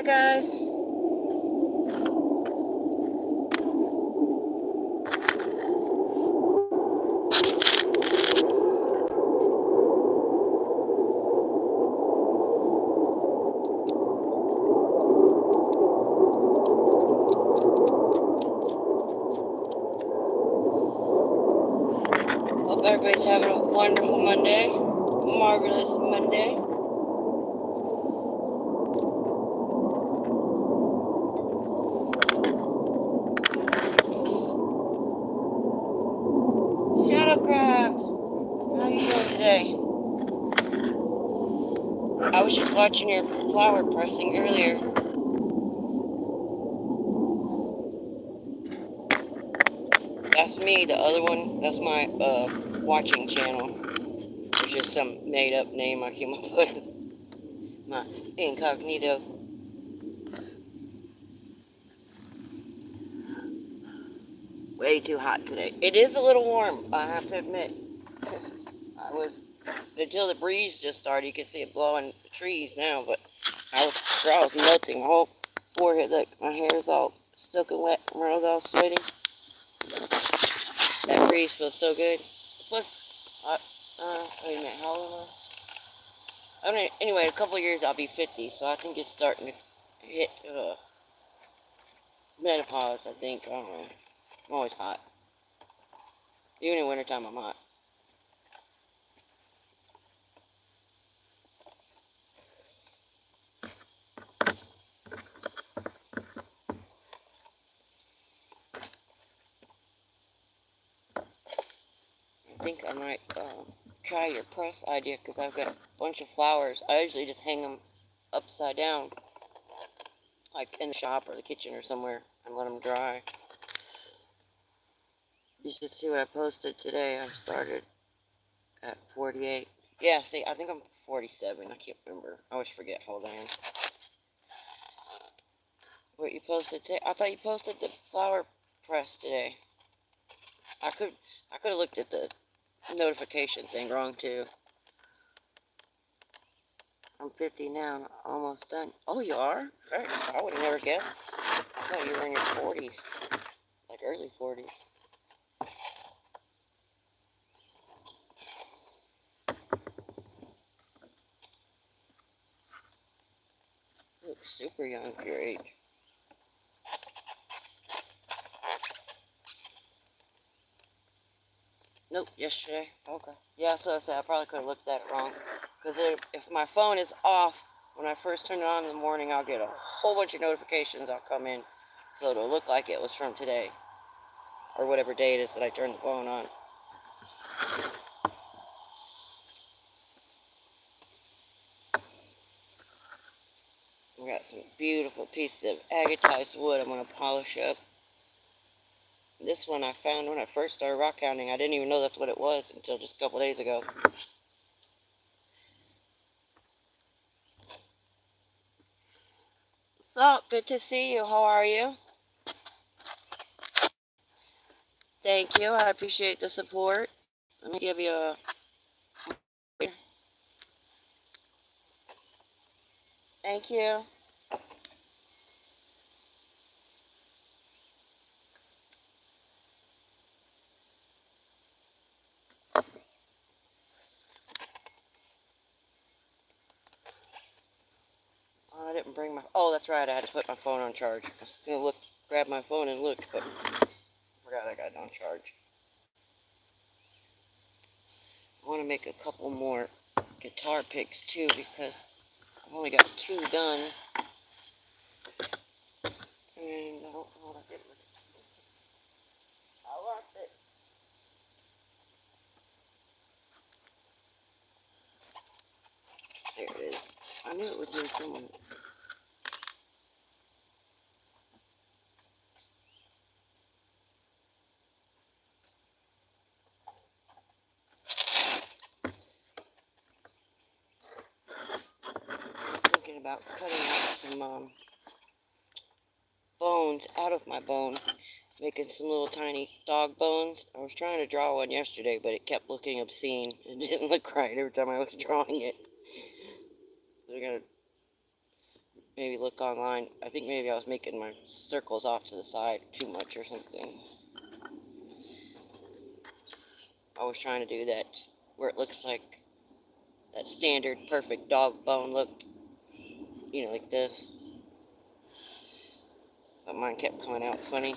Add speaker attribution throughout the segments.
Speaker 1: guys. Hope everybody's having a wonderful Monday. Marvelous Monday. Shadowcraft, how you doing today? I was just watching your flower pressing earlier. That's me. The other one, that's my watching channel. It's just some made up name I came up with. My incognito. Way too hot today. It is a little warm, I have to admit. Until the breeze just started, you could see it blowing the trees now, but I was melting. My whole forehead, like my hair is all soaking wet and I was all sweating. That breeze feels so good. Plus, wait a minute, how old am I? Anyway, in a couple of years I'll be 50, so I think it's starting to hit menopause, I think. I don't know. I'm always hot. Even in wintertime, I'm hot. I think I might try your press idea because I've got a bunch of flowers. I usually just hang them upside down, like in the shop or the kitchen or somewhere, and let them dry. You should see what I posted today. I started at 48. Yeah, see, I think I'm 47. I can't remember. I always forget. Hold on. What you posted today? I thought you posted the flower press today. I could have looked at the notification thing wrong too. I'm 50 now, almost done. Oh, you are? Right. I would have never guessed. I thought you were in your 40s, like early 40s. You look super young for your age. Nope, yesterday. Okay. Yeah, so I said I probably could have looked at it wrong. Because if my phone is off, when I first turn it on in the morning, I'll get a whole bunch of notifications that'll come in. So it'll look like it was from today. Or whatever day it is that I turned the phone on. We got some beautiful pieces of agatized wood I'm going to polish up. This one I found when I first started rockhounding. I didn't even know that's what it was until just a couple days ago. So, good to see you. How are you? Thank you. I appreciate the support. Let me give you a... Thank you. Oh, I didn't bring my... Oh, that's right. I had to put my phone on charge. I was going to grab my phone and look, but I forgot I got it on charge. I want to make a couple more guitar picks too because I've only got 2 done. And I don't know what I did with it. I lost it. There it is. I knew it was here somewhere. Thinking about cutting out some bones out of my bone, making some little tiny dog bones. I was trying to draw one yesterday, but it kept looking obscene. It didn't look right every time I was drawing it. So we're gonna maybe look online. I think maybe I was making my circles off to the side too much or something. I was trying to do that where it looks like that standard perfect dog bone look, you know, like this. But mine kept coming out funny.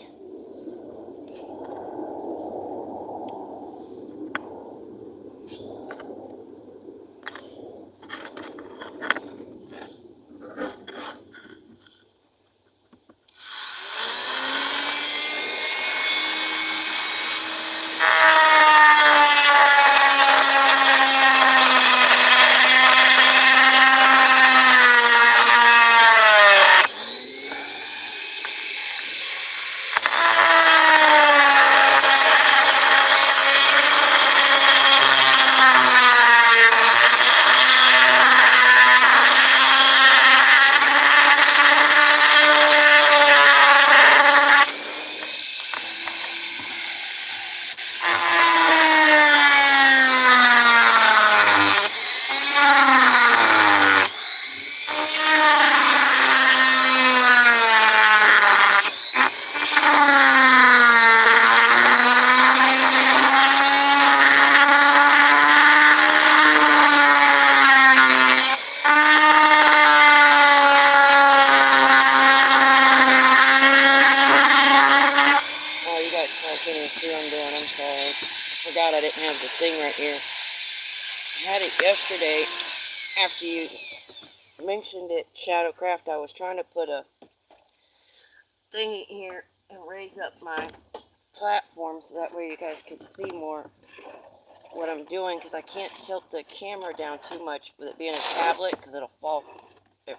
Speaker 1: Forgot I didn't have the thing right here. I had it yesterday after you mentioned it, Shadowcraft. I was trying to put a thing here and raise up my platform so that way you guys can see more what I'm doing, because I can't tilt the camera down too much with it being a tablet because it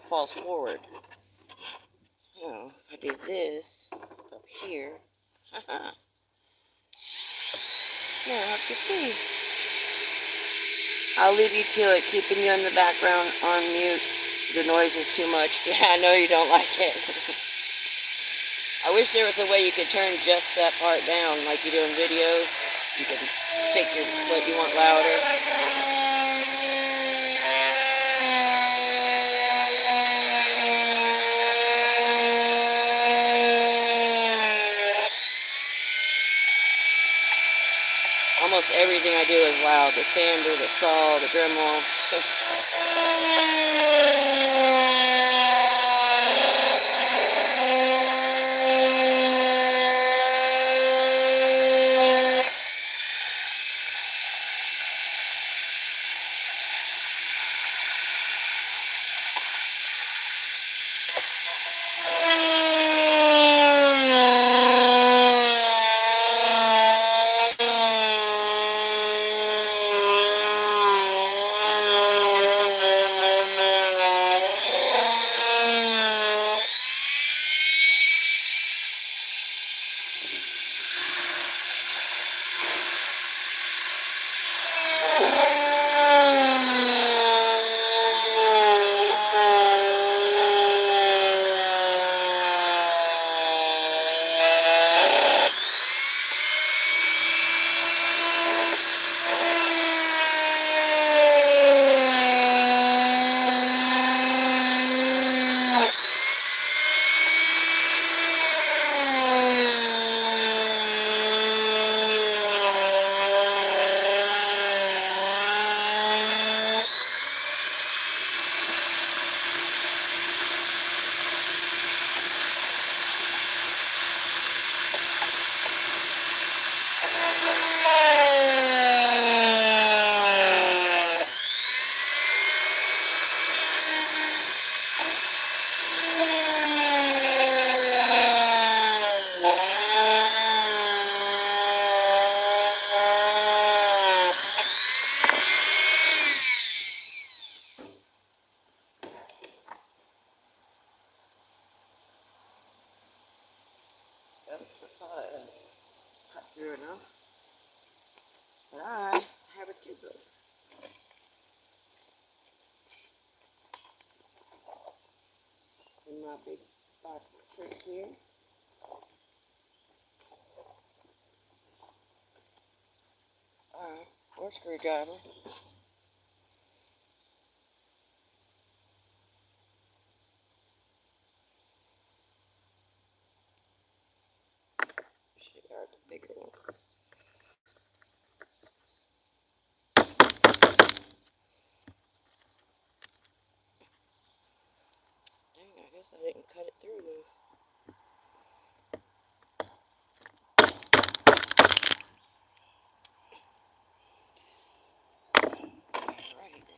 Speaker 1: falls forward. So if I do this up here, haha. Now I have to see. I'll leave you to it, keeping you in the background on mute. The noise is too much. Yeah, I know you don't like it. I wish there was a way you could turn just that part down like you do in videos. You can pick what you want louder. Almost everything I do is loud. The sander, the saw, the Dremel. Cut through enough. But I have a tube. In my big box of tricks here. Alright, or screwdriver. guess I didn't cut it through enough. Alrighty then.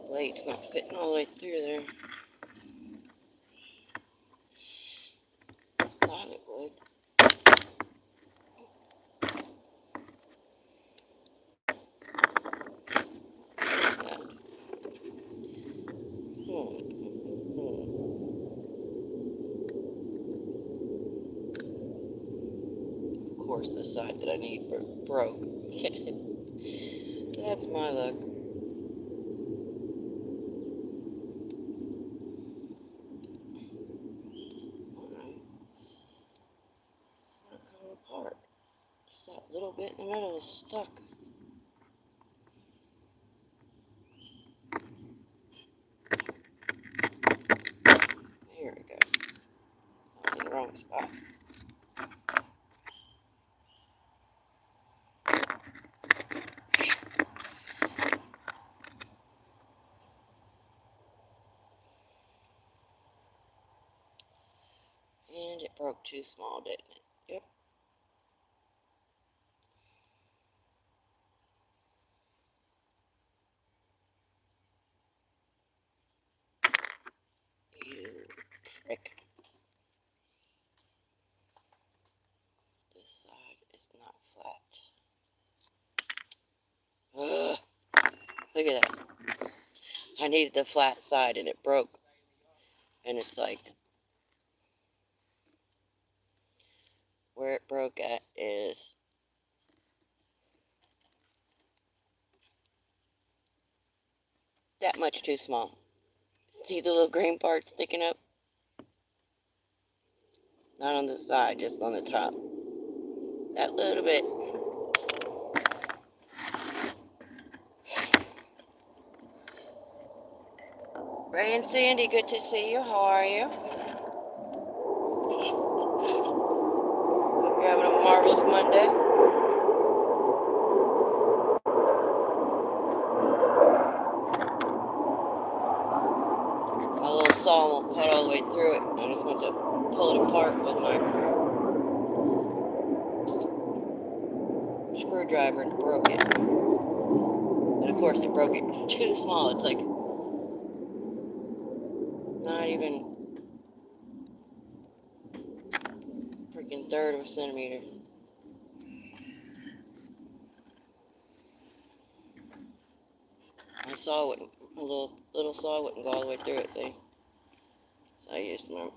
Speaker 1: Blade's not fitting all the way through there. Thought it would. That. Of course, the side that I need broke. That's my luck. Apart. Just that little bit in the middle is stuck. There we go. I was in the wrong spot. And it broke too small, didn't it? Yep. You prick. This side is not flat. Ugh. Look at that. I needed the flat side and it broke. And it's like, where it broke at is that much too small. See the little green part sticking up? Not on the side, just on the top. That little bit. Ray and Sandy, good to see you. How are you? Hope you're having a marvelous Monday. My little saw won't cut all the way through it. I just want to pull it apart with my screwdriver and broke it. And of course it broke it too small. It's like not even freaking third of a centimeter. My saw wouldn't, a little saw wouldn't go all the way through it, see? So I used my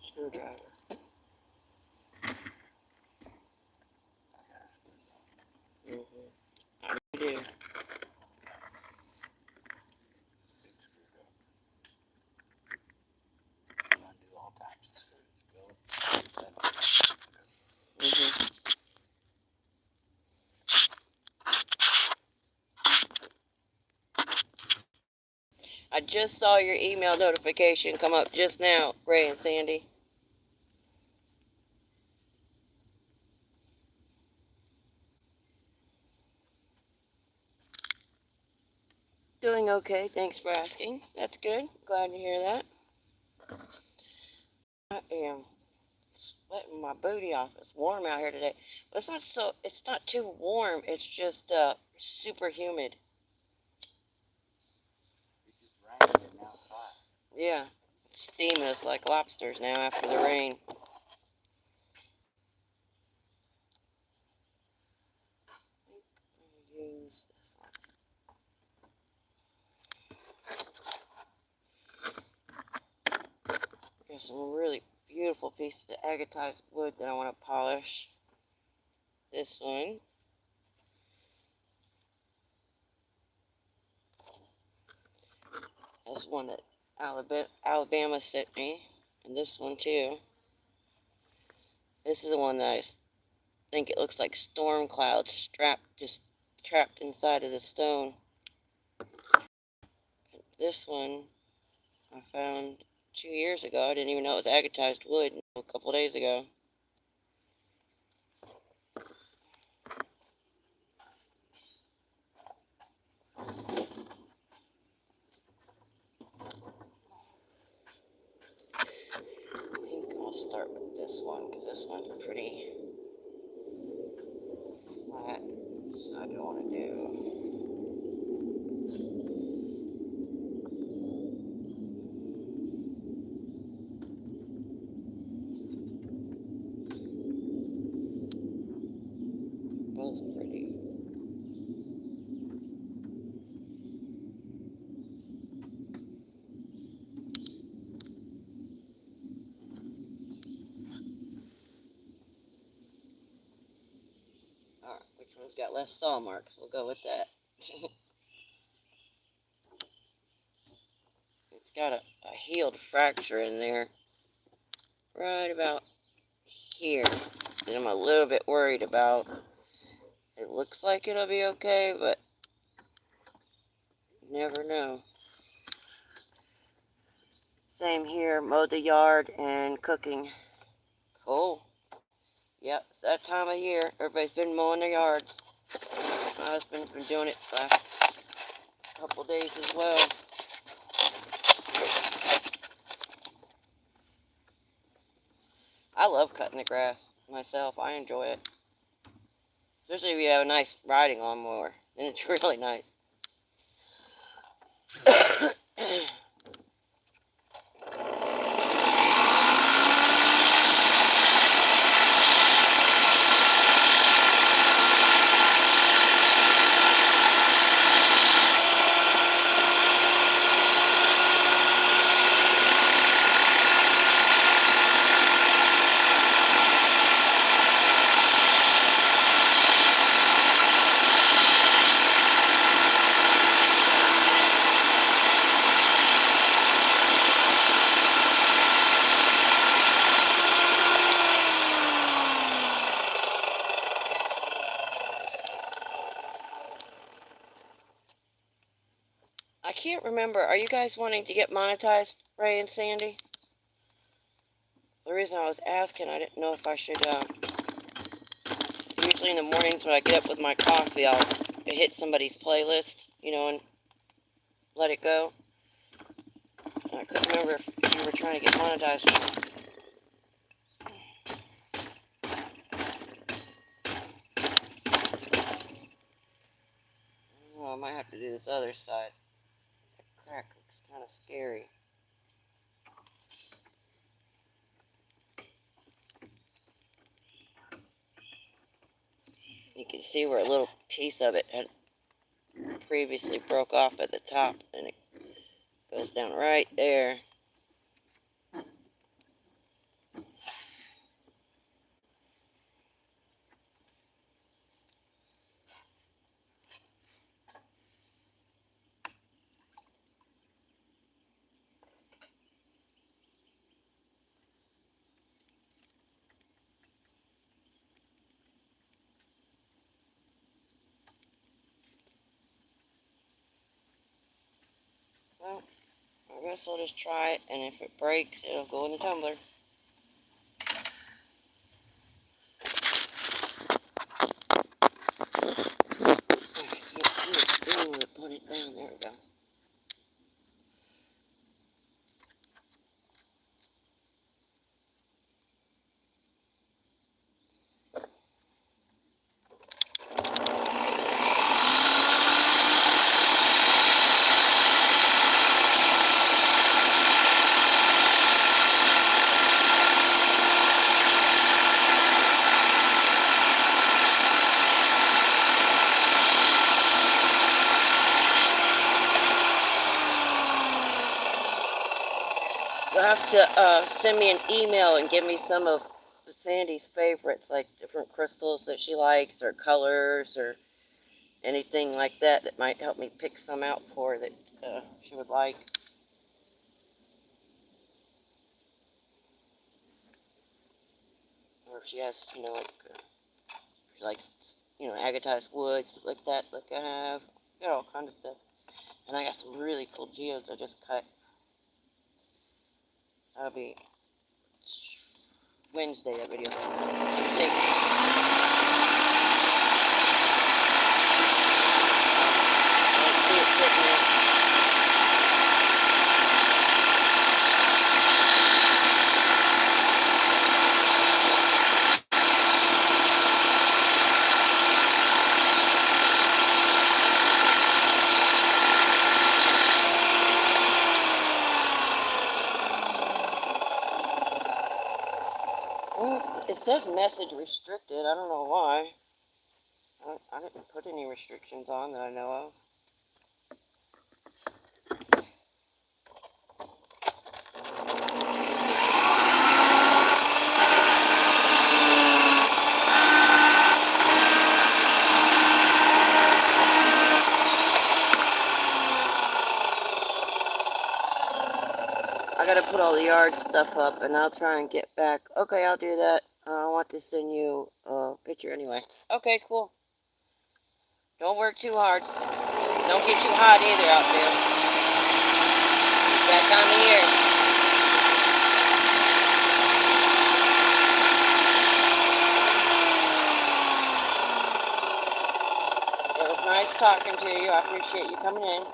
Speaker 1: screwdriver. I do. I I just saw your email notification come up just now, Ray and Sandy. Doing okay, thanks for asking. That's good. Glad to hear that. I am sweating my booty off. It's warm out here today. But it's not too warm. It's just super humid. Yeah. It's steaming us like lobsters now after the rain. Use this one. There's some really beautiful pieces of agatized wood that I want to polish. This one. That's one that Alabama sent me. And this one too. This is the one that I think it looks like storm clouds trapped inside of the stone. And this one I found 2 years ago. I didn't even know it was agatized wood until a couple days ago. I think I'll start with this one because this one's pretty flat. So I don't want to do. Both pretty. Alright, which one's got less saw marks? We'll go with that. It's got a healed fracture in there. Right about here. That I'm a little bit worried about. It looks like it'll be okay, but you never know. Same here, mowed the yard and cooking. Cool. Yep, it's that time of year. Everybody's been mowing their yards. My husband's been doing it the last couple days as well. I love cutting the grass myself. I enjoy it. Especially if you have a nice riding lawnmower. Then it's really nice. I can't remember. Are you guys wanting to get monetized, Ray and Sandy? The reason I was asking, I didn't know if I should, usually in the mornings when I get up with my coffee, I'll hit somebody's playlist, you know, and let it go. And I couldn't remember if you were trying to get monetized. Oh, I might have to do this other side. That crack looks kind of scary. You can see where a little piece of it had previously broke off at the top, and it goes down right there. Well, I guess I'll just try it, and if it breaks, it'll go in the tumbler. Put it down. There we go. You'll have to send me an email and give me some of Sandy's favorites, like different crystals that she likes, or colors, or anything like that that might help me pick some out for her that she would like. Or if she has, like, she likes, agatized wood, stuff like that, like I have. Got all kinds of stuff. And I got some really cool geodes I just cut. That'll be Wednesday, that video. Let's see it sitting there. It says message restricted. I don't know why. I didn't put any restrictions on that I know of. I gotta put all the yard stuff up, and I'll try and get back. Okay, I'll do that. I want to send you a picture anyway. Okay, cool. Don't work too hard. Don't get too hot either out there. It's that time of year. It was nice talking to you. I appreciate you coming in.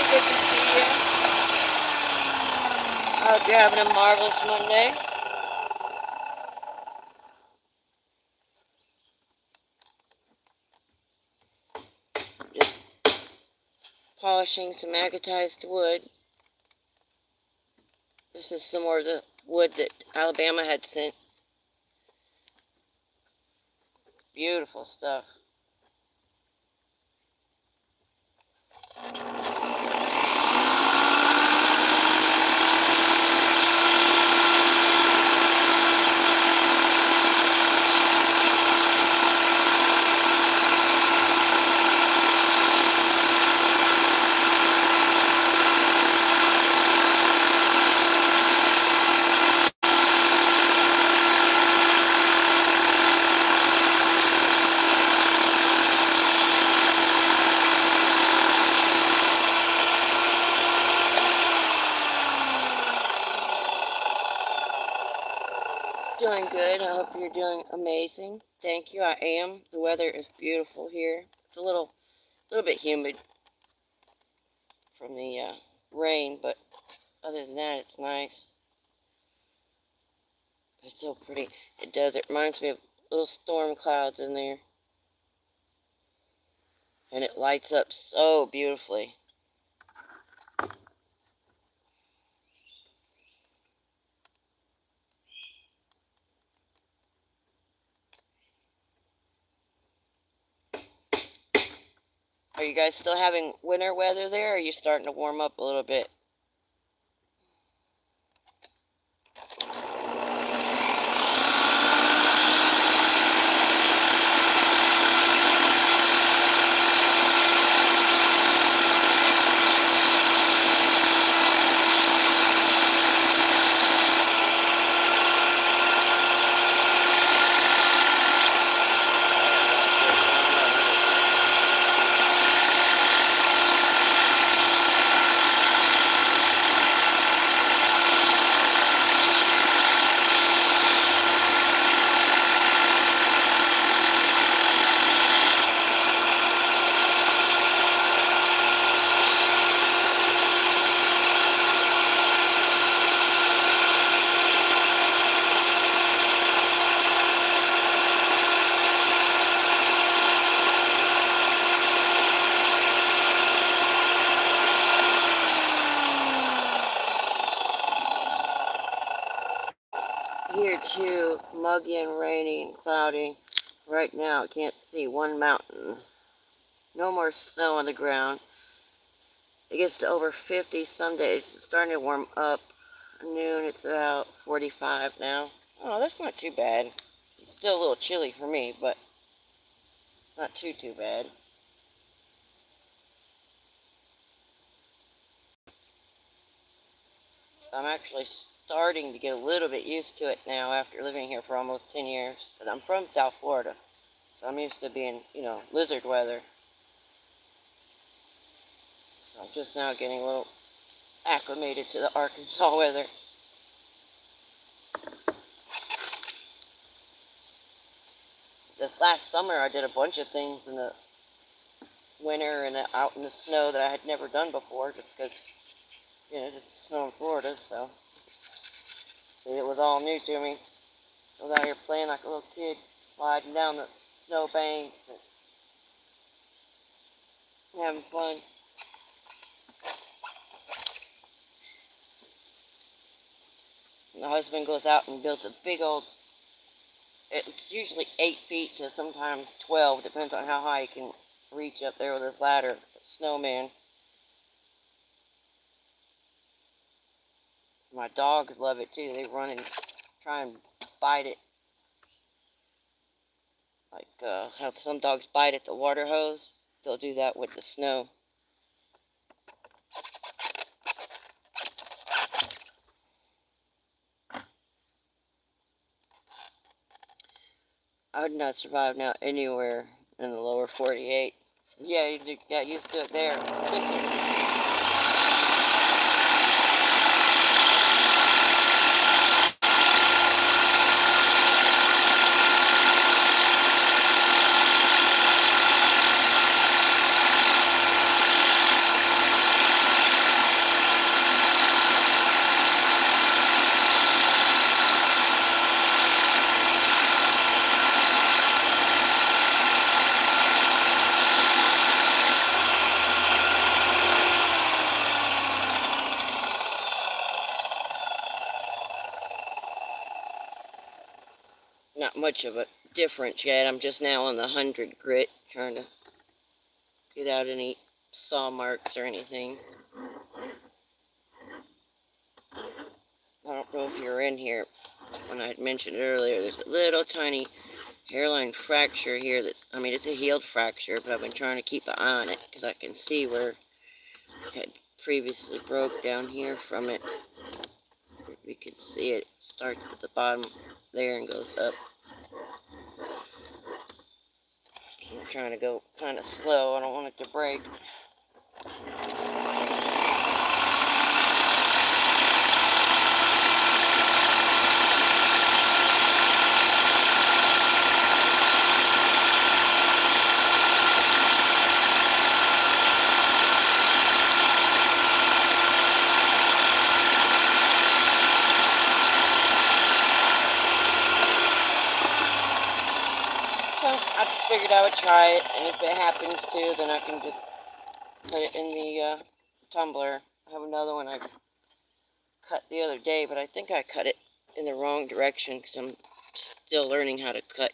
Speaker 1: Good to see you. I hope you're having a marvelous Monday. polishing some agatized wood. This is some more of the wood that Alabama had sent. Beautiful stuff. Doing good. I hope you're doing amazing. Thank you. I am. The weather is beautiful here. It's a little bit humid from the rain, but other than that, it's nice. It's so pretty. It does. It reminds me of little storm clouds in there, and it lights up so beautifully. Are you guys still having winter weather there, or are you starting to warm up a little bit? Here too, muggy and rainy and cloudy. Right now, I can't see one mountain. No more snow on the ground. It gets to over 50 some days. It's starting to warm up. Noon, it's about 45 now. Oh, that's not too bad. It's still a little chilly for me, but not too bad. I'm actually starting to get a little bit used to it now after living here for almost 10 years. Because I'm from South Florida, so I'm used to being, lizard weather. So I'm just now getting a little acclimated to the Arkansas weather. This last summer I did a bunch of things in the winter and out in the snow that I had never done before, just because, just snow in Florida, so it was all new to me. I was out here playing like a little kid, sliding down the snow banks and having fun. My husband goes out and builds a big old, it's usually 8 feet to sometimes 12, depends on how high he can reach up there with his ladder, snowman. My dogs love it too. They run and try and bite it. Like how some dogs bite at the water hose. They'll do that with the snow. I would not survive now anywhere in the lower 48. Yeah, you got used to it there. not much of a difference yet. I'm just now on the 100 grit, trying to get out any saw marks or anything. I don't know if you were in here when I had mentioned earlier, there's a little tiny hairline fracture here that's, I mean, it's a healed fracture, but I've been trying to keep an eye on it because I can see where it had previously broke down here from it. We can see it starts at the bottom there and goes up. I'm trying to go kind of slow. I don't want it to break. I just figured I would try it, and if it happens to, then I can just put it in the tumbler. I have another one I cut the other day, but I think I cut it in the wrong direction because I'm still learning how to cut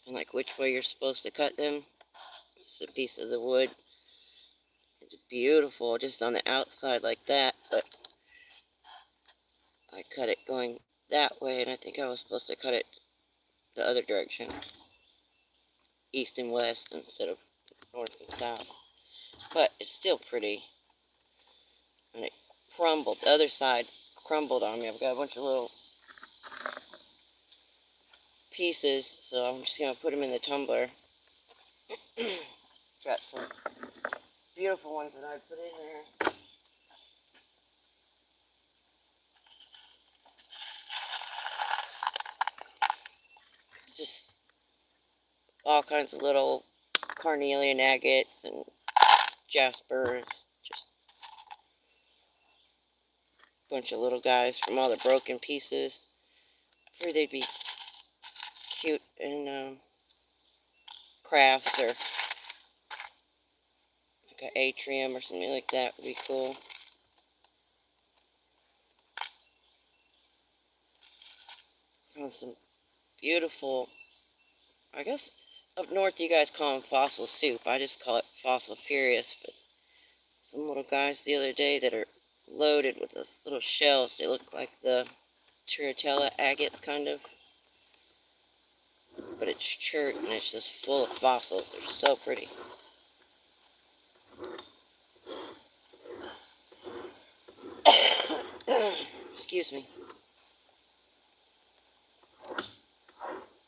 Speaker 1: and like which way you're supposed to cut them. It's a piece of the wood. It's beautiful just on the outside like that, but I cut it going that way, and I think I was supposed to cut it the other direction, east and west instead of north and south. But it's still pretty. And it crumbled. The other side crumbled on me. I've got a bunch of little pieces, so I'm just going to put them in the tumbler. Got some beautiful ones that I put in there. Just all kinds of little carnelian agates and jaspers. Just a bunch of little guys from all the broken pieces. I figured they'd be cute in crafts, or like an atrium or something like that would be cool. Found some beautiful, I guess up north you guys call them fossil soup. I just call it fossil furious. But some little guys the other day that are loaded with those little shells. They look like the Turritella agates, kind of. But it's chert and it's just full of fossils. They're so pretty. Excuse me.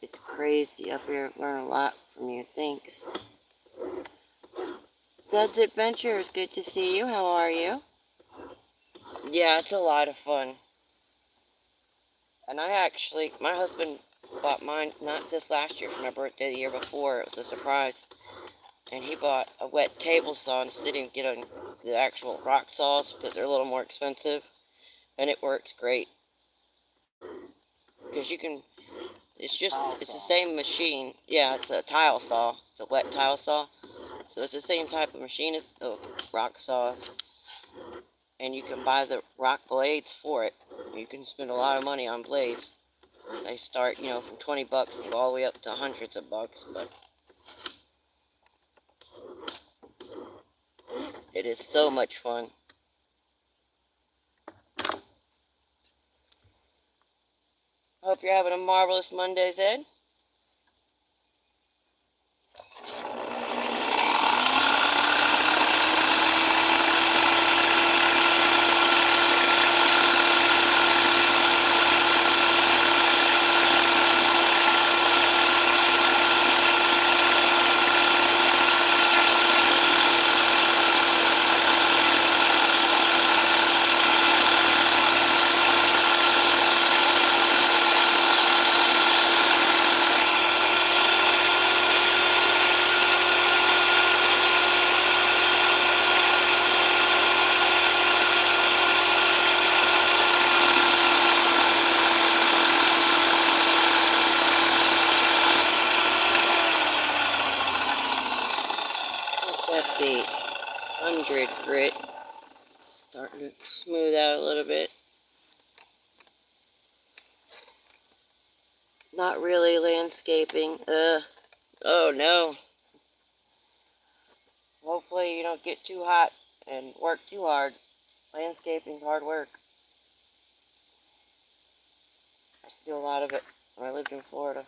Speaker 1: It's crazy up here. I've learned a lot from you. Thanks. Zed's Adventures, good to see you. How are you? Yeah, it's a lot of fun. And my husband bought mine, not this last year for my birthday, the year before. It was a surprise. And he bought a wet table saw instead of getting the actual rock saws because they're a little more expensive. And it works great. Because you can, it's the same machine. Yeah, it's a tile saw. It's a wet tile saw. So it's the same type of machine as the rock saws. And you can buy the rock blades for it. You can spend a lot of money on blades. They start, from 20 bucks and go all the way up to hundreds of bucks. But it is so much fun. Hope you're having a marvelous Monday, Zed. At the 100 grit, starting to smooth out a little bit. Not really landscaping. Oh no. Hopefully you don't get too hot and work too hard. Landscaping's hard work. I used to do a lot of it when I lived in Florida.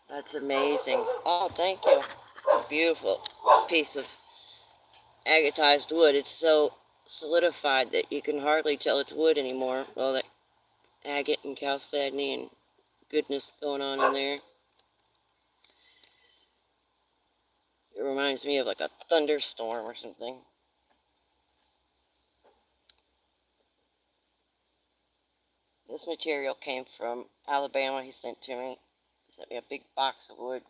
Speaker 1: That's amazing. Oh, thank you. It's a beautiful piece of agatized wood. It's so solidified that you can hardly tell it's wood anymore. All that agate and chalcedony and goodness going on in there. It reminds me of like a thunderstorm or something. This material came from Alabama. He sent to me. He sent me a big box of wood.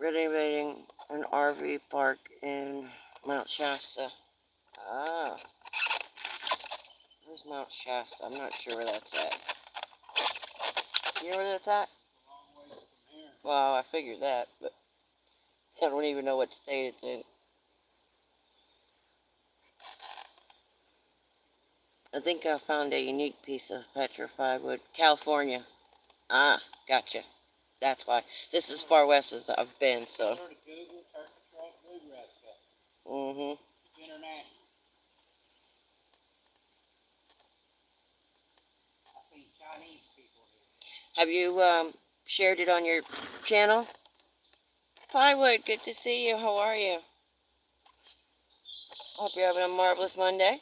Speaker 1: Renovating an RV park in Mount Shasta. Ah, where's Mount Shasta? I'm not sure where that's at. You know where that's at? Well, I figured that, but I don't even know what state it's in. I think I found a unique piece of petrified wood. California. Ah, gotcha. That's why. This is far west as I've been, so. Mm-hmm. Have you shared it on your channel? Plywood, good to see you. How are you? Hope you're having a marvelous Monday.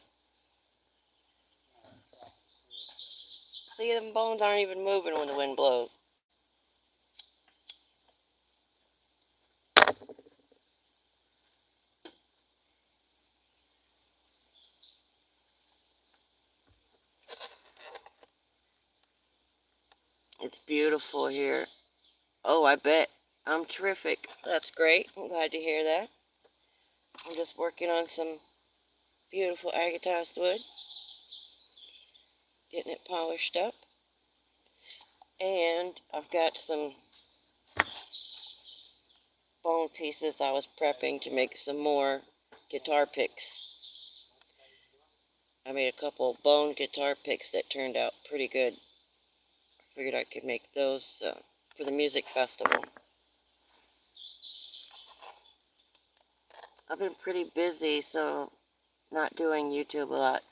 Speaker 1: See, them bones aren't even moving when the wind blows. It's beautiful here. Oh, I bet. I'm terrific. That's great. I'm glad to hear that. I'm just working on some beautiful agatized wood. Getting it polished up. And I've got some bone pieces I was prepping to make some more guitar picks. I made a couple bone guitar picks that turned out pretty good. I figured I could make those for the music festival. I've been pretty busy, so not doing YouTube a lot.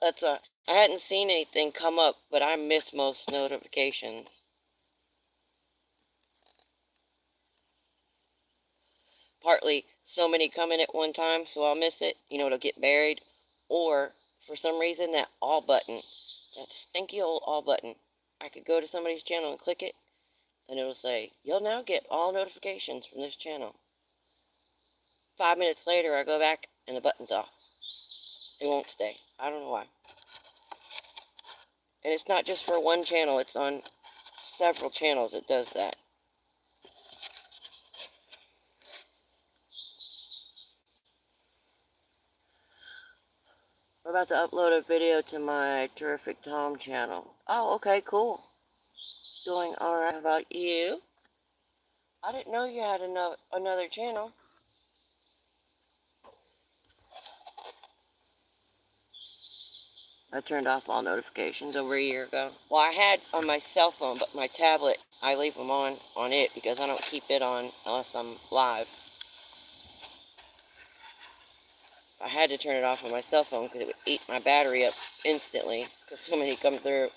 Speaker 1: That's why I hadn't seen anything come up, but I miss most notifications. Partly so many come in at one time, so I'll miss it. You know, it'll get buried. Or for some reason, that all button, that stinky old all button, I could go to somebody's channel and click it, and it'll say, "You'll now get all notifications from this channel." 5 minutes later, I go back, and the button's off. It won't stay. I don't know why. And it's not just for one channel, it's on several channels it does that. We're about to upload a video to my Terrific Tom channel. Oh, okay, cool. Doing alright. How about you? I didn't know you had another channel. I turned off all notifications over a year ago. Well, I had on my cell phone, but my tablet, I leave them on it because I don't keep it on unless I'm live. I had to turn it off on my cell phone because it would eat my battery up instantly because so many come through.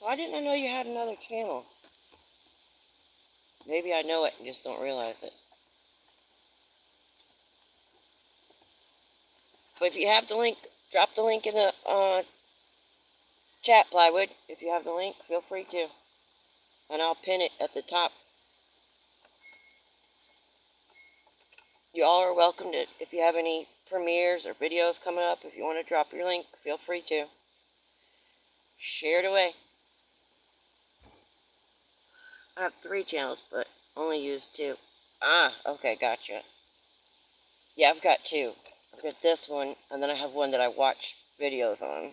Speaker 1: Why didn't I know you had another channel? Maybe I know it and just don't realize it. But if you have the link, drop the link in the chat plywood. If you have the link, feel free to. And I'll pin it at the top. You all are welcome to, if you have any premieres or videos coming up, if you want to drop your link, feel free to. Share it away. I have 3 channels, but only use 2. Ah, okay, gotcha. Yeah, I've got 2. I've got this one, and then I have one that I watch videos on.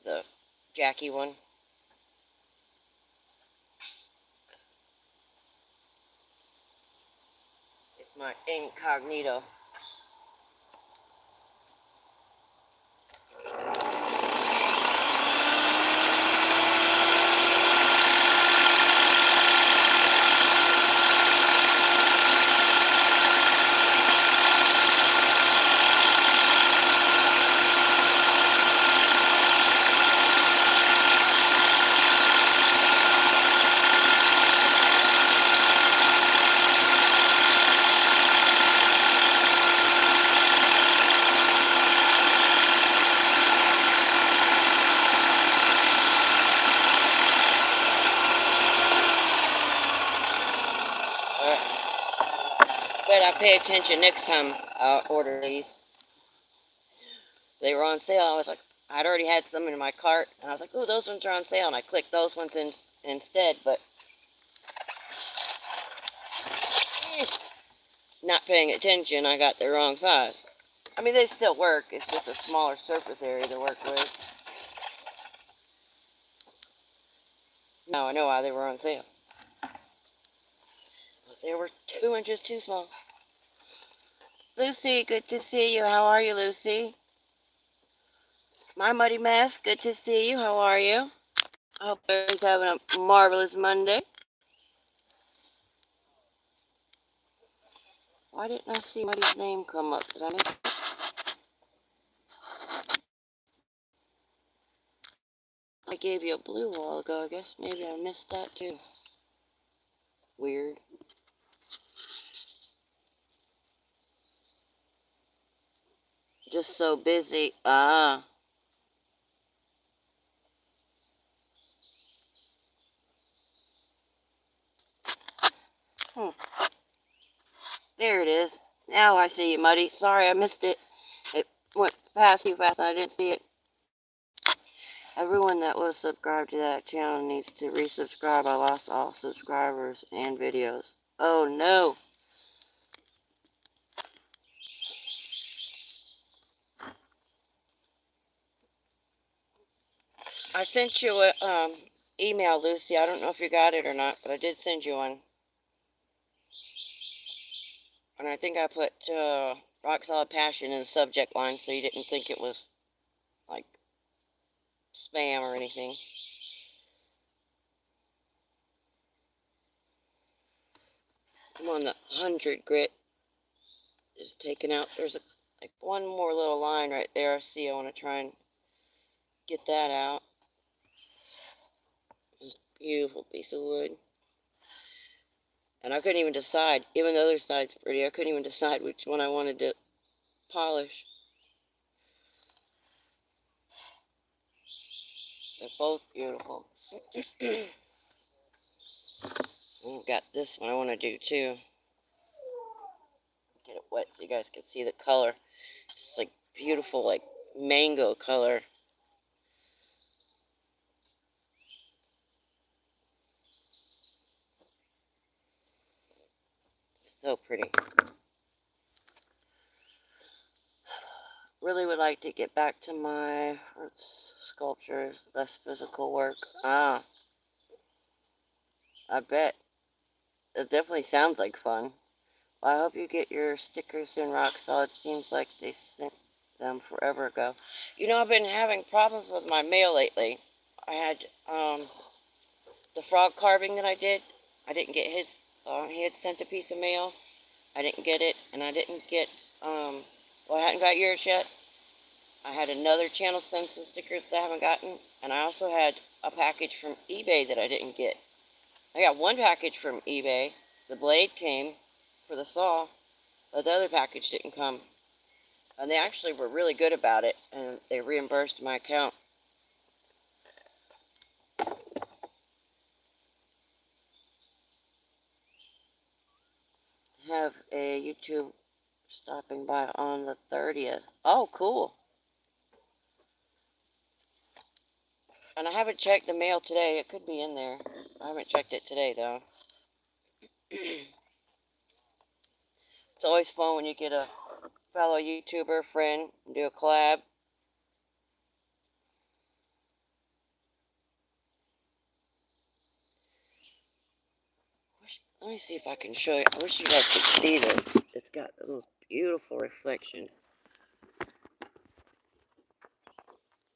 Speaker 1: The Jackie one. It's my incognito. But I pay attention next time I order these. They were on sale. I was like, I'd already had some in my cart, and I was like, oh, those ones are on sale, and I clicked those ones instead, but not paying attention, I got the wrong size. I mean, they still work. It's just a smaller surface area to work with. Now I know why they were on sale. Because they were 2 inches too small. Lucy, good to see you. How are you, Lucy? My Muddy Mess, good to see you. How are you? I hope everybody's having a marvelous Monday. Why didn't I see Muddy's name come up? Did I miss it? I gave you a blue a while ago. I guess maybe I missed that too. Weird. Just so busy. Ah. There it is. Now I see you, Muddy. Sorry, I missed it. It went past too fast and I didn't see it. Everyone that was subscribed to that channel needs to resubscribe. I lost all subscribers and videos. Oh no. I sent you a email, Lucy. I don't know if you got it or not, but I did send you one. And I think I put Rock Solid Passion in the subject line so you didn't think it was like spam or anything. I'm on the 100 grit. Just taking out, there's like one more little line right there. I see. I want to try and get that out. This beautiful piece of wood. And I couldn't even decide, even the other side's pretty, I couldn't even decide which one I wanted to polish. They're both beautiful. We've got this one I want to do too. Get it wet so you guys can see the color. It's like beautiful, like mango color. So pretty. Really would like to get back to my sculptures, less physical work. Ah, I bet. It definitely sounds like fun. Well, I hope you get your stickers in Rock Solid. Seems like they sent them forever ago. You know, I've been having problems with my mail lately. I had the frog carving that I did. I didn't get his. He had sent a piece of mail. I didn't get it, and I didn't get. Well, I hadn't got yours yet. I had another channel send some stickers that I haven't gotten, and I also had a package from eBay that I didn't get. I got one package from eBay. The blade came for the saw, but the other package didn't come. And they actually were really good about it, and they reimbursed my account. Have a YouTube stopping by on the 30th. Oh, cool. And I haven't checked the mail today. It could be in there. I haven't checked it today, though. It's always fun when you get a fellow YouTuber friend and do a collab. Let me see if I can show you. I wish you guys could see this. It's got the most beautiful reflection.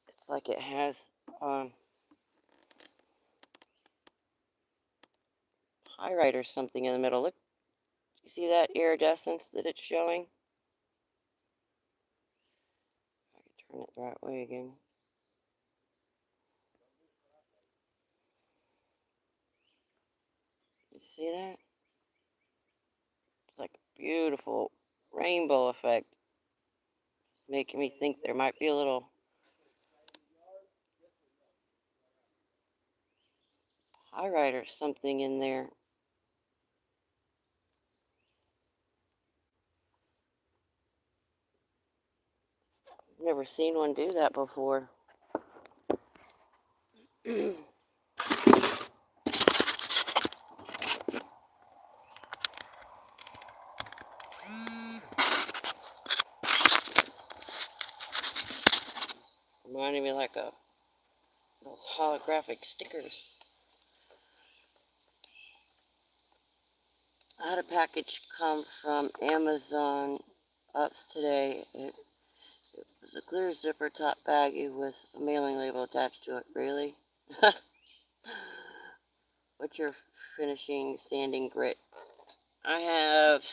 Speaker 1: It's like it has pyrite or something in the middle. Look, you see that iridescence that it's showing? I can turn it the right way again. You see that? It's like a beautiful rainbow effect. Making me think there might be a little pyrite or something in there. I've never seen one do that before. Reminding me like those holographic stickers. I had a package come from Amazon Ups today. It was a clear zipper top baggie with a mailing label attached to it. Really? What's your finishing sanding grit? I have.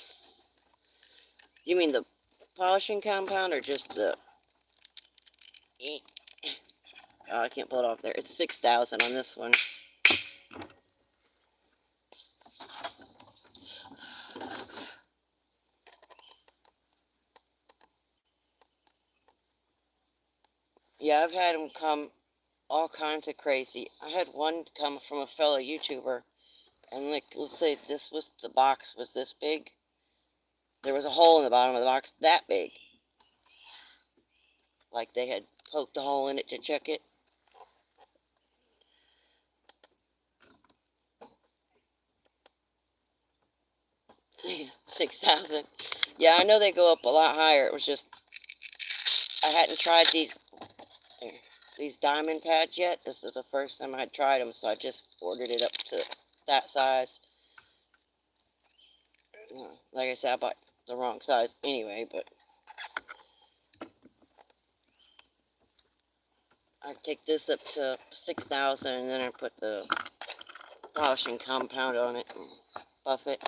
Speaker 1: You mean the polishing compound or just the? Oh, I can't pull it off there. It's 6,000 on this one. Yeah, I've had them come all kinds of crazy. I had one come from a fellow YouTuber, and like, let's say the box was this big. There was a hole in the bottom of the box that big. Like they had poked a hole in it to check it. See, 6,000. Yeah, I know they go up a lot higher. It was just, I hadn't tried these diamond pads yet. This is the first time I had tried them, so I just ordered it up to that size. Like I said, I bought the wrong size anyway, but I take this up to 6,000, and then I put the polishing compound on it and buff it.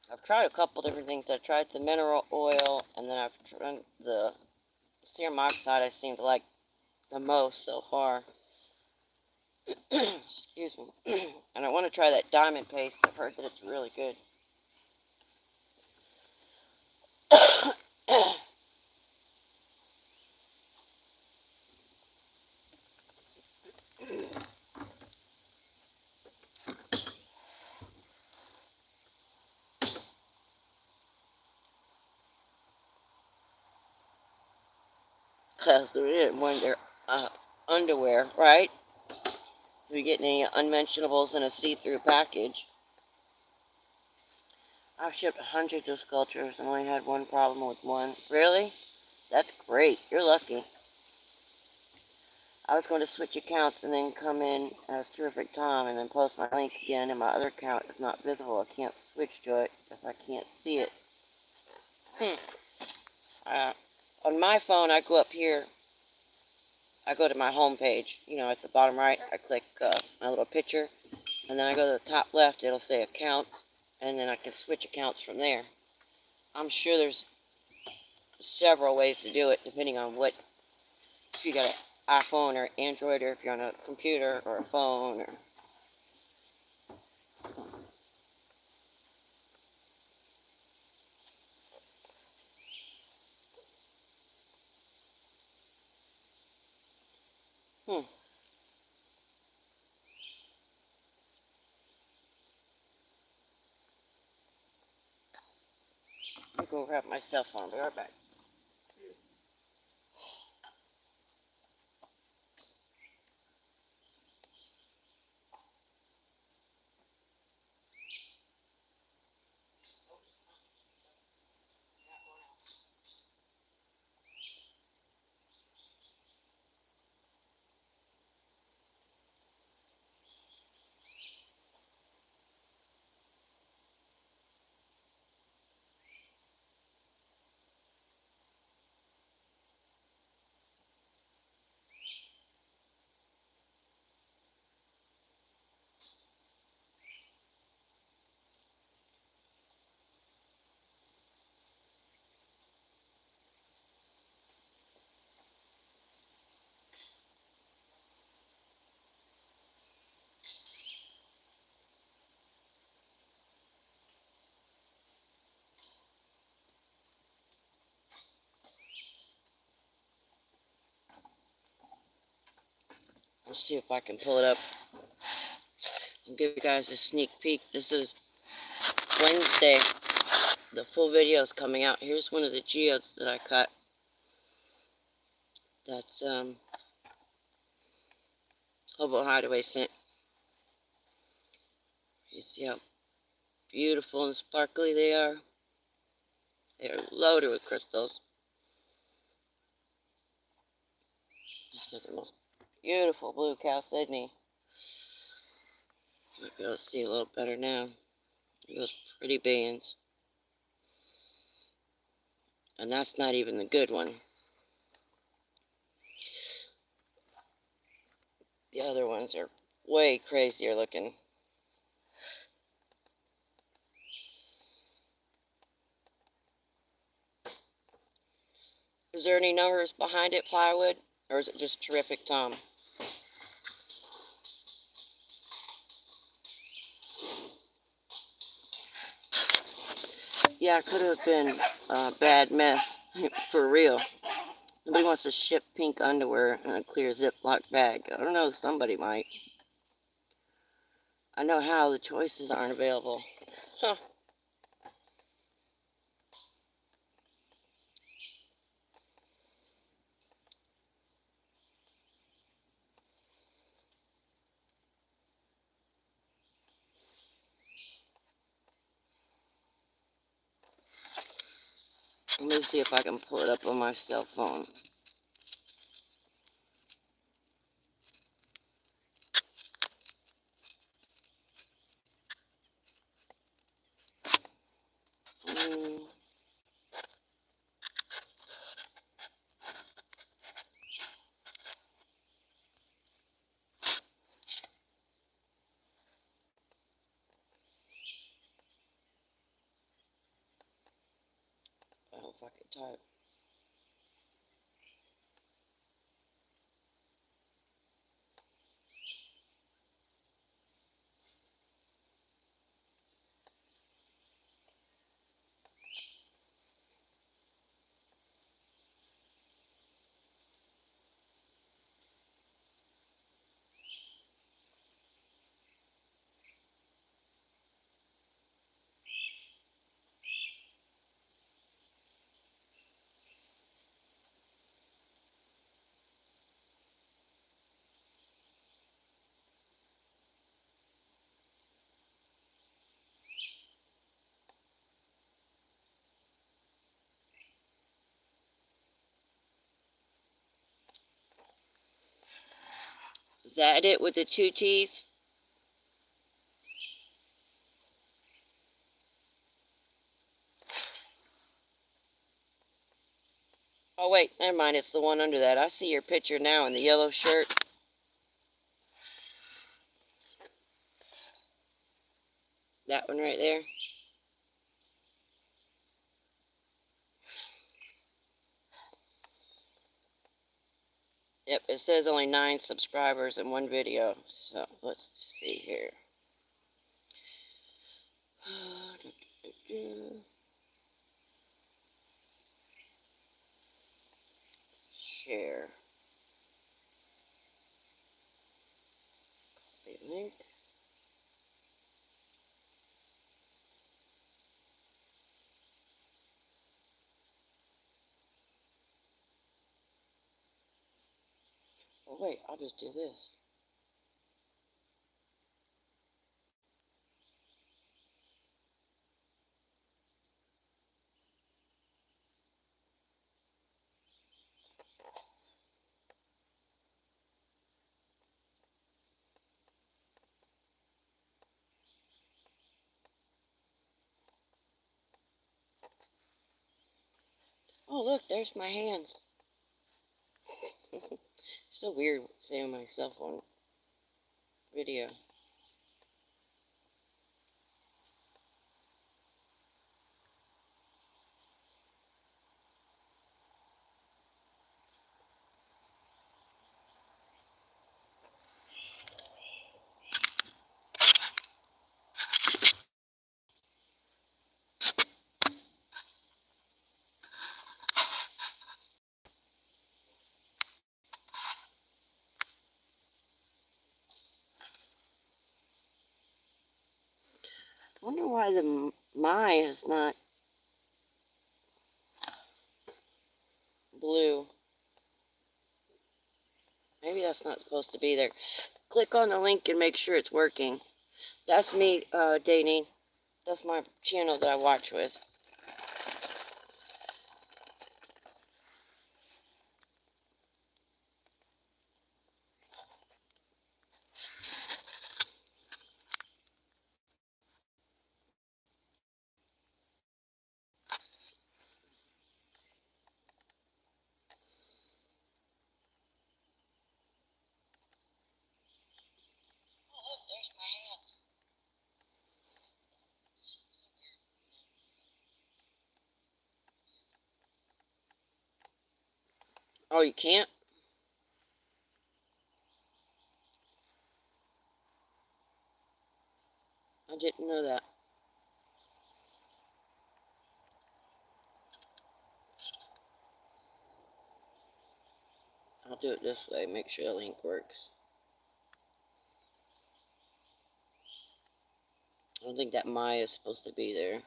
Speaker 1: I've tried a couple different things. I tried the mineral oil, and then I've tried the serum oxide. I seem to like the most so far. Excuse me. And I want to try that diamond paste. I've heard that it's really good. Because they're in one of their underwear, right? If you're getting any unmentionables in a see-through package. I've shipped hundreds of sculptures and only had one problem with one. Really? That's great. You're lucky. I was going to switch accounts and then come in as Terrific Tom and then post my link again, and my other account is not visible. I can't switch to it if I can't see it. On my phone, I go up here. I go to my home page. You know, at the bottom right, I click my little picture, and then I go to the top left. It'll say accounts, and then I can switch accounts from there. I'm sure there's several ways to do it, depending on what, if you got an iPhone or Android, or if you're on a computer or a phone. Or Hmm. I'll go grab my cell phone. I'll be right back. Let's see if I can pull it up. I'll give you guys a sneak peek. This is Wednesday. The full video is coming out. Here's one of the geodes that I cut. That's Hobo Hideaway sent. You see how beautiful and sparkly they are? They're loaded with crystals. Just like the most beautiful blue chalcedony. Might be able to see a little better now. Those pretty bands. And that's not even the good one. The other ones are way crazier looking. Is there any numbers behind it, plywood? Or is it just terrific, Tom? Yeah, it could have been a bad mess. For real. Nobody wants to ship pink underwear in a clear Ziploc bag. I don't know, somebody might. I know how the choices aren't available. Huh. Let me see if I can pull it up on my cell phone. I don't know if I can type. Is that it with the two T's? Oh wait, never mind, it's the one under that. I see your picture now in the yellow shirt. That one right there. Yep, it says only 9 subscribers in one video. So let's see here. Share. Oh wait, I'll just do this. Oh look, there's my hands. So weird seeing myself on video. I wonder why the my is not blue. Maybe that's not supposed to be there. Click on the link and make sure it's working. That's me, Danine. That's my channel that I watch with. Oh, look, there's my hands. Oh, you can't? I didn't know that. I'll do it this way, make sure the link works. I don't think that my is supposed to be there.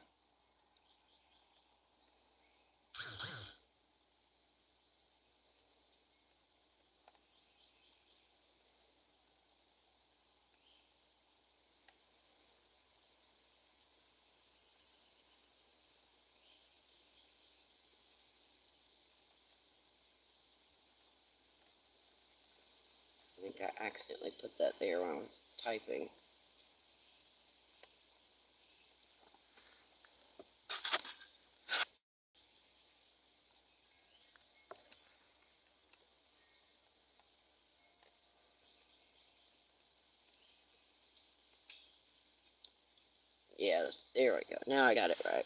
Speaker 1: I think I accidentally put that there when I was typing. Yeah, there we go. Now I got it right.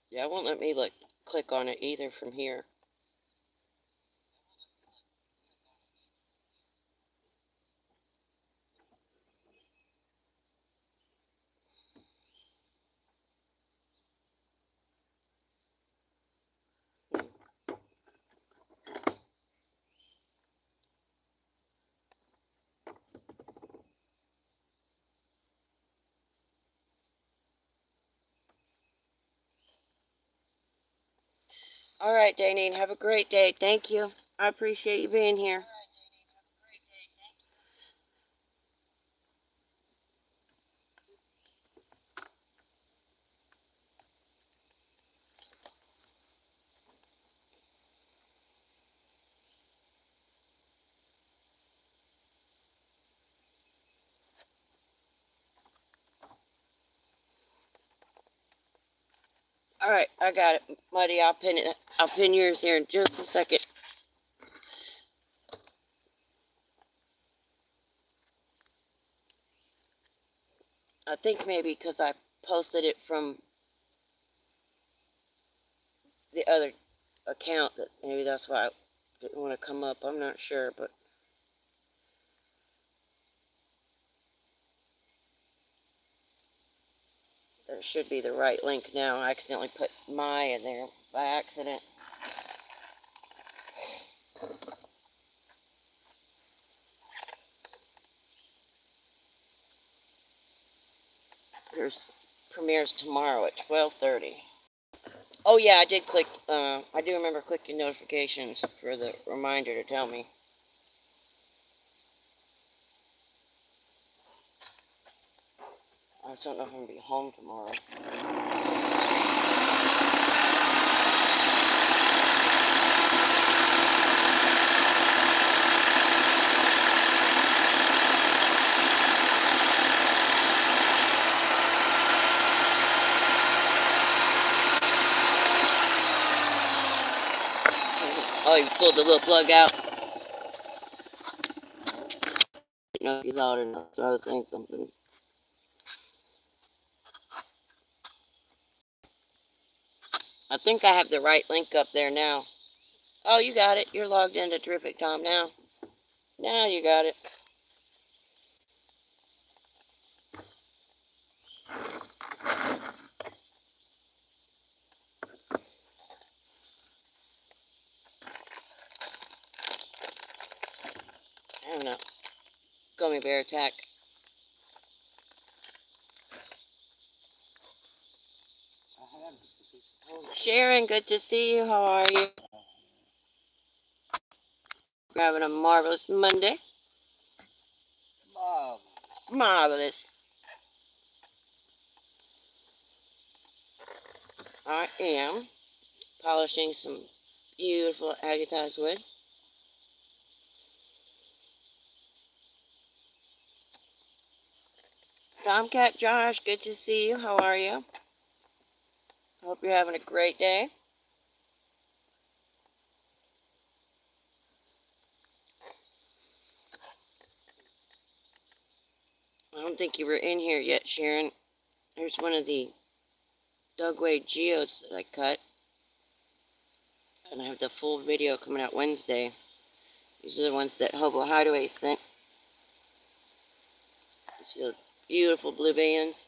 Speaker 1: Yeah, it won't let me click on it either from here. All right, Danine, have a great day. Thank you. I appreciate you being here. All right, I got it, Muddy. I'll pin it. I'll pin yours here in just a second. I think maybe because I posted it from the other account, that maybe that's why I didn't want to come up. I'm not sure, but there should be the right link now. I accidentally put my in there by accident. There's premieres tomorrow at 12:30. Oh yeah, I did click. I do remember clicking notifications for the reminder to tell me. I just don't know if I'm gonna be home tomorrow. Oh, you pulled the little plug out. I didn't know if he's out or not, so I was saying something. I think I have the right link up there now. Oh, you got it. You're logged into Terrific Tom now. Now you got it. I don't know. Gummy bear attack. Sharon, good to see you. How are you? We're having a marvelous Monday. Marvelous. I am polishing some beautiful agatized wood. Tomcat Josh, good to see you. How are you? Hope you're having a great day. I don't think you were in here yet, Sharon. There's one of the Dugway geodes that I cut. And I have the full video coming out Wednesday. These are the ones that Hobo Hideaway sent. You see those beautiful blue bands?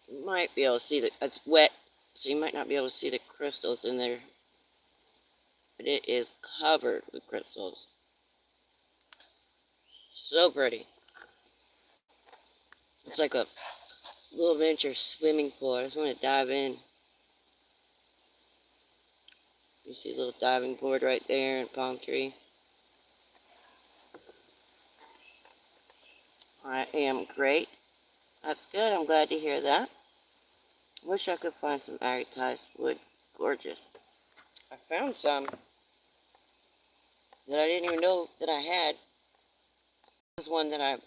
Speaker 1: You might be able to see it's wet, so you might not be able to see the crystals in there. But it is covered with crystals. So pretty. It's like a little miniature swimming pool. I just want to dive in. You see a little diving board right there and palm tree. I am great. That's good. I'm glad to hear that. Wish I could find some agatized wood. Gorgeous. I found some that I didn't even know that I had. This was one that I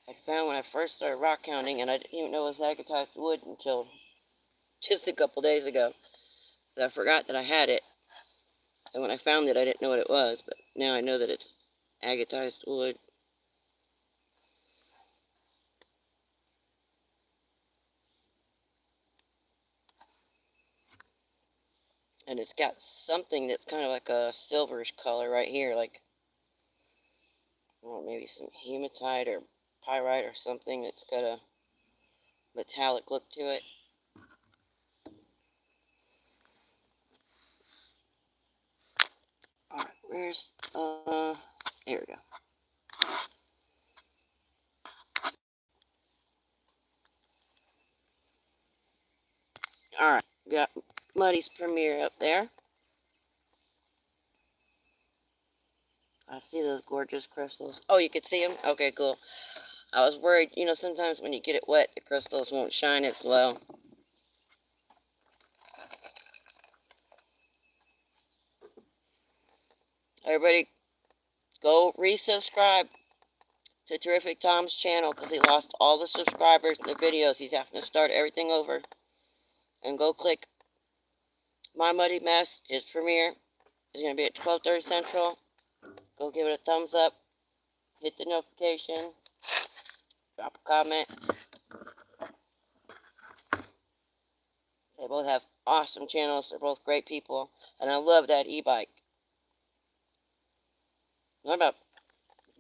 Speaker 1: had found when I first started rockhounding, and I didn't even know it was agatized wood until just a couple days ago. I forgot that I had it. And when I found it, I didn't know what it was, but now I know that it's agatized wood. And it's got something that's kind of like a silverish color right here, like, I don't know, maybe some hematite or pyrite or something that's got a metallic look to it. Alright, where's, there we go. Alright, got Muddy's premiere up there. I see those gorgeous crystals. Oh, you could see them? Okay, cool. I was worried, you know, sometimes when you get it wet, the crystals won't shine as well. Everybody, go resubscribe to Terrific Tom's channel because he lost all the subscribers and the videos. He's having to start everything over. And go click My Muddy Mess. His premiere is going to be at 12:30 Central. Go give it a thumbs up. Hit the notification. Drop a comment. They both have awesome channels. They're both great people. And I love that e-bike. I about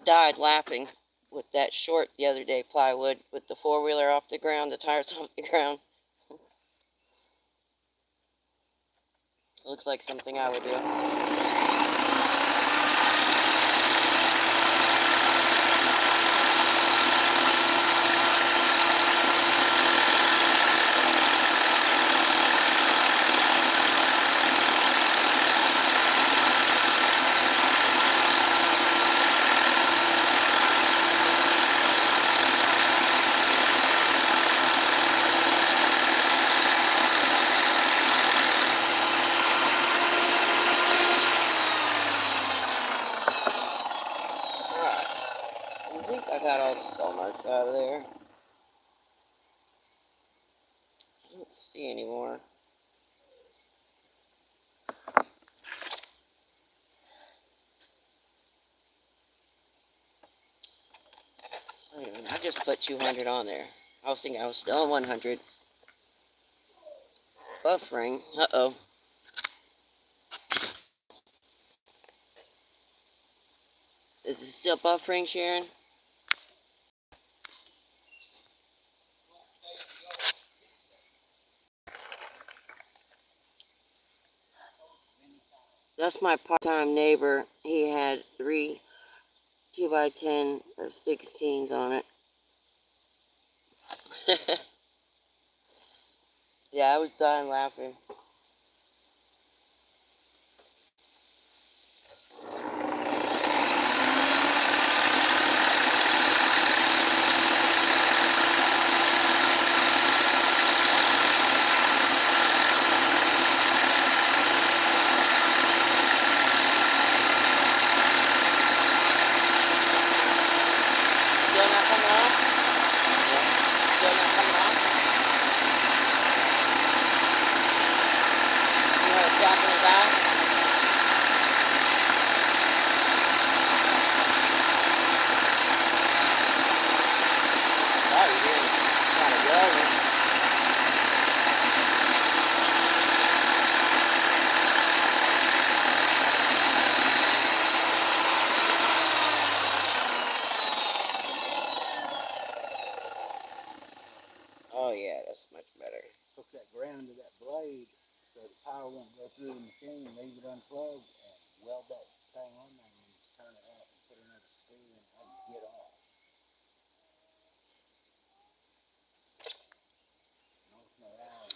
Speaker 1: died laughing with that short the other day, plywood, with the four-wheeler off the ground, the tires off the ground. Looks like something I would do. I think I got all the saw marks out of there. I don't see any more. Wait a minute, I just put 200 on there. I was thinking I was still on 100. Buffering. Uh-oh. Is it still buffering, Sharon? That's my part-time neighbor. He had 3 2x10 or 16s on it. Yeah, I was dying laughing. Still not coming off? Yeah. Still not coming off? You heard tapping it out? Oh, you did. Kind of yelling. Oh yeah, that's much better.
Speaker 2: Hook that ground to that blade so the power won't go through the machine, leave it unplugged, and weld that thing on there and then turn it off and put another screw in it and get off.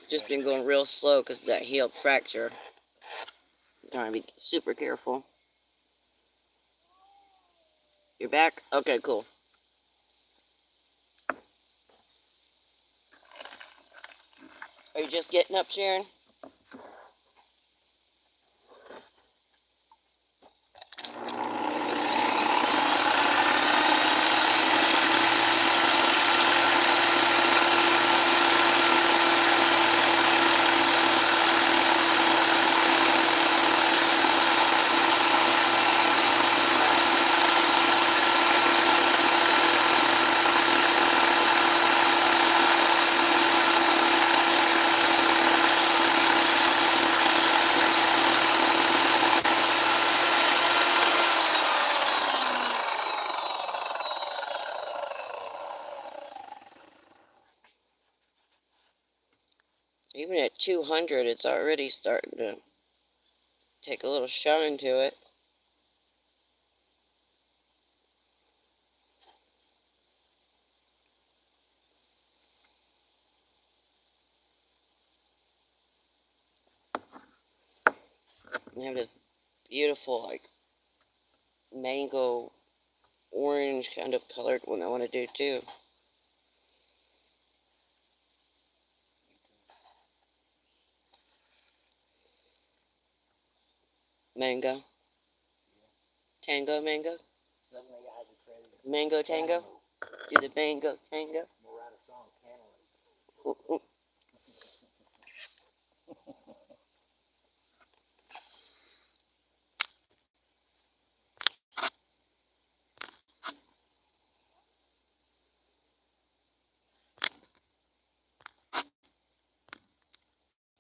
Speaker 1: Just been going real slow because of that heel fracture. I'm trying to be super careful. You're back? Okay, cool. Are you just getting up, Sharon? Even at 200, it's already starting to take a little shine to it. And have this beautiful, like, mango orange kind of colored one I want to do too. Mango. Tango, mango. Mango tango. Do the mango tango.
Speaker 2: We'll write a song, Cantaloupe.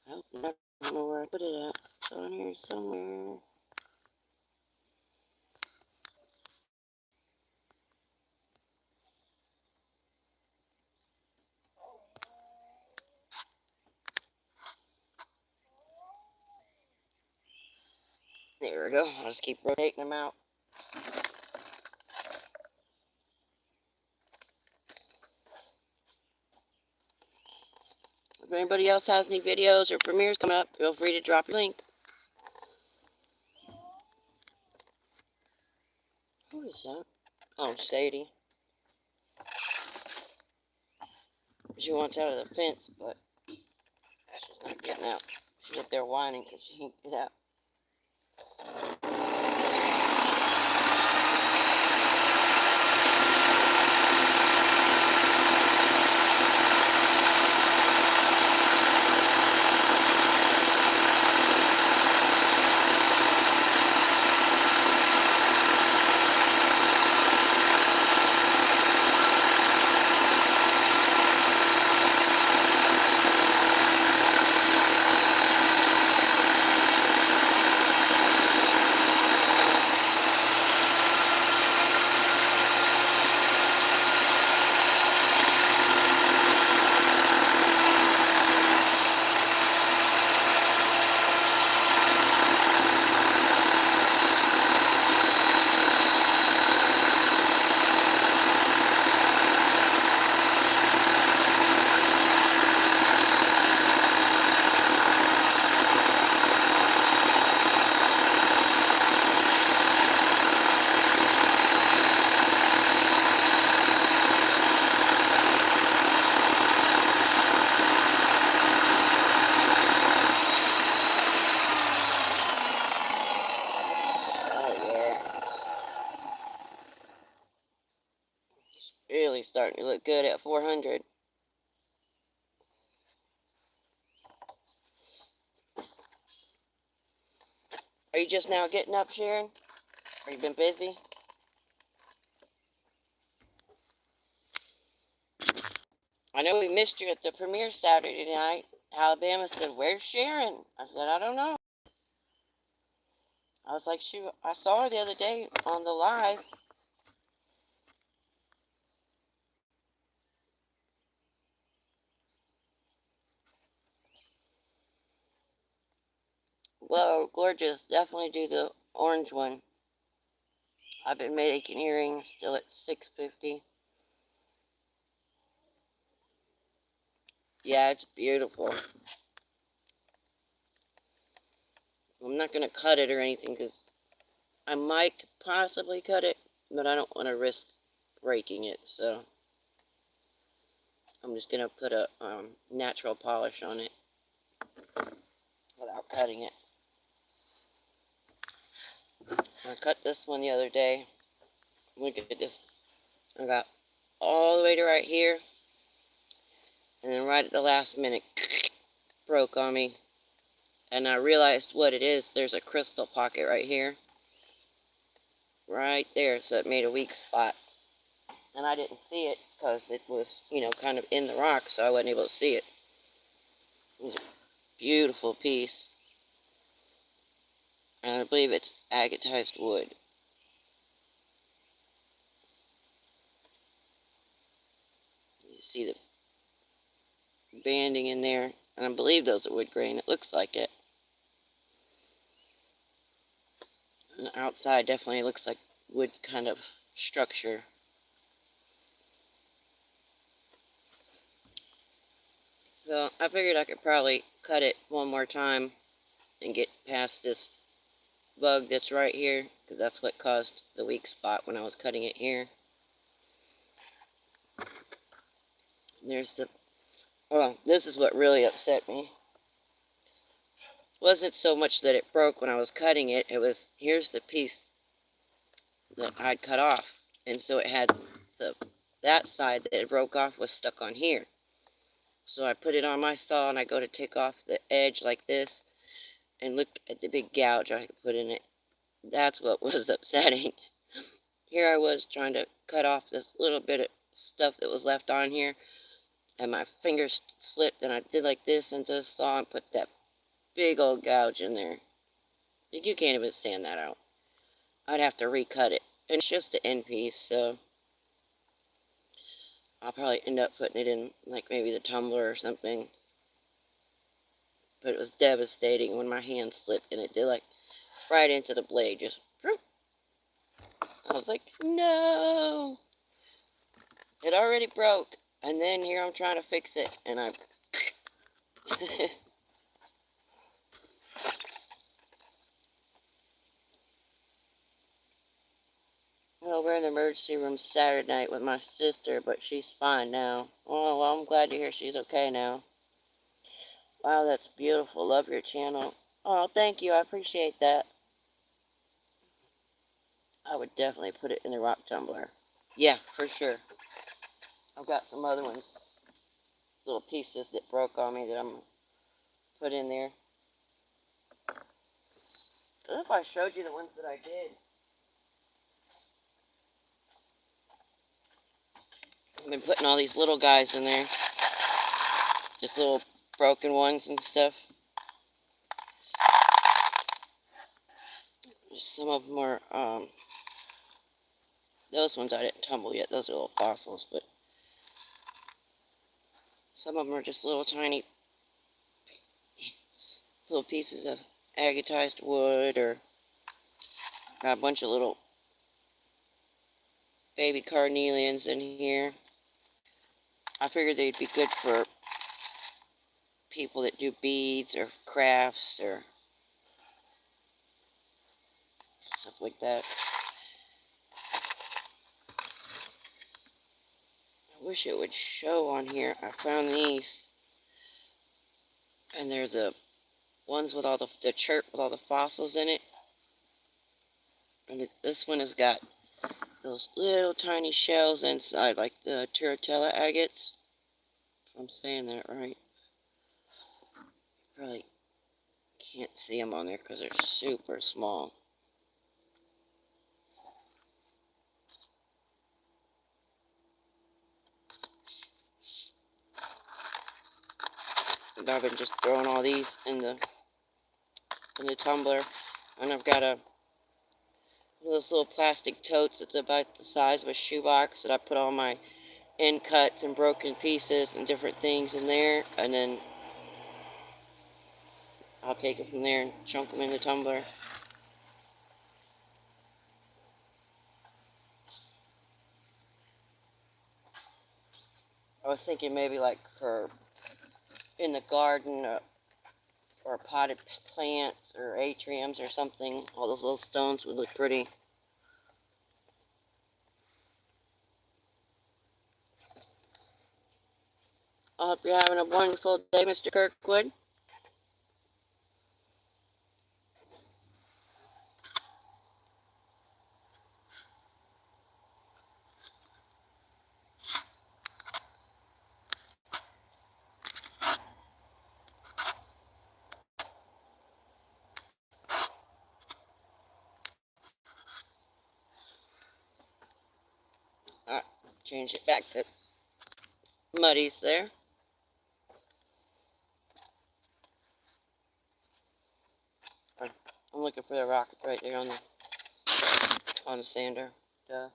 Speaker 1: Oh, put it at? It's on here somewhere. There we go. I'll just keep rotating them out. If anybody else has any videos or premieres coming up, feel free to drop your link. Who is that? Oh, Sadie. She wants out of the fence, but she's not getting out. She's up there whining because she can't get out. Really starting to look good at 400. Are you just now getting up, Sharon? Or you been busy? I know we missed you at the premiere Saturday night. Alabama said, "Where's Sharon?" I said, "I don't know." I was like, "Shoot, I saw her the other day on the live." Well, gorgeous. Definitely do the orange one. I've been making earrings still at $6.50. Yeah, it's beautiful. I'm not going to cut it or anything because I might possibly cut it, but I don't want to risk breaking it. So I'm just going to put a natural polish on it without cutting it. I cut this one the other day. Look at this. I got all the way to right here. And then right at the last minute, broke on me. And I realized what it is. There's a crystal pocket right here. Right there. So it made a weak spot. And I didn't see it because it was, kind of in the rock. So I wasn't able to see it. It was a beautiful piece. And I believe it's agatized wood. You see the banding in there. And I believe those are wood grain. It looks like it. And the outside definitely looks like wood kind of structure. So I figured I could probably cut it one more time and get past this bug that's right here, because that's what caused the weak spot when I was cutting it here. And there's the, oh, this is what really upset me. It wasn't so much that it broke when I was cutting it, it was, here's the piece that I'd cut off. And so it had that side that it broke off was stuck on here. So I put it on my saw and I go to take off the edge like this and look at the big gouge I put in it. That's what was upsetting. Here I was trying to cut off this little bit of stuff that was left on here, and my fingers slipped and I did like this into the saw and put that big old gouge in there. You can't even sand that out. I'd have to recut it. And it's just the end piece, so I'll probably end up putting it in, like, maybe the tumbler or something. But it was devastating when my hand slipped and it did, like, right into the blade. Just, whoop. I was like, no! It already broke. And then here I'm trying to fix it, and I... Well, we're in the emergency room Saturday night with my sister, but she's fine now. Oh, well, I'm glad to hear she's okay now. Wow, that's beautiful. Love your channel. Oh, thank you. I appreciate that. I would definitely put it in the rock tumbler. Yeah, for sure. I've got some other ones, little pieces that broke on me that I'm going to put in there. I don't know if I showed you the ones that I did. I've been putting all these little guys in there. Just little broken ones and stuff. Some of them are, those ones I didn't tumble yet. Those are little fossils, but some of them are just little tiny little pieces of agatized wood, or got a bunch of little baby carnelians in here. I figured they'd be good for people that do beads or crafts or stuff like that. I wish it would show on here. I found these, and they're the ones with all the chert with all the fossils in it. And this one has got those little tiny shells inside, like the Turritella agates. If I'm saying that right. Probably can't see them on there because they're super small. And I've been just throwing all these in the tumbler, and I've got one of those little plastic totes that's about the size of a shoebox that I put all my end cuts and broken pieces and different things in there, and then I'll take it from there and chunk them in the tumbler. I was thinking maybe like for in the garden, or potted plants or atriums or something. All those little stones would look pretty. I hope you're having a wonderful day, Mr. Kirkwood. Alright, change it back to muddies there. I'm looking for the rocket right there on the sander. Duh.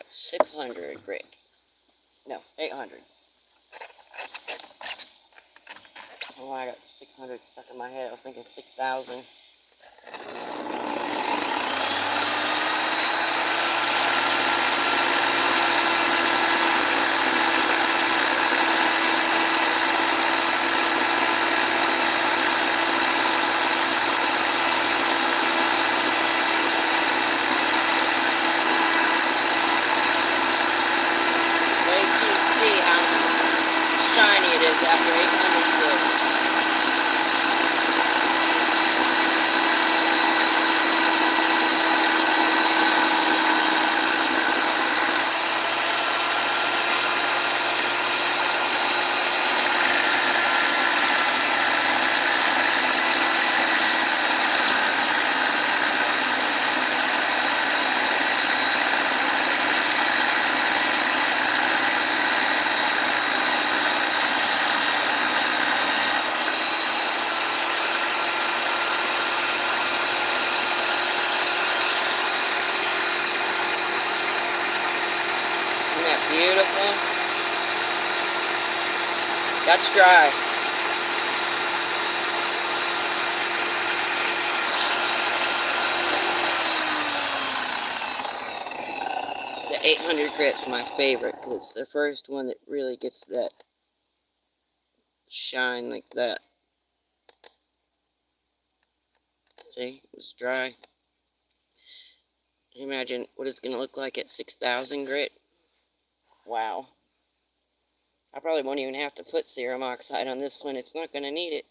Speaker 1: 600 grit. No, 800. Oh, I got 600 stuck in my head. I was thinking 6,000. Shiny it is after 800 grit. Isn't that beautiful? That's dry. The 800 grit's my favorite because it's the first one that really gets that shine like that. See, it's dry. Imagine what it's going to look like at 6,000 grit. Wow. I probably won't even have to put serum oxide on this one. It's not going to need it.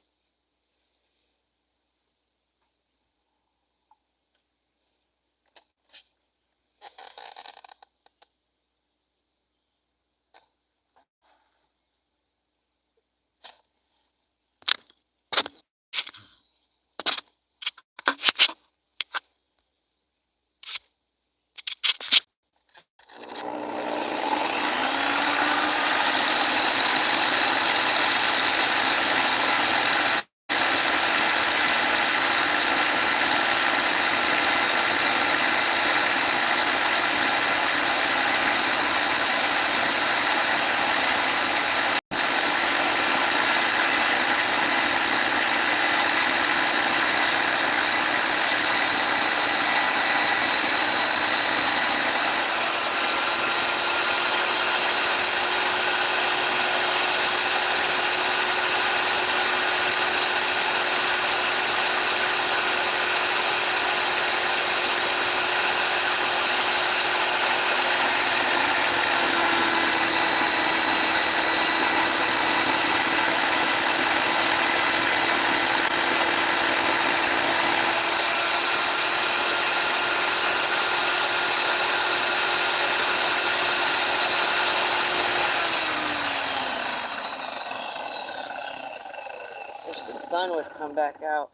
Speaker 1: Wish the sun would come back out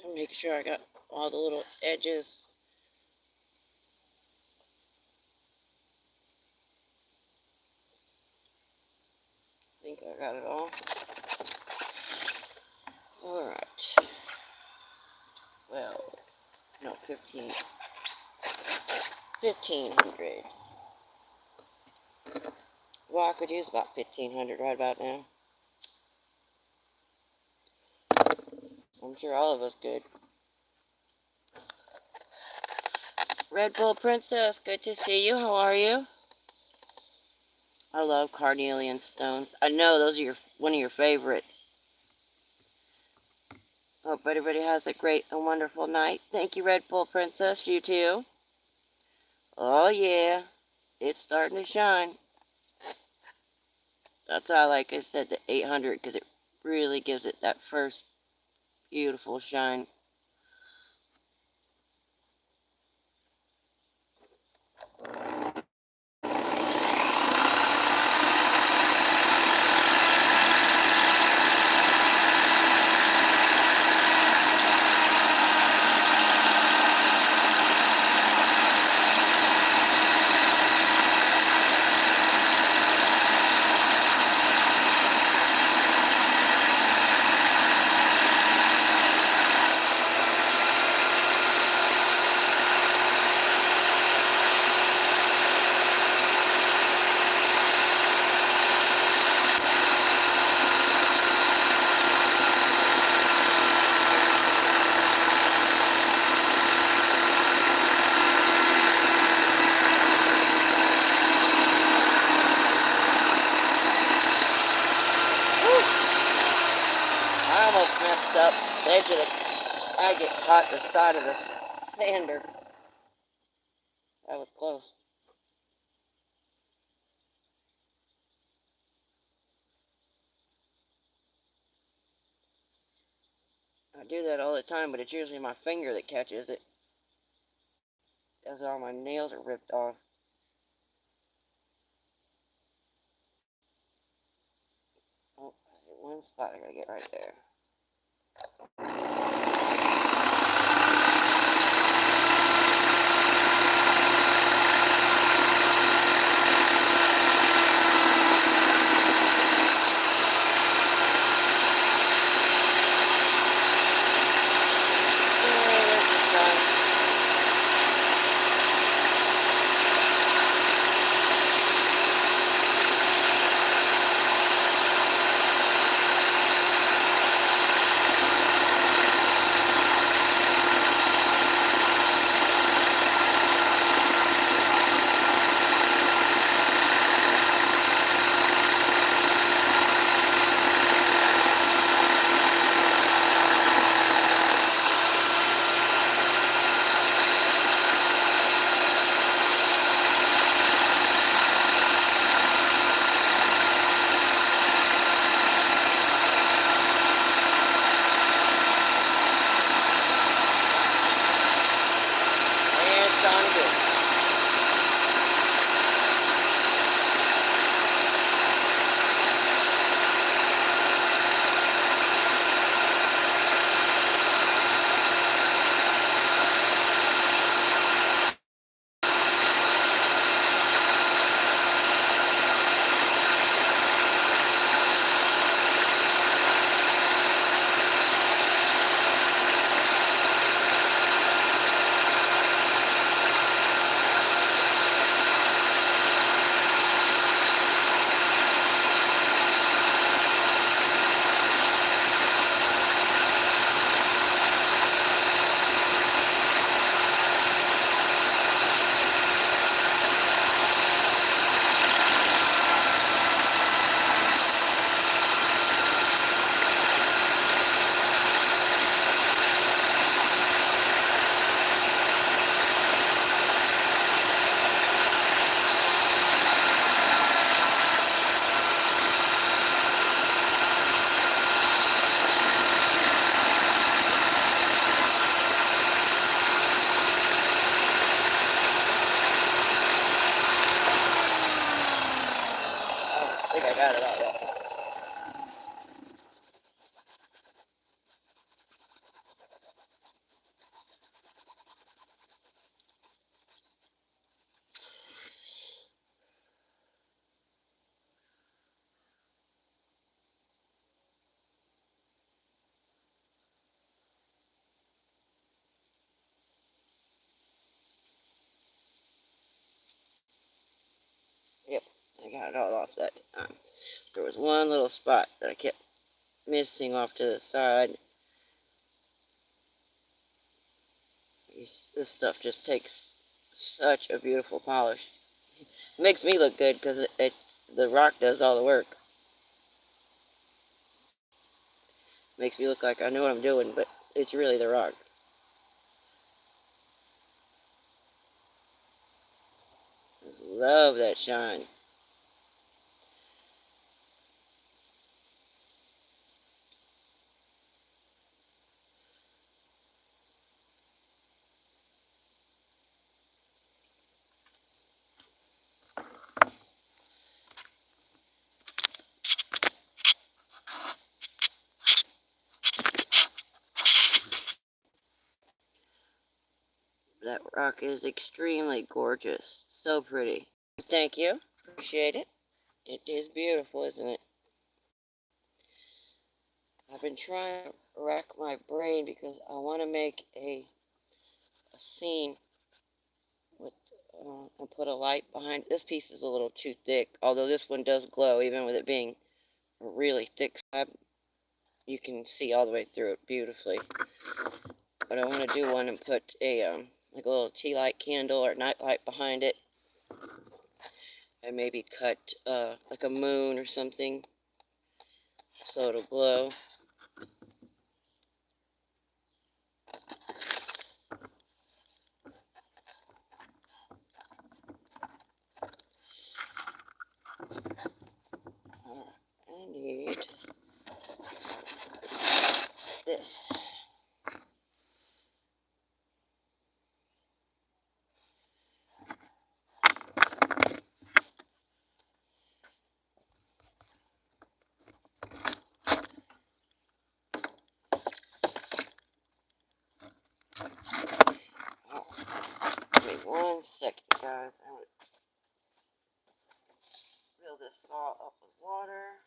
Speaker 1: and make sure I got all the little edges. I think I got it all. Alright. Well, no, 1,500. Well, I could use about 1,500 right about now. I'm sure all of us could. Red Bull Princess, good to see you. How are you? I love carnelian stones. I know those are one of your favorites. Hope everybody has a great and wonderful night. Thank you, Red Bull Princess. You too. Oh, yeah. It's starting to shine. That's why, like I said, the 800, because it really gives it that first beautiful shine. caught the side of the sander. That was close. I do that all the time, but it's usually my finger that catches it, as all my nails are ripped off. Oh, there's one spot I gotta get right there. I think I got it all right. Yep, I got it all off that time. There was one little spot that I kept missing off to the side. This stuff just takes such a beautiful polish. It makes me look good because the rock does all the work. Makes me look like I know what I'm doing, but it's really the rock. I just love that shine. That rock is extremely gorgeous. So pretty. Thank you. Appreciate it. It is beautiful, isn't it? I've been trying to rack my brain because I want to make a scene with and put a light behind. This piece is a little too thick, although this one does glow, even with it being a really thick slab. You can see all the way through it beautifully. But I want to do one and put a like a little tea light candle or night light behind it, and maybe cut like a moon or something so it'll glow. this. Give me 1 second, guys. I'm going to fill this saw up with water.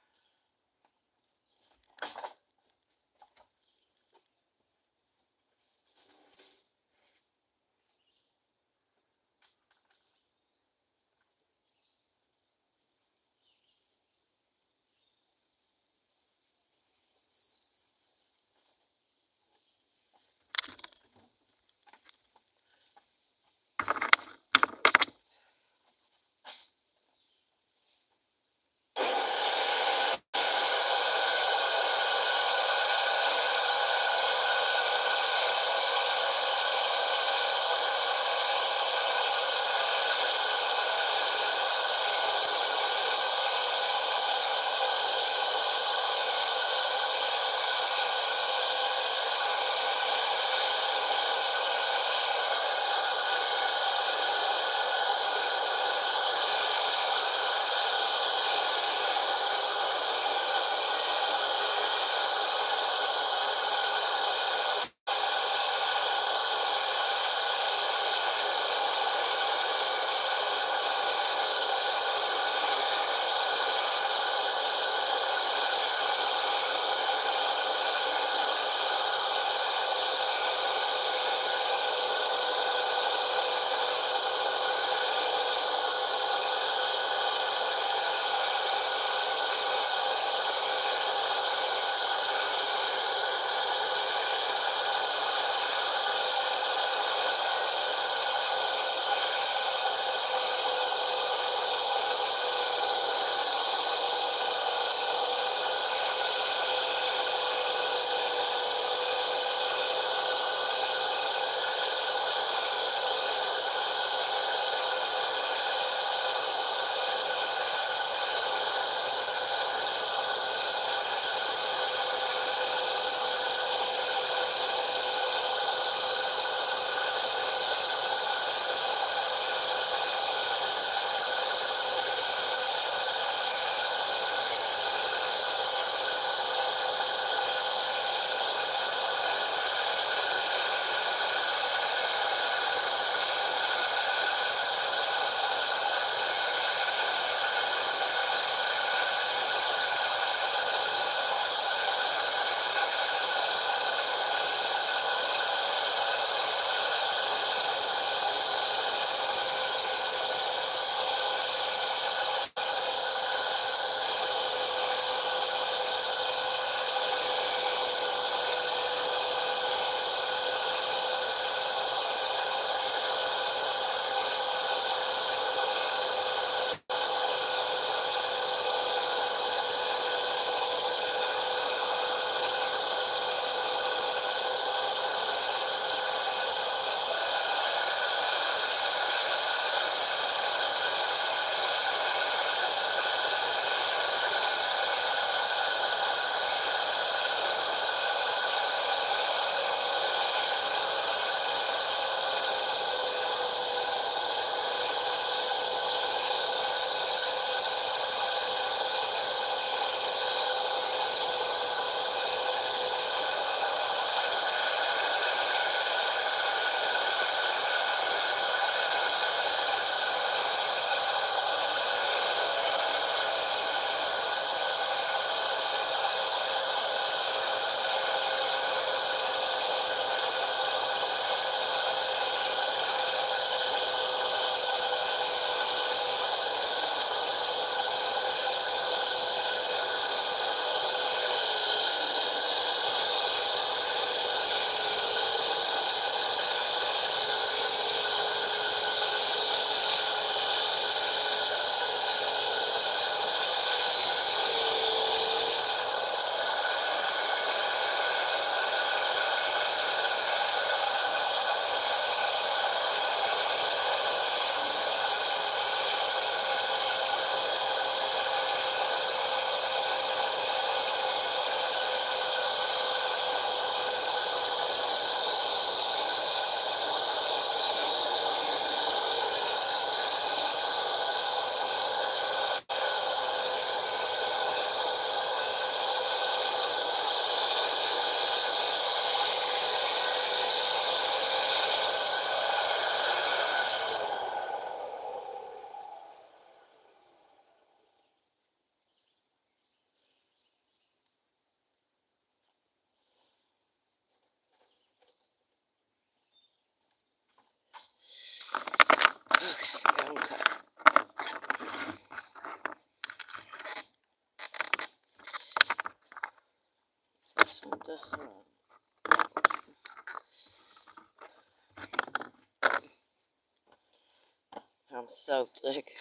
Speaker 1: I'm soaked. Like,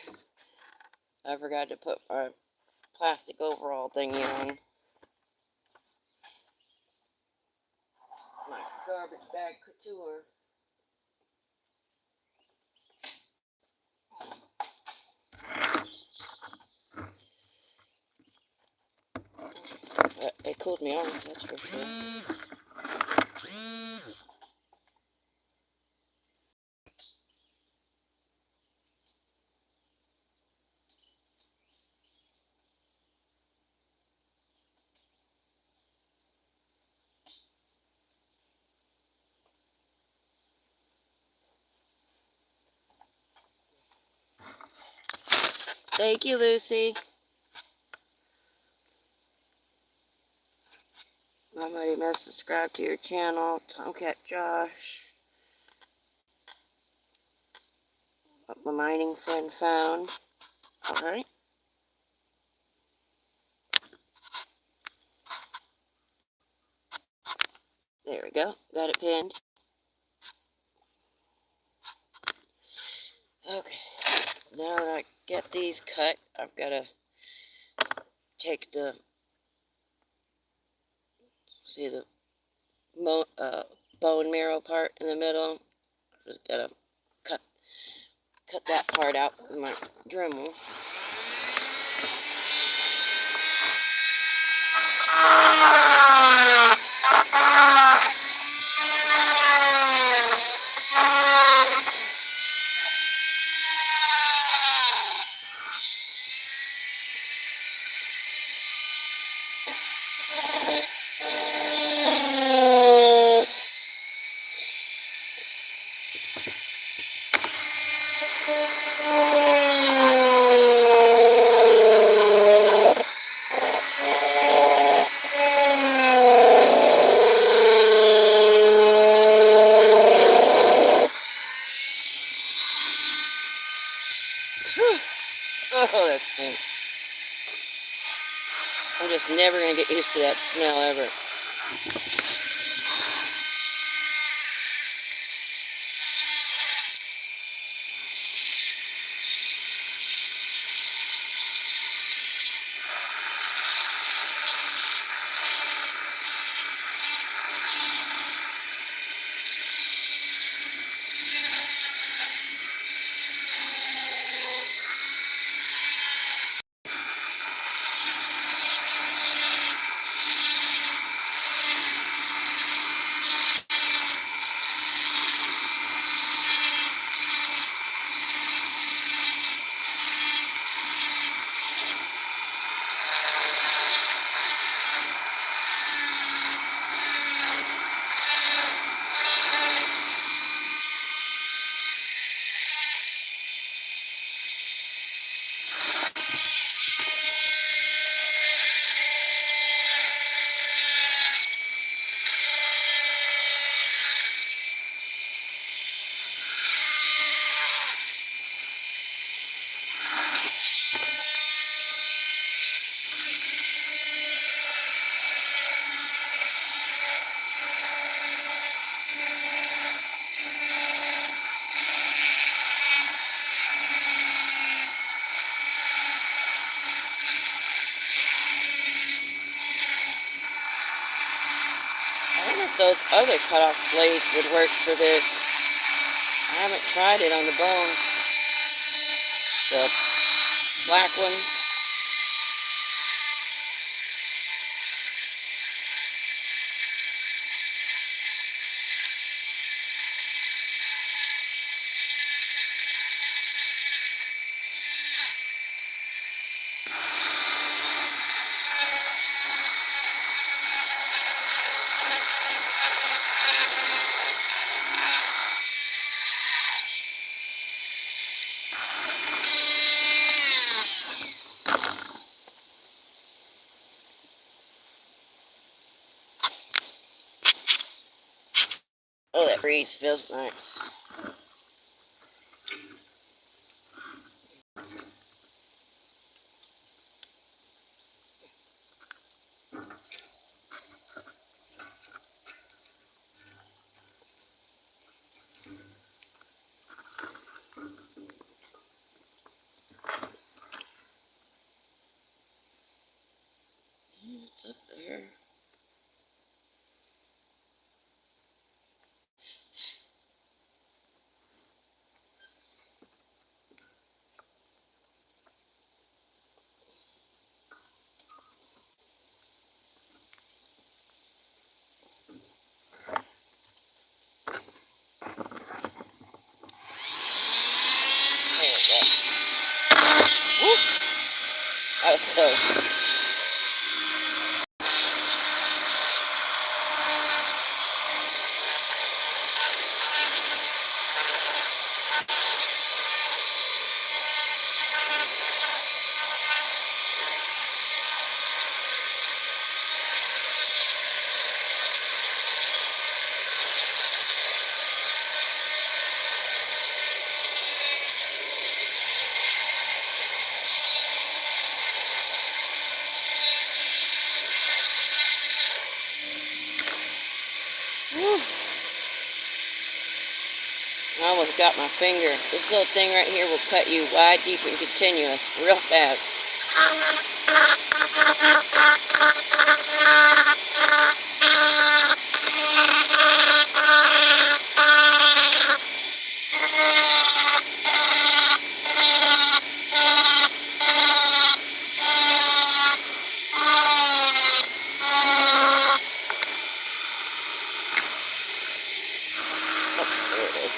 Speaker 1: I forgot to put my plastic overall thingy on. My garbage bag couture. It cooled me off, that's for sure. Thank you, Lucy. Somebody must subscribe to your channel. Tomcat Josh. What my mining friend found. Alright. There we go. Got it pinned. Okay. Now that I get these cut, I've got to take the, see the bone marrow part in the middle. Just got to cut that part out with my Dremel. Oh, that stinks. I'm just never going to get used to that smell ever. Those other cutoff blades would work for this. I haven't tried it on the bone. The black ones. Oh, that breeze feels nice. West Coast. I almost got my finger. This little thing right here will cut you wide, deep, and continuous real fast. Oh, there it is.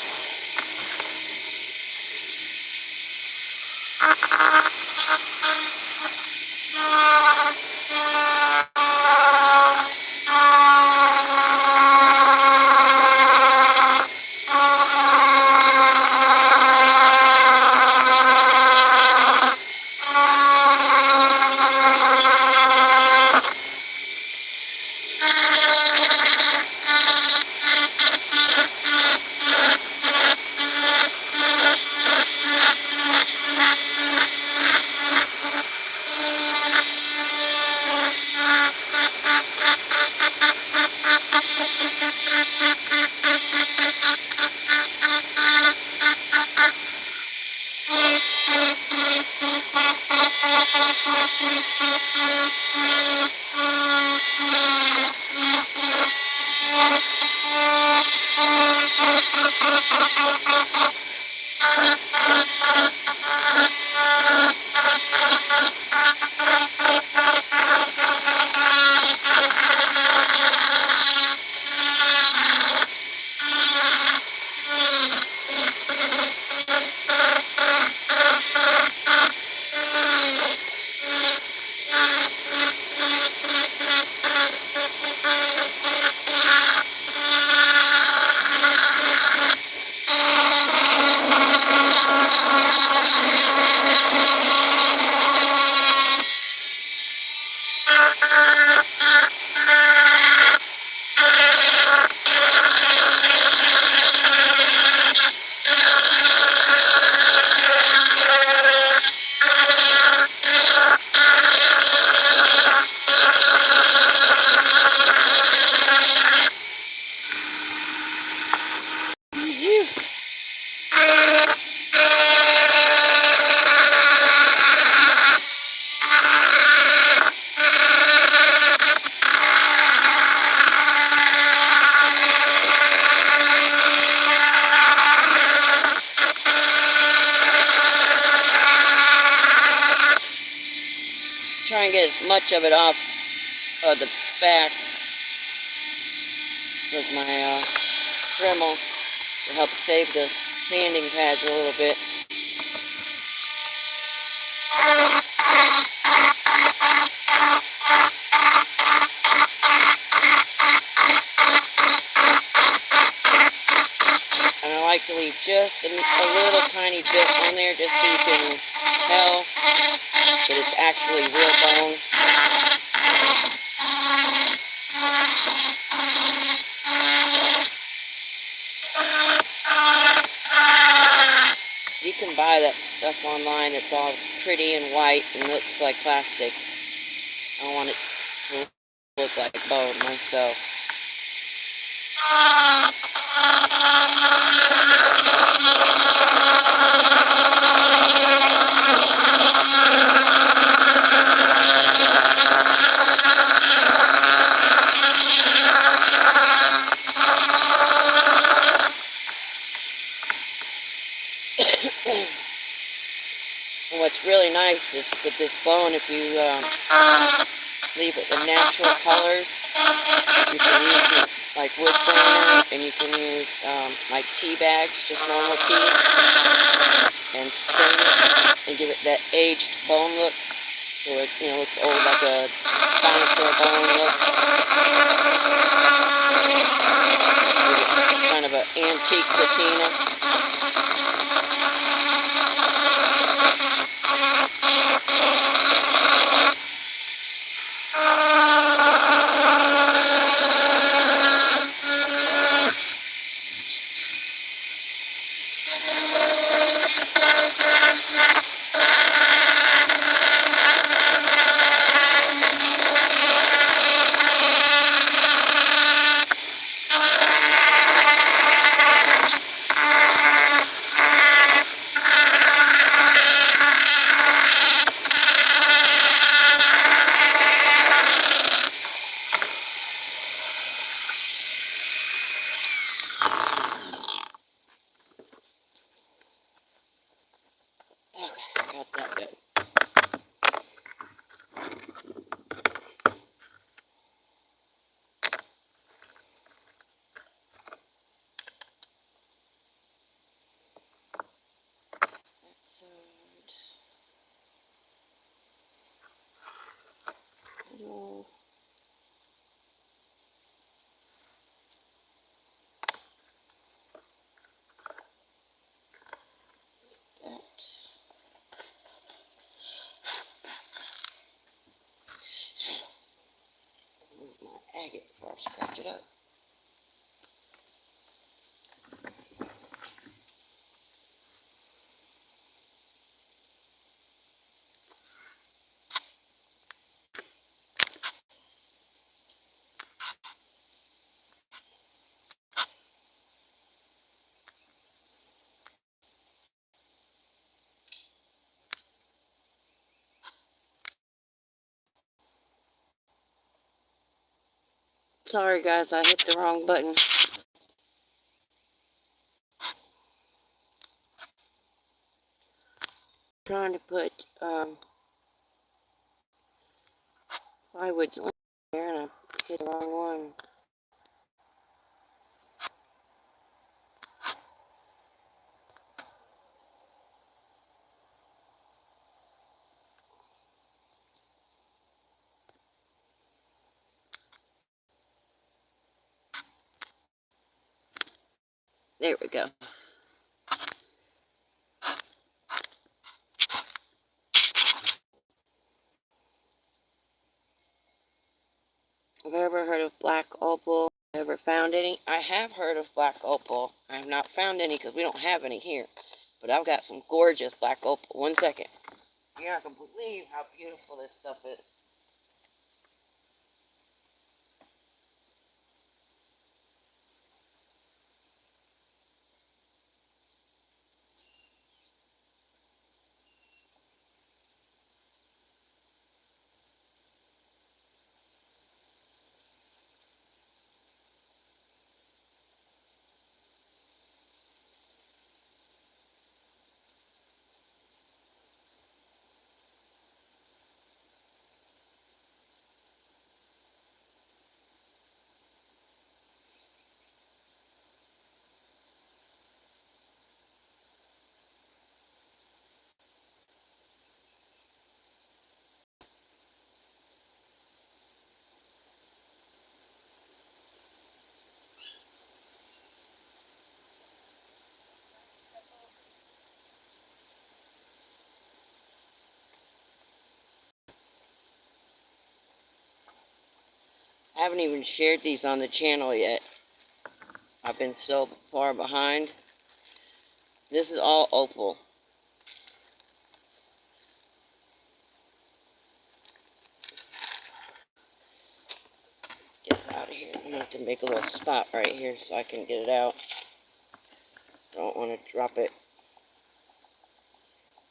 Speaker 1: Try and get as much of it off of the back with my Dremel to help save the sanding pads a little bit. And I like to leave just a little tiny bit on there just so you can tell that it's actually real bone. You can buy that stuff online. It's all pretty and white and looks like plastic. I want it to look like bone myself. And what's really nice is with this bone, if you leave it with natural colors, you can use it like wood burner, and you can use like tea bags, just normal tea, and stain it and give it that aged bone look. So it, looks old, like a dinosaur bone look. Kind of an antique patina. Okay, got that bit. My agate before I scratch it up. Sorry guys, I hit the wrong button. Trying to put plywoods there and I hit the wrong one. There we go. Have you ever heard of black opal? Ever found any? I have heard of black opal. I have not found any because we don't have any here. But I've got some gorgeous black opal. One second. You're not going to believe how beautiful this stuff is. I haven't even shared these on the channel yet. I've been so far behind. This is all opal. Get it out of here. I'm going to have to make a little spot right here so I can get it out. Don't want to drop it.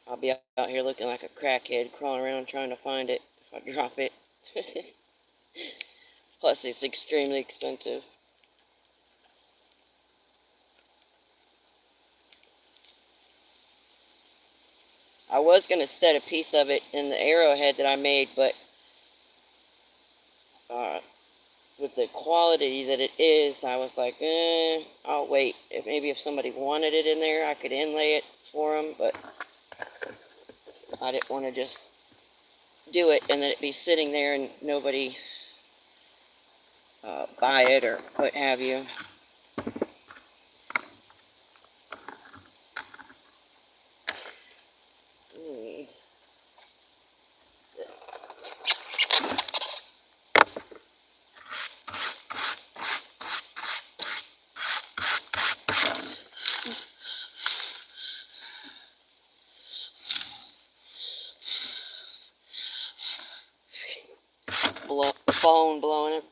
Speaker 1: I'll be out here looking like a crackhead crawling around trying to find it if I drop it. Plus it's extremely expensive. I was going to set a piece of it in the arrowhead that I made, but with the quality that it is, I was like, I'll wait. Maybe if somebody wanted it in there, I could inlay it for them, but I didn't want to just do it and then it be sitting there and nobody buy it or what have you. Phone blowing in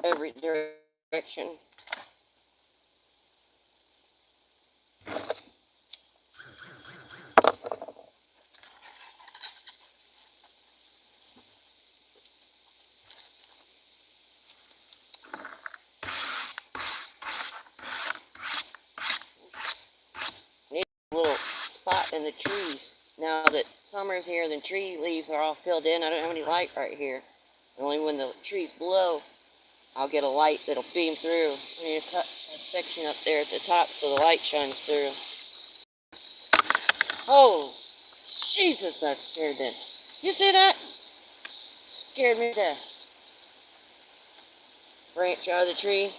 Speaker 1: every direction. Need a little spot in the trees. Now that summer's here, the tree leaves are all filled in. I don't have any light right here. Only when the trees blow, I'll get a light that'll beam through. I need a section up there at the top so the light shines through. Oh, Jesus, that scared them. You see that? Scared me to death. Branch out of the tree.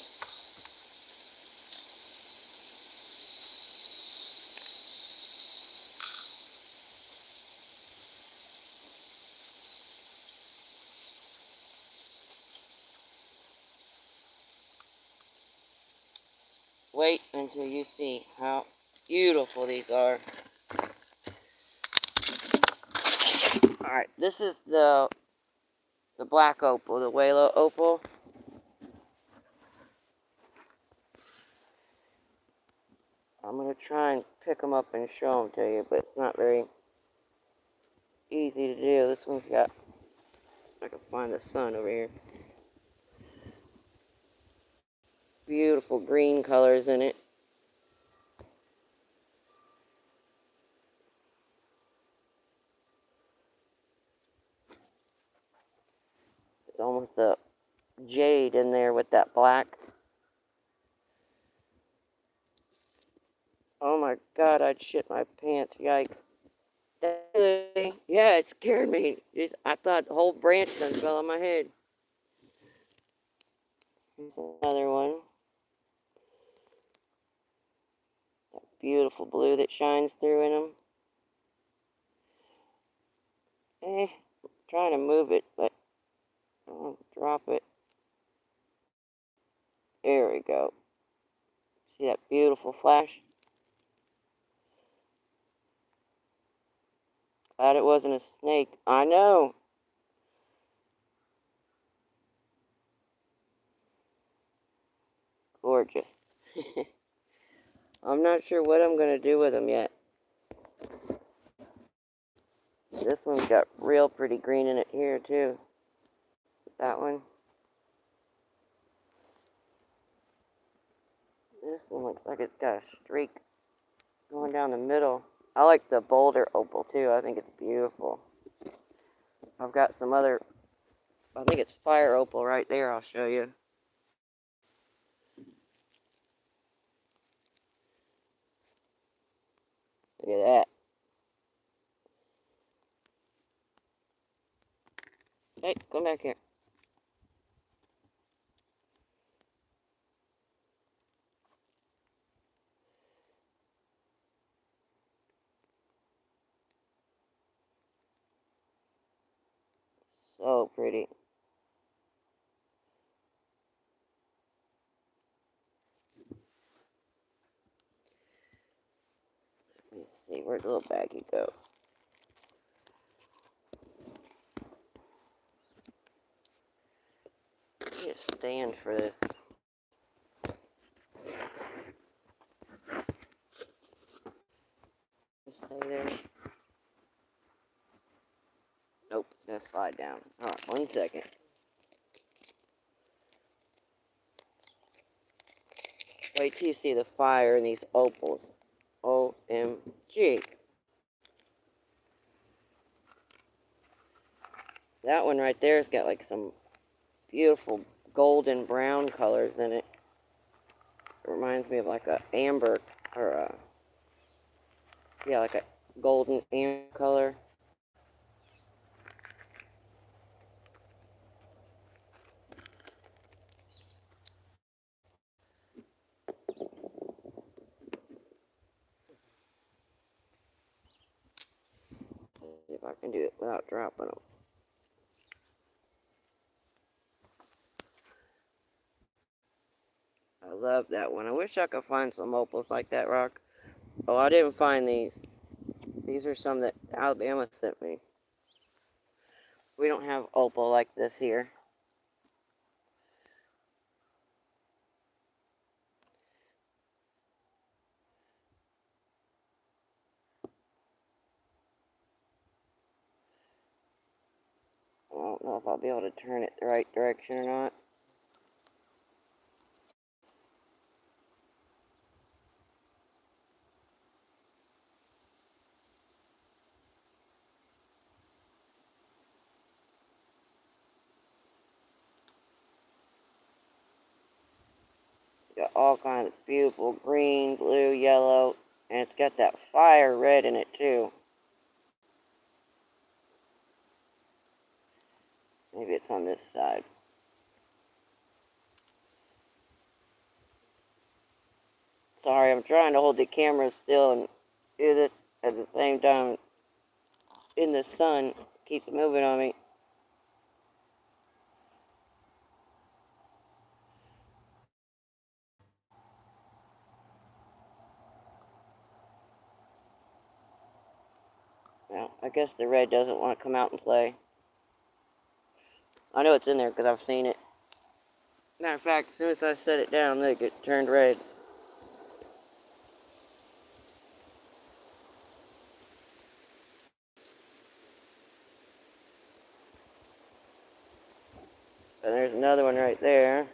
Speaker 1: Wait until you see how beautiful these are. Alright, this is the black opal, the Walo opal. I'm going to try and pick them up and show them to you, but it's not very easy to do. This one's got, I can find the sun over here. Beautiful green colors in it. It's almost a jade in there with that black. Oh my God, I'd shit my pants. Yikes. Yeah, it scared me. I thought the whole branch done fell on my head. Here's another one. That beautiful blue that shines through in them. Trying to move it, but I won't drop it. There we go. See that beautiful flash? Glad it wasn't a snake. I know. Gorgeous. I'm not sure what I'm going to do with them yet. This one's got real pretty green in it here, too. That one. This one looks like it's got a streak going down the middle. I like the boulder opal, too. I think it's beautiful. I've got some other, I think it's fire opal right there. I'll show you. Look at that. Hey, come back here. So pretty. Let's see, where'd the little baggie go? I need a stand for this. Stay there. Nope, it's gonna slide down. Alright, 1 second. Wait till you see the fire in these opals. OMG. That one right there's got like some beautiful golden brown colors in it. It reminds me of like a amber or a, yeah, like a golden amber color. I can do it without dropping them. I love that one. I wish I could find some opals like that, Rock. Oh, I didn't find these. These are some that Alabama sent me. We don't have opal like this here. I don't know if I'll be able to turn it the right direction or not. Got all kinds of beautiful green, blue, yellow, and it's got that fire red in it too. Maybe it's on this side. Sorry, I'm trying to hold the camera still and do this at the same time. In the sun, it keeps moving on me. Well, I guess the red doesn't want to come out and play. I know it's in there because I've seen it. Matter of fact, as soon as I set it down, look, it turned red. And there's another one right there.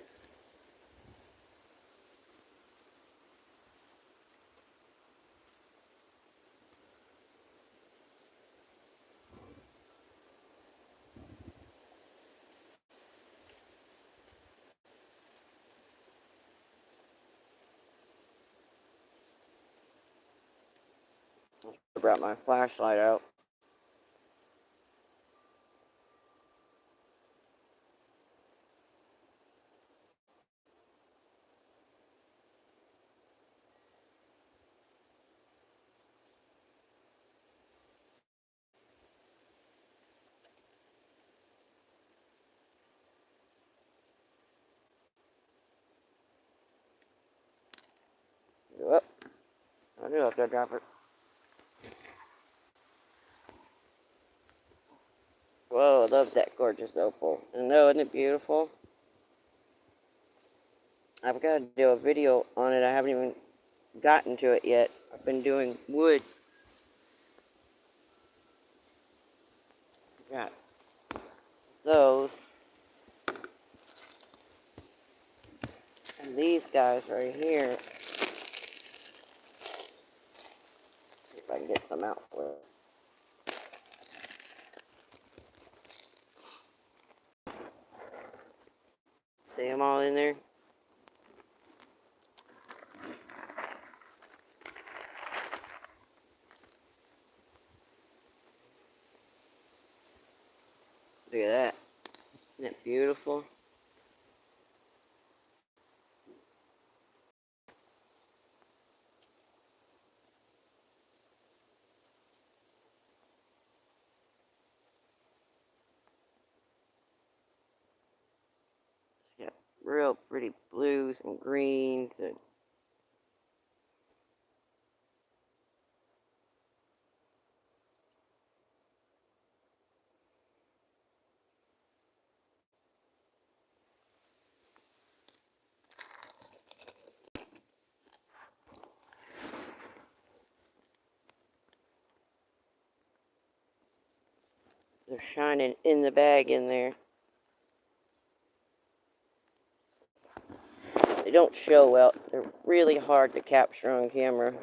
Speaker 1: I brought my flashlight out. Whoop. I knew I was going to drop it. Whoa, I love that gorgeous opal. And no, isn't it beautiful? I've got to do a video on it. I haven't even gotten to it yet. I've been doing wood. Got those. And these guys right here. See if I can get some out for it. See them all in there? Look at that. Isn't that beautiful? It's got real pretty blues and greens and they're shining in the bag in there. They don't show well. They're really hard to capture on camera.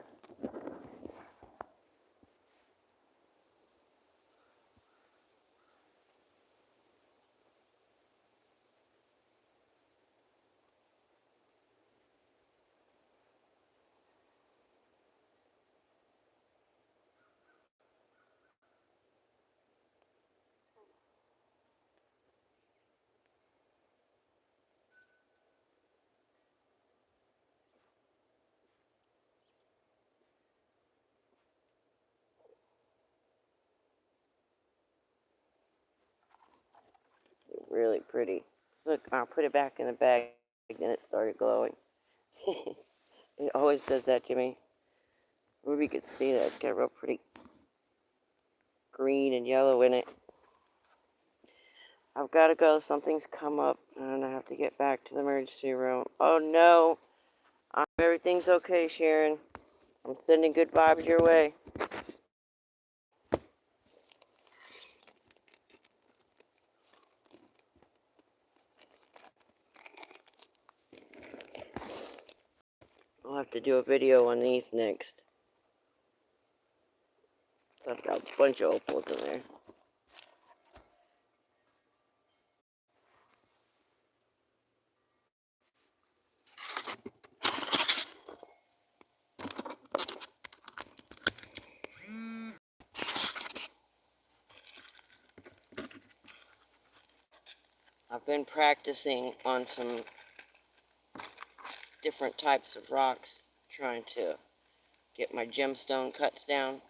Speaker 1: really pretty. Look, I'll put it back in the bag, then it started glowing. It always does that to me. Maybe you could see that. It's got real pretty green and yellow in it. I've got to go. Something's come up, and I have to get back to the emergency room. Oh, no. Everything's okay, Sharon. I'm sending good vibes your way. I'll have to do a video on these next. So I've got a bunch of opals in there. I've been practicing on some different types of rocks, trying to get my gemstone cuts down,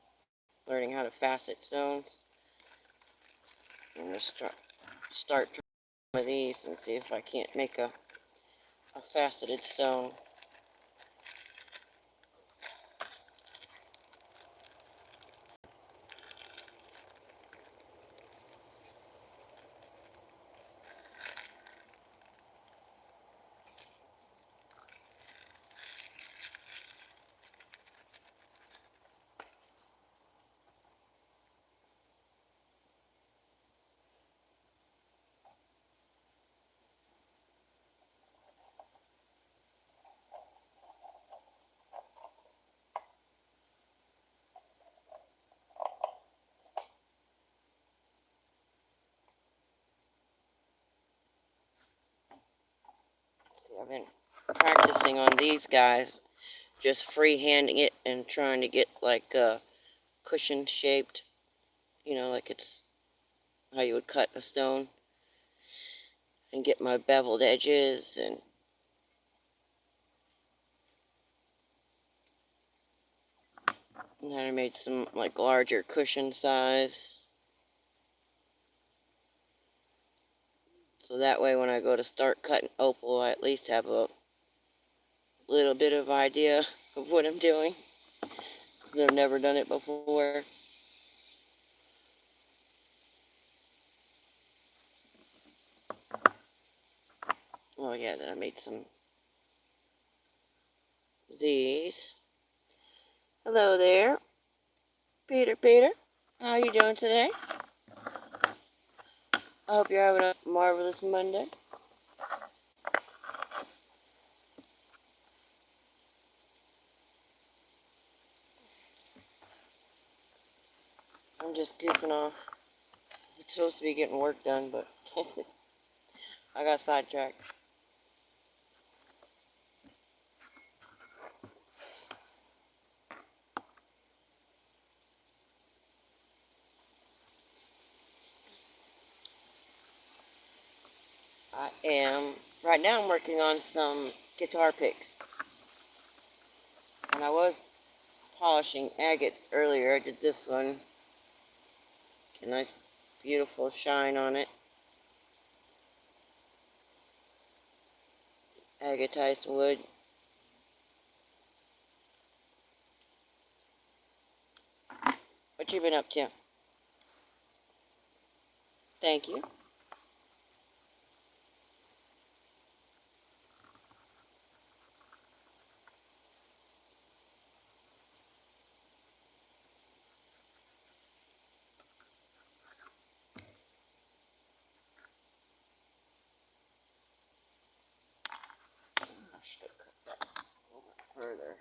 Speaker 1: learning how to facet stones. I'm going to start trying some of these and see if I can't make a faceted stone. See, I've been practicing on these guys, just free-handing it and trying to get like cushion shaped, like it's how you would cut a stone, and get my beveled edges, and then I made some like larger cushion size. So that way when I go to start cutting opal, I at least have a little bit of idea of what I'm doing. I've never done it before. Oh yeah, then I made some of these. Hello there, Peter. How are you doing today? I hope you're having a marvelous Monday. I'm just goofing off. It's supposed to be getting work done, but I got sidetracked. Right now I'm working on some guitar picks. And I was polishing agates earlier. I did this one. A nice, beautiful shine on it. Agatized wood. What you been up to? Thank you. I should have cut that a little bit further.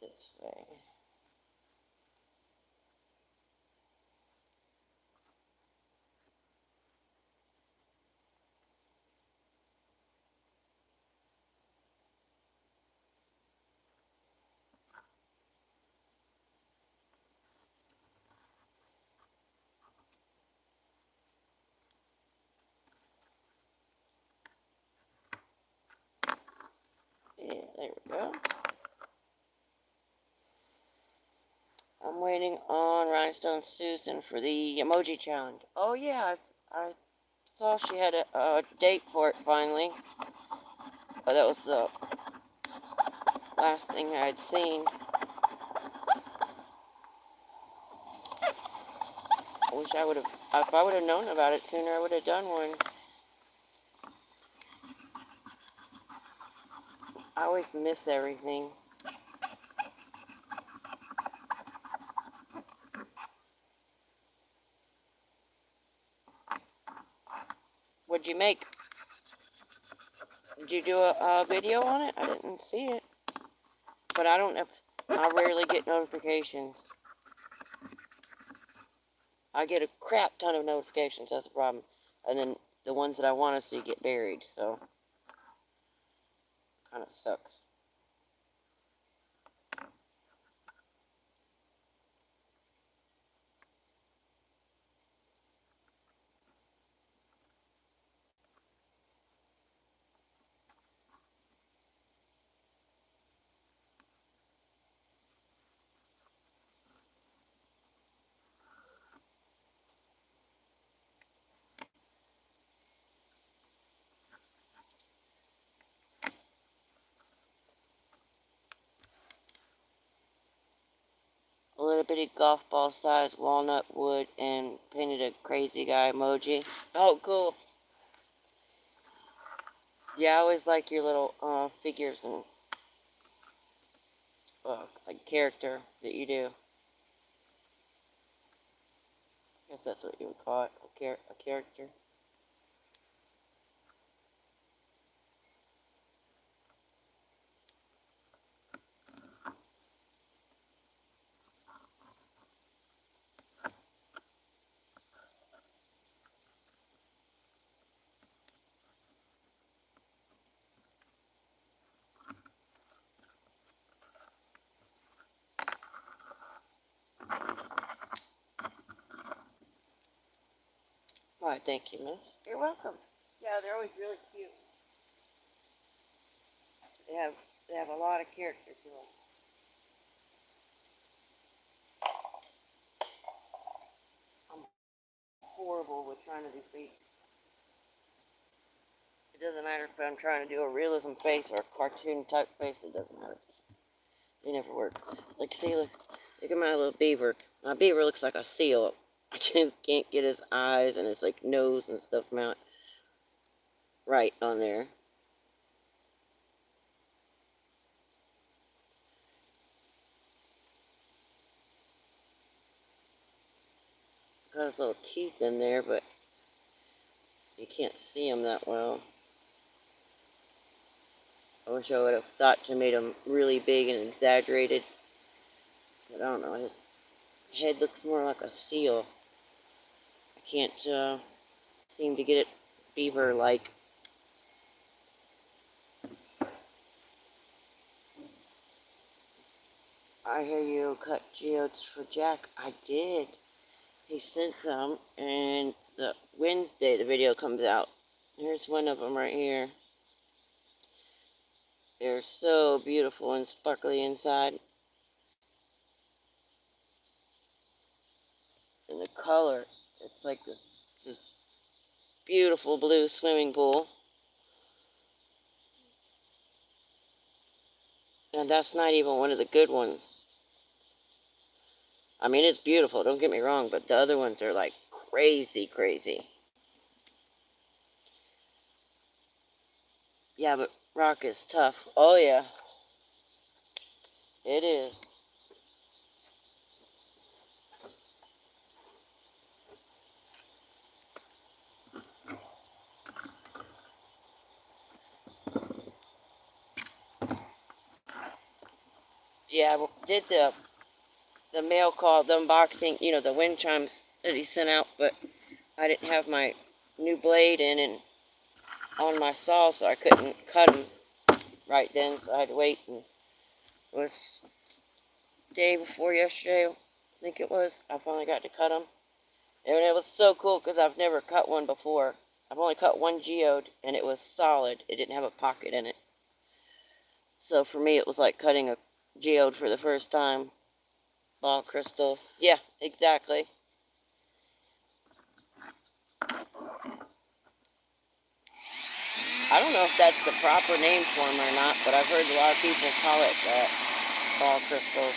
Speaker 1: this way. Yeah, there we go. I'm waiting on Rhinestone Susan for the emoji challenge. Oh yeah, I saw she had a date for it finally. But that was the last thing I had seen. I wish I would have, if I would have known about it sooner, I would have done one. I always miss everything. What'd you make? Did you do a video on it? I didn't see it. But I don't know. I rarely get notifications. I get a crap ton of notifications, that's the problem. And then the ones that I want to see get buried, so kind of sucks. A little bitty golf ball size walnut wood and painted a crazy guy emoji. Oh, cool. Yeah, I always like your little figures and like character that you do. I guess that's what you would call it, a character. All right, thank you, miss. You're welcome. Yeah, they're always really cute. They have they have a lot of character to them. I'm horrible with trying to do face. It doesn't matter if I'm trying to do a realism face or a cartoon type face. It doesn't matter. They never work. Like, see, look at my little beaver. My beaver looks like a seal. I just can't get his eyes and his like nose and stuff mount right on there. Got his little teeth in there, but you can't see him that well. I wish I would have thought to make him really big and exaggerated. But I don't know, his head looks more like a seal. I can't seem to get it beaver-like. I hear you cut geodes for Jack. I did. He sent some, and the Wednesday the video comes out. Here's one of them right here. They're so beautiful and sparkly inside. And the color, it's like this beautiful blue swimming pool. And that's not even one of the good ones. I mean, it's beautiful, don't get me wrong, but the other ones are like crazy, crazy. Yeah, but rock is tough. Oh, yeah. It is. Yeah, I did the mail call, the unboxing, the wind chimes that he sent out, but I didn't have my new blade in and on my saw, so I couldn't cut them right then, so I had to wait. And it was day before yesterday, I think it was, I finally got to cut them. And it was so cool because I've never cut one before. I've only cut one geode, and it was solid. It didn't have a pocket in it. So for me, it was like cutting a geode for the first time. Ball crystals. Yeah, exactly. I don't know if that's the proper name for them or not, but I've heard a lot of people call it that. Ball crystals.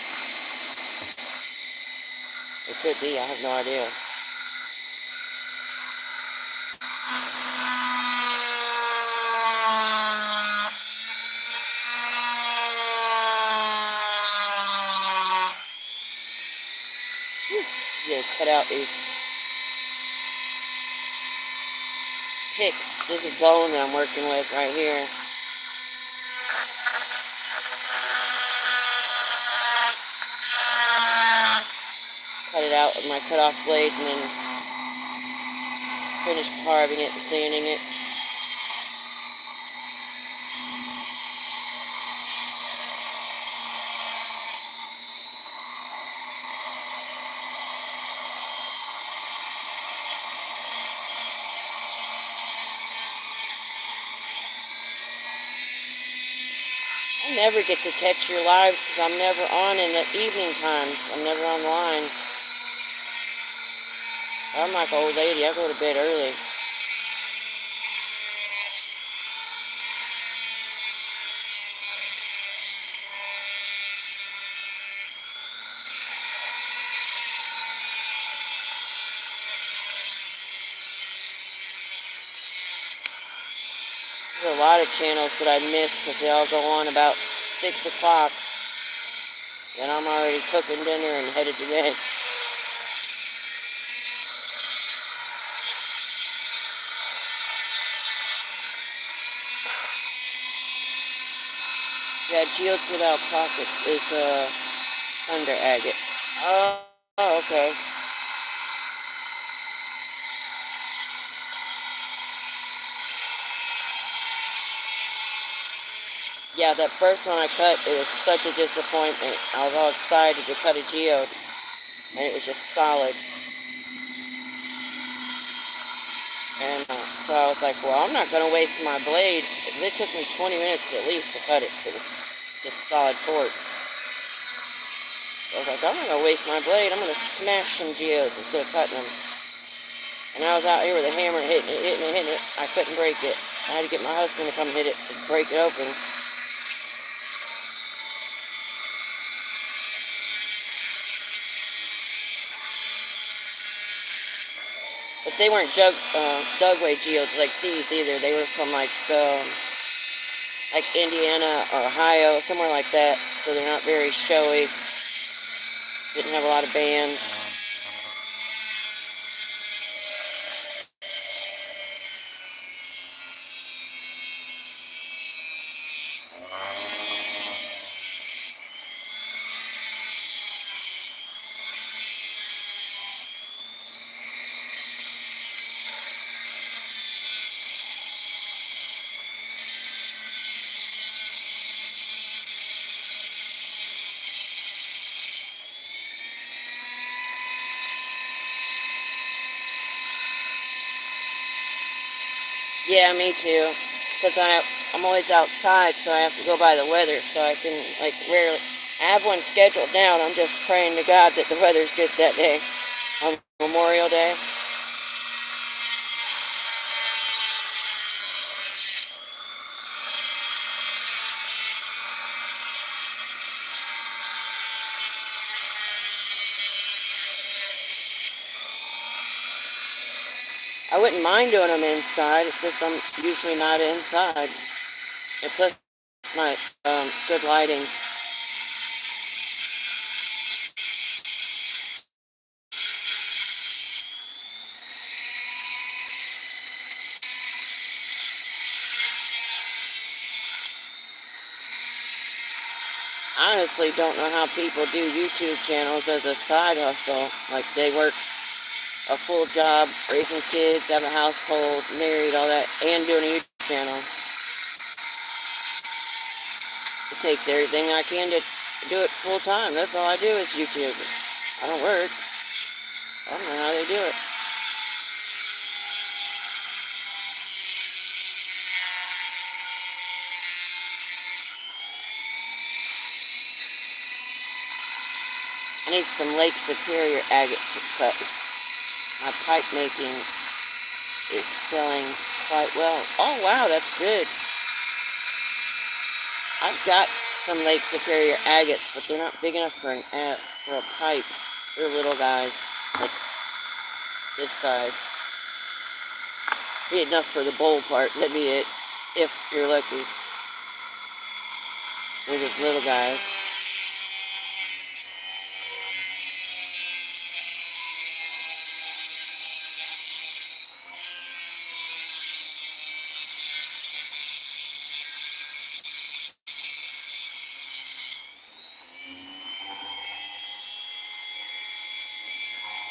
Speaker 1: It could be. I have no idea. Just cut out these picks. This is bone that I'm working with right here. Cut it out with my cutoff blade and then finish carving it and sanding it. I never get to catch your lives because I'm never on in the evening times. I'm never on the line. I'm like an old lady. I go to bed early. There's a lot of channels that I miss because they all go on about 6 o'clock. And I'm already cooking dinner and headed to bed. Yeah, geodes without pockets is thunder agate. Oh, okay. Yeah, that first one I cut, it was such a disappointment. I was all excited to cut a geode, and it was just solid. And so I was like, well, I'm not going to waste my blade. It took me 20 minutes at least to cut it. It was just solid quartz. So I was like, I'm not going to waste my blade. I'm going to smash some geodes instead of cutting them. And I was out here with a hammer hitting it. I couldn't break it. I had to get my husband to come hit it to break it open. But they weren't dugway geodes like these either. They were from like Indiana or Ohio, somewhere like that. So they're not very showy. Didn't have a lot of bands. Yeah, me too. Because I'm always outside, so I have to go by the weather. So I can, like, rarely. I have one scheduled now, and I'm just praying to God that the weather's good that day. On Memorial Day. I wouldn't mind doing them inside. It's just I'm usually not inside. And plus, my good lighting. I don't know, honestly don't know how people do YouTube channels as a side hustle. Like, they work a full job, raising kids, have a household, married, all that, and doing a YouTube channel. It takes everything I can to do it full time. That's all I do is YouTube. I don't work. I don't know how they do it. I need some Lake Superior agate to cut. My pipe making is selling quite well. Oh wow, that's good. I've got some Lake Superior agates, but they're not big enough for a pipe. They're little guys, like this size. Be enough for the bowl part. That'd be it, if you're lucky. They're just little guys.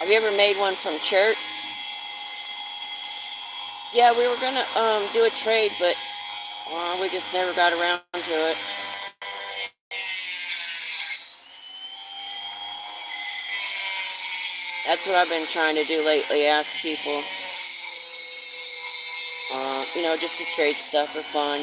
Speaker 1: Have you ever made one from chert? Yeah, we were gonna do a trade, but we just never got around to it. That's what I've been trying to do lately. Ask people, just to trade stuff for fun,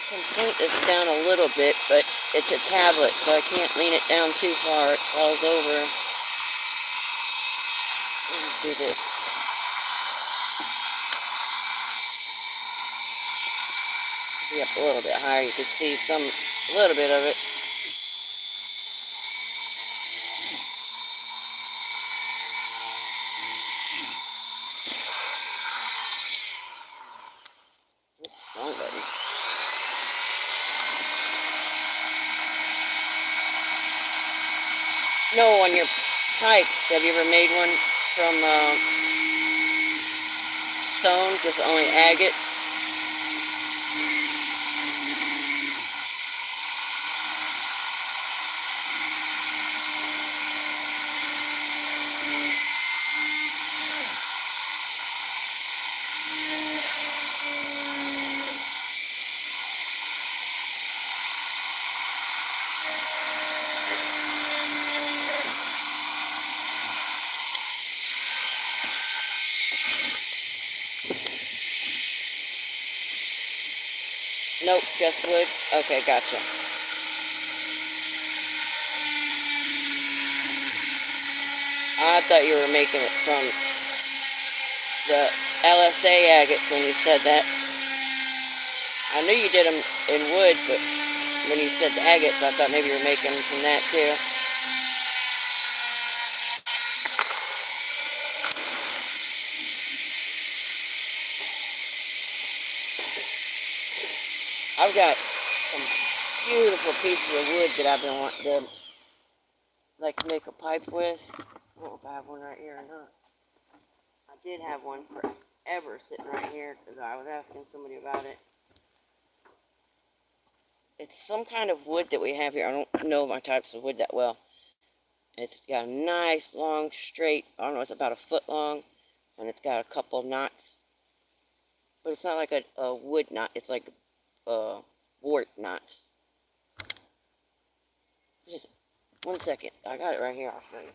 Speaker 1: I can point this down a little bit, but it's a tablet, so I can't lean it down too far. It falls over. Let me do this. Be up a little bit higher. You can see a little bit of it. Wrong button. No, on your pipes, have you ever made one from stone, just only agate? Nope, just wood. Okay, gotcha. I thought you were making it from the LSA agates when you said that. I knew you did them in wood, but when you said the agates, I thought maybe you were making them from that too. I've got some beautiful pieces of wood that I've been wanting to like make a pipe with. I don't know if I have one right here or not. I did have one forever sitting right here because I was asking somebody about it. It's some kind of wood that we have here. I don't know my types of wood that well. It's got a nice long straight, I don't know, it's about a foot long, and it's got a couple knots. But it's not like a wood knot, it's like wart knots. Just 1 second, I got it right here, I'll show you.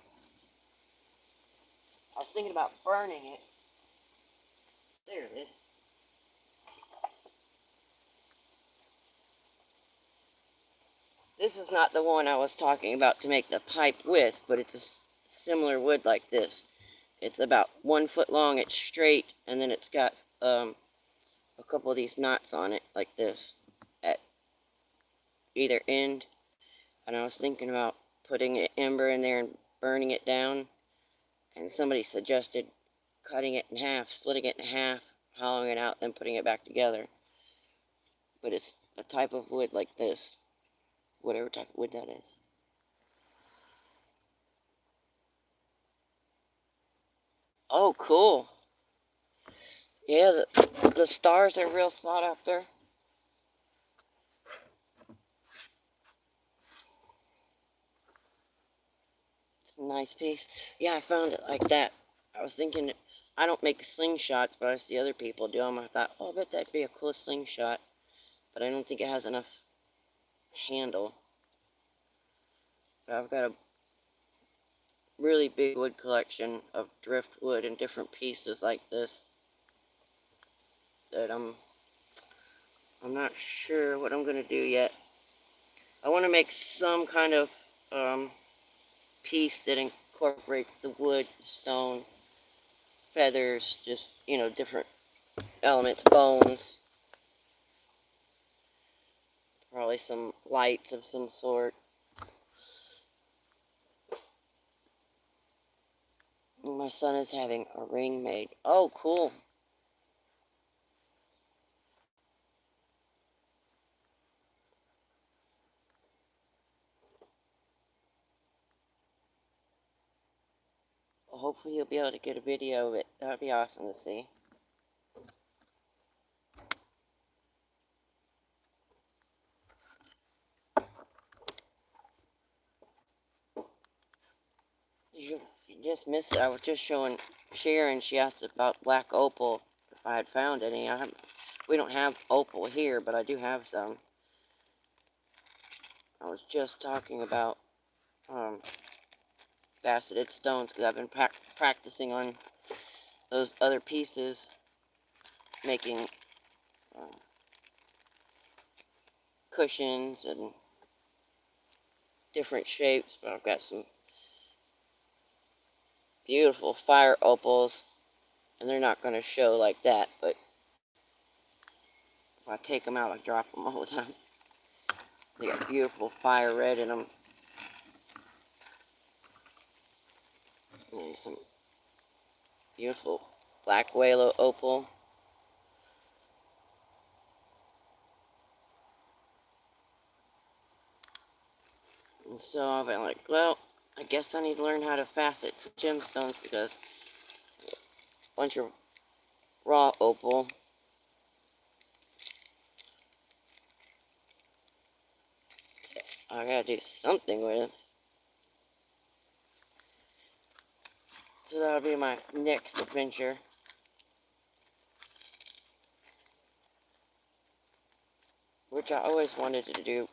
Speaker 1: I was thinking about burning it. There it is. This is not the one I was talking about to make the pipe with, but it's a similar wood like this. It's about 1 foot long, it's straight, and then it's got a couple of these knots on it, like this, at either end. And I was thinking about putting an ember in there and burning it down. And somebody suggested cutting it in half, splitting it in half, hollowing it out, then putting it back together. But it's a type of wood like this, whatever type of wood that is. Oh, cool. Yeah, the stars are real sought after. It's a nice piece. Yeah, I found it like that. I was thinking, I don't make slingshots, but I see other people do them. I thought, oh, I bet that'd be a cool slingshot. But I don't think it has enough handle. But I've got a really big wood collection of driftwood and different pieces like this that I'm not sure what I'm gonna do yet. I want to make some kind of piece that incorporates the wood, stone, feathers, just different elements, bones, probably some lights of some sort. My son is having a ring made. Oh, cool. Well, hopefully you'll be able to get a video of it. That would be awesome to see. You just missed it. I was just showing Sharon. She asked about black opal, if I had found any. We don't have opal here, but I do have some. I was just talking about faceted stones because I've been practicing on those other pieces, making cushions and different shapes. But I've got some beautiful fire opals, and they're not going to show like that, but if I take them out, I drop them all the time. They got beautiful fire red in them. And some beautiful black whale opal. And so I've been like, well, I guess I need to learn how to facet some gemstones because a bunch of raw opal. I gotta do something with it. So that'll be my next adventure. Which I always wanted to do.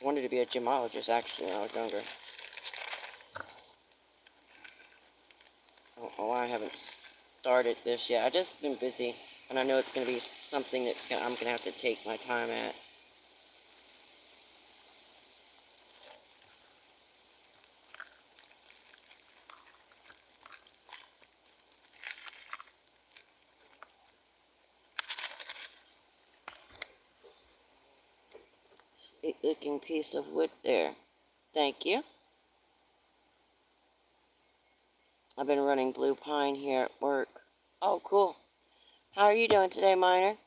Speaker 1: Wanted to be a gemologist actually when I was younger. I don't know why I haven't started this yet. I've just been busy, and I know it's going to be something I'm going to have to take my time at. Sweet looking piece of wood there. Thank you. I've been running blue pine here at work. Oh, cool. How are you doing today, Miner?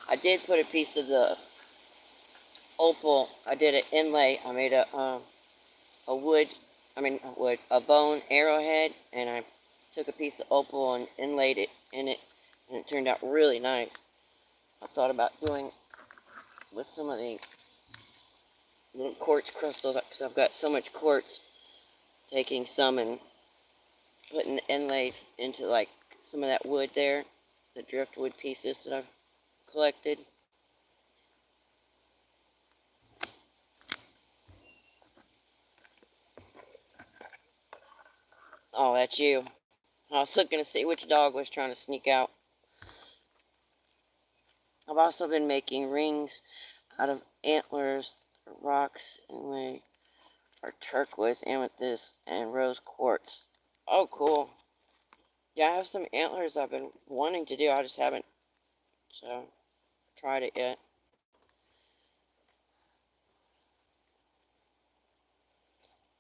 Speaker 1: I did put a piece of the opal. I did an inlay. I made a a bone arrowhead, and I took a piece of opal and inlaid it in it, and it turned out really nice. I thought about doing with some of the little quartz crystals because I've got so much quartz, taking some and putting the inlays into like some of that wood there, the driftwood pieces that I've collected. Oh, that's you. I was looking to see which dog was trying to sneak out. I've also been making rings out of antlers, rocks, and they are turquoise, amethyst, and rose quartz. Oh, cool. Yeah, I have some antlers I've been wanting to do. I just haven't tried it yet.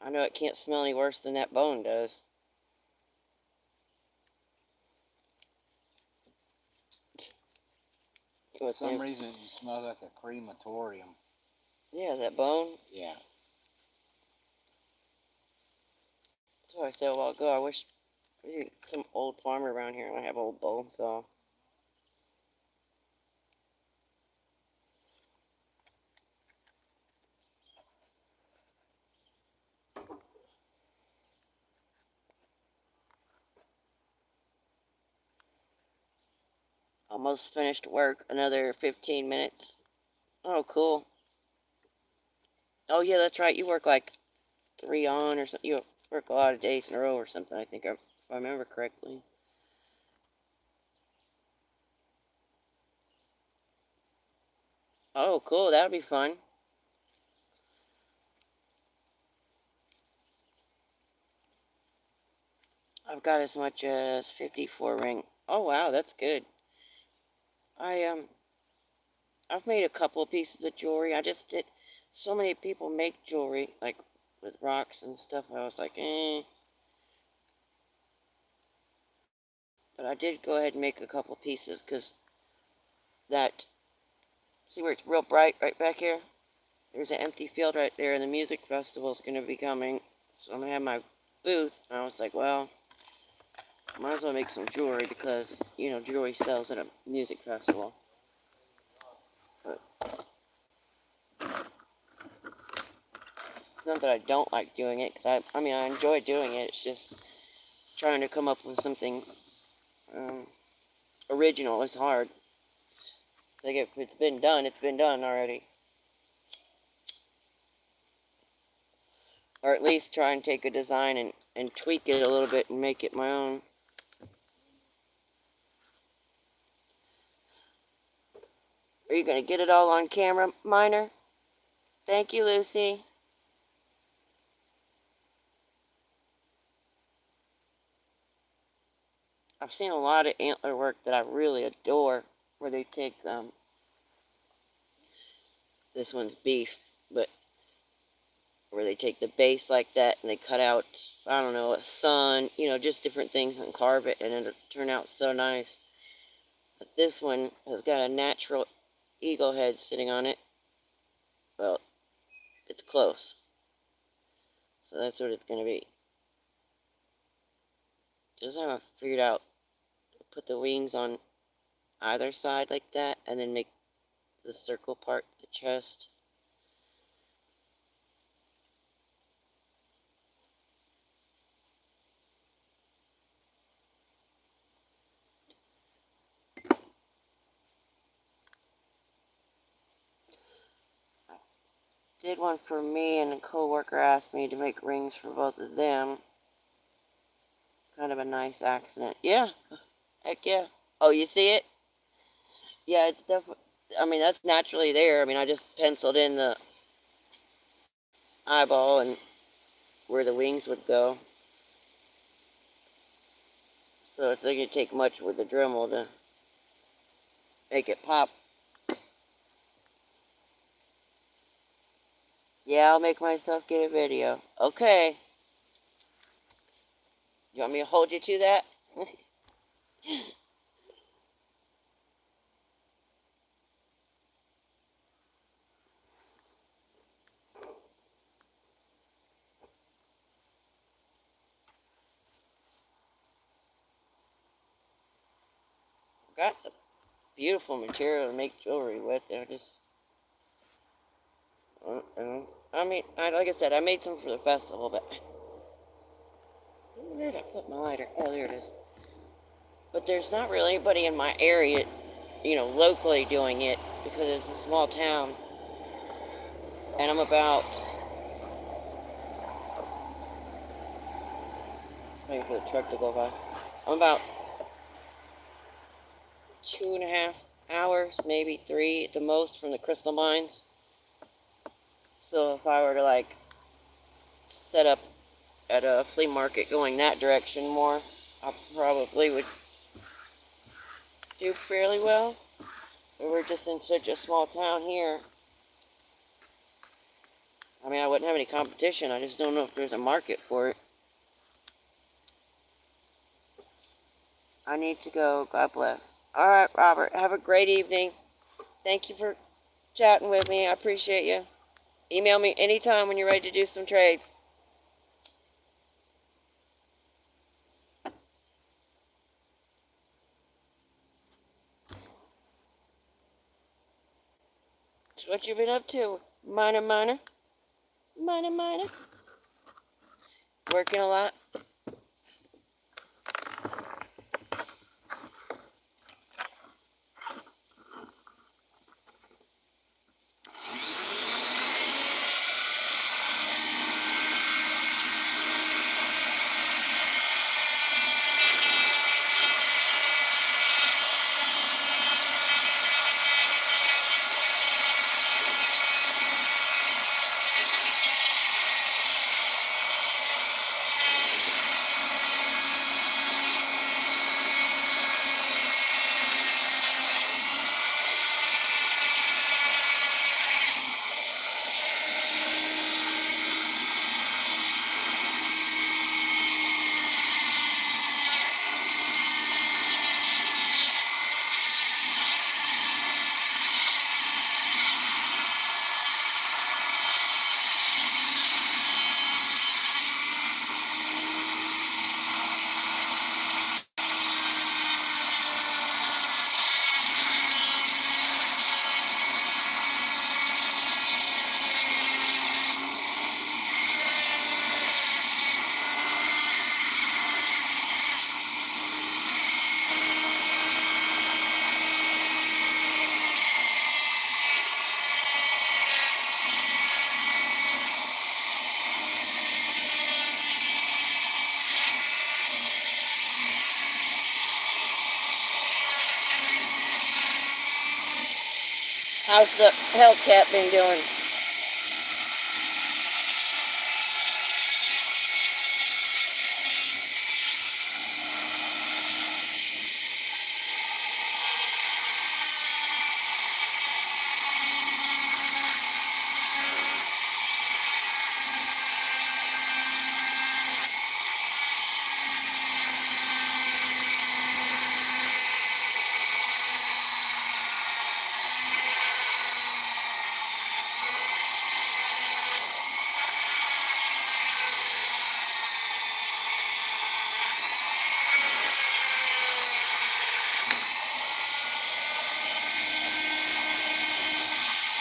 Speaker 1: I know it can't smell any worse than that bone does.
Speaker 2: For some reason, it smells like a crematorium.
Speaker 1: Yeah, that bone?
Speaker 2: Yeah.
Speaker 1: So I said a while ago, I wish some old farmer around here might have old bones, so. Almost finished work. Another 15 minutes. Oh, cool. Oh, yeah, that's right. You work like 3 on or something. You work a lot of days in a row or something, I think, if I remember correctly. Oh, cool. That'll be fun. I've got as much as 54 ring. Oh, wow, that's good. I've made a couple of pieces of jewelry. I just did. So many people make jewelry, like with rocks and stuff. I was like, eh. But I did go ahead and make a couple of pieces because that. See where it's real bright right back here? There's an empty field right there, and the music festival is going to be coming. So I'm going to have my booth. And I was like, well, might as well make some jewelry because, you know, jewelry sells at a music festival. But it's not that I don't like doing it, because I mean, I enjoy doing it. It's just trying to come up with something original is hard. Like, if it's been done, it's been done already. Or at least try and take a design and tweak it a little bit and make it my own. Are you going to get it all on camera, Miner? Thank you, Lucy. I've seen a lot of antler work that I really adore, where they take, this one's beef, but where they take the base like that and they cut out, I don't know, a sun, you know, just different things and carve it, and it'll turn out so nice. But this one has got a natural eagle head sitting on it. Well, it's close. So that's what it's going to be. Just haven't figured out, put the wings on either side like that, and then make the circle part the chest. Did one for me, and a coworker asked me to make rings for both of them. Kind of a nice accident. Yeah, heck yeah. Oh, you see it? Yeah, it's definitely. I mean, that's naturally there. I mean, I just penciled in the eyeball and where the wings would go. So it's not going to take much with the Dremel to make it pop. Yeah, I'll make myself get a video. Okay. You want me to hold you to that? Got the beautiful material to make jewelry with. They're just, I mean, like I said, I made some for the festival, but where did I put my lighter? Oh, there it is. But there's not really anybody in my area, you know, locally doing it because it's a small town, and I'm about Waiting for the truck to go by. I'm about 2.5 hours, maybe 3 at the most, from the crystal mines. So if I were to like set up at a flea market going that direction more, I probably would do fairly well. But we're just in such a small town here. I mean, I wouldn't have any competition. I just don't know if there's a market for it. I need to go. God bless. All right, Robert. Have a great evening. Thank you for chatting with me. I appreciate you. Email me anytime when you're ready to do some trades. What you been up to? Minor. Working a lot. How's the Hellcat been doing?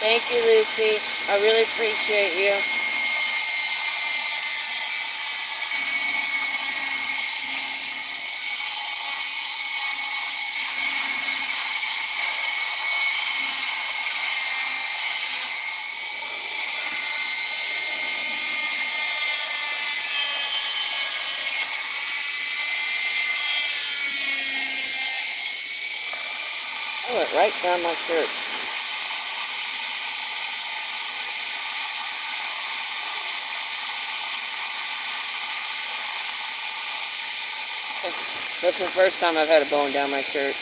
Speaker 1: Thank you, Lucy. I really appreciate you. I went right down my shirt. That's the first time I've had a bone down my shirt.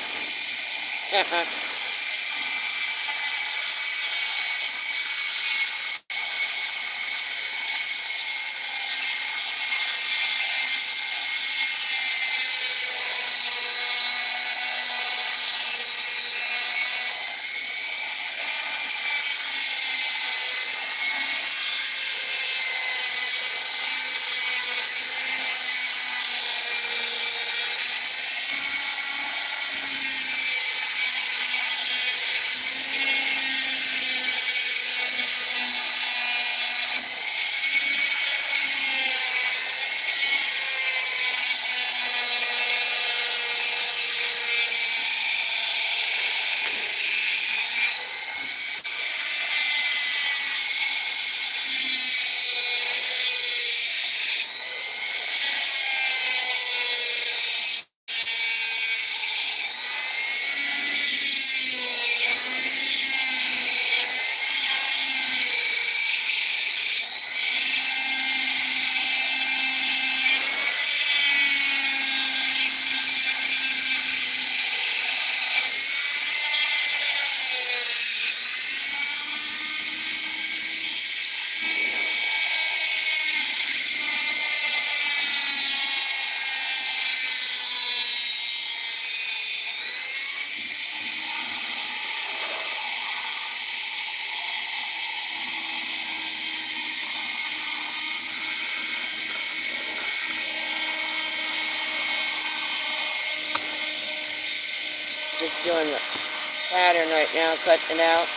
Speaker 1: just doing the pattern right now, cutting it out.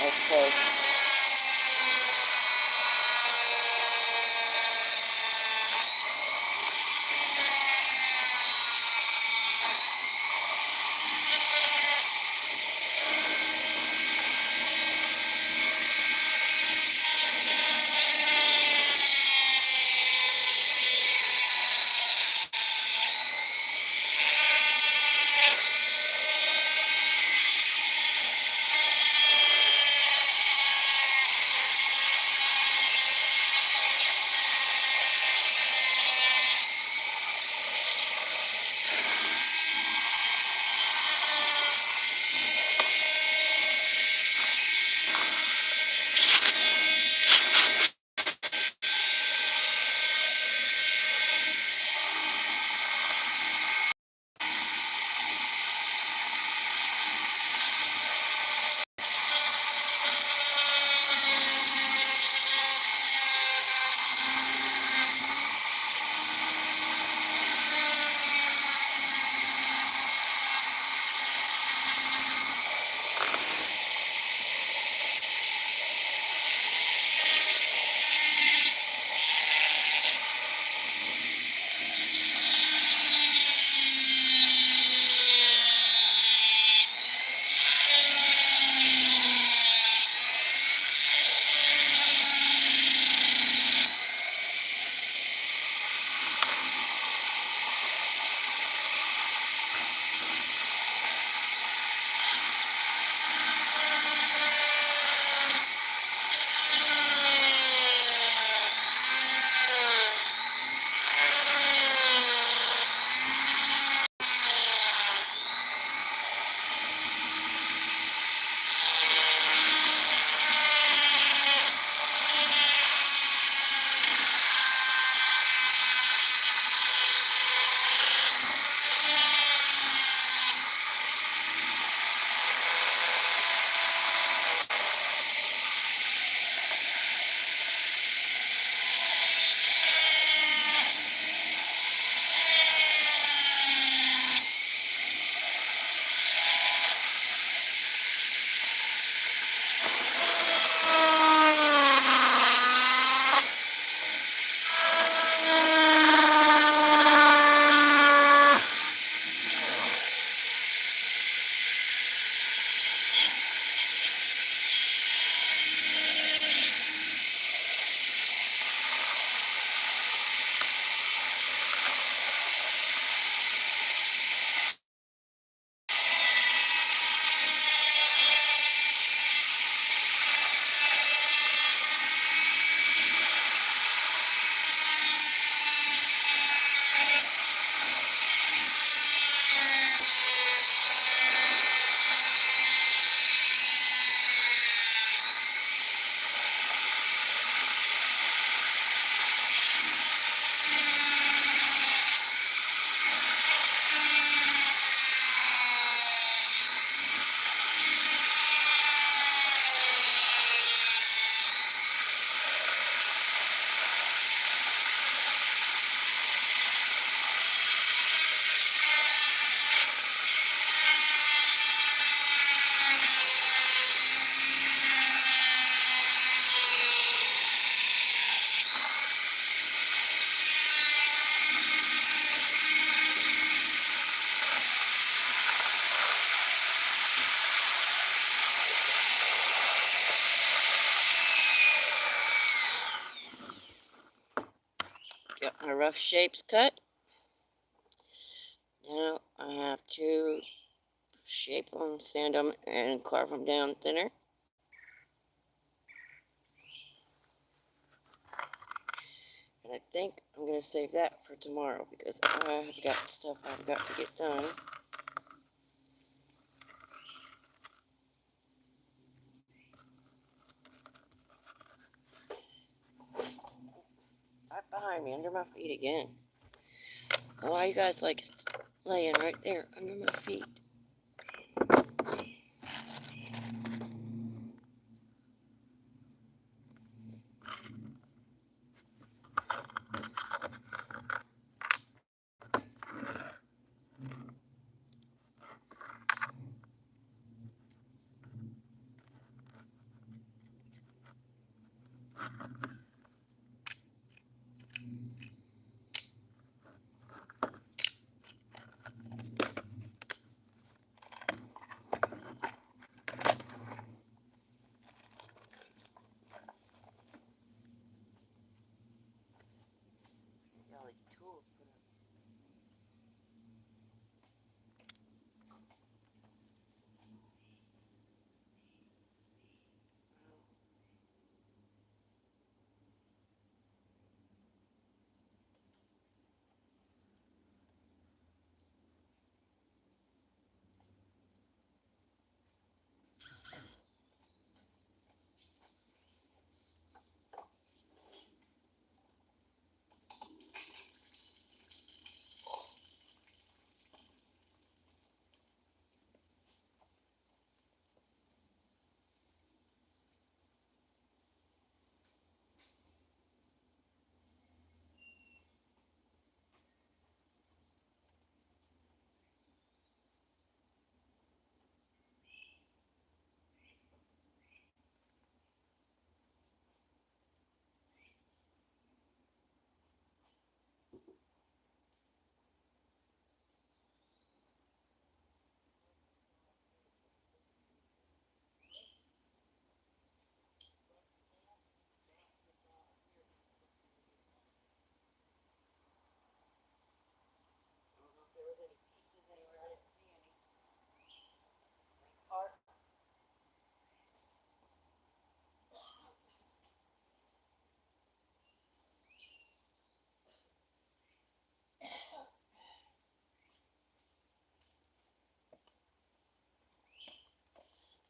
Speaker 1: Okay. Got my rough shapes cut. Now I have to shape them, sand them, and carve them down thinner. I think I'm going to save that for tomorrow because I have got stuff I've got to get done. Right behind me, under my feet again. Why you guys like laying right there under my feet?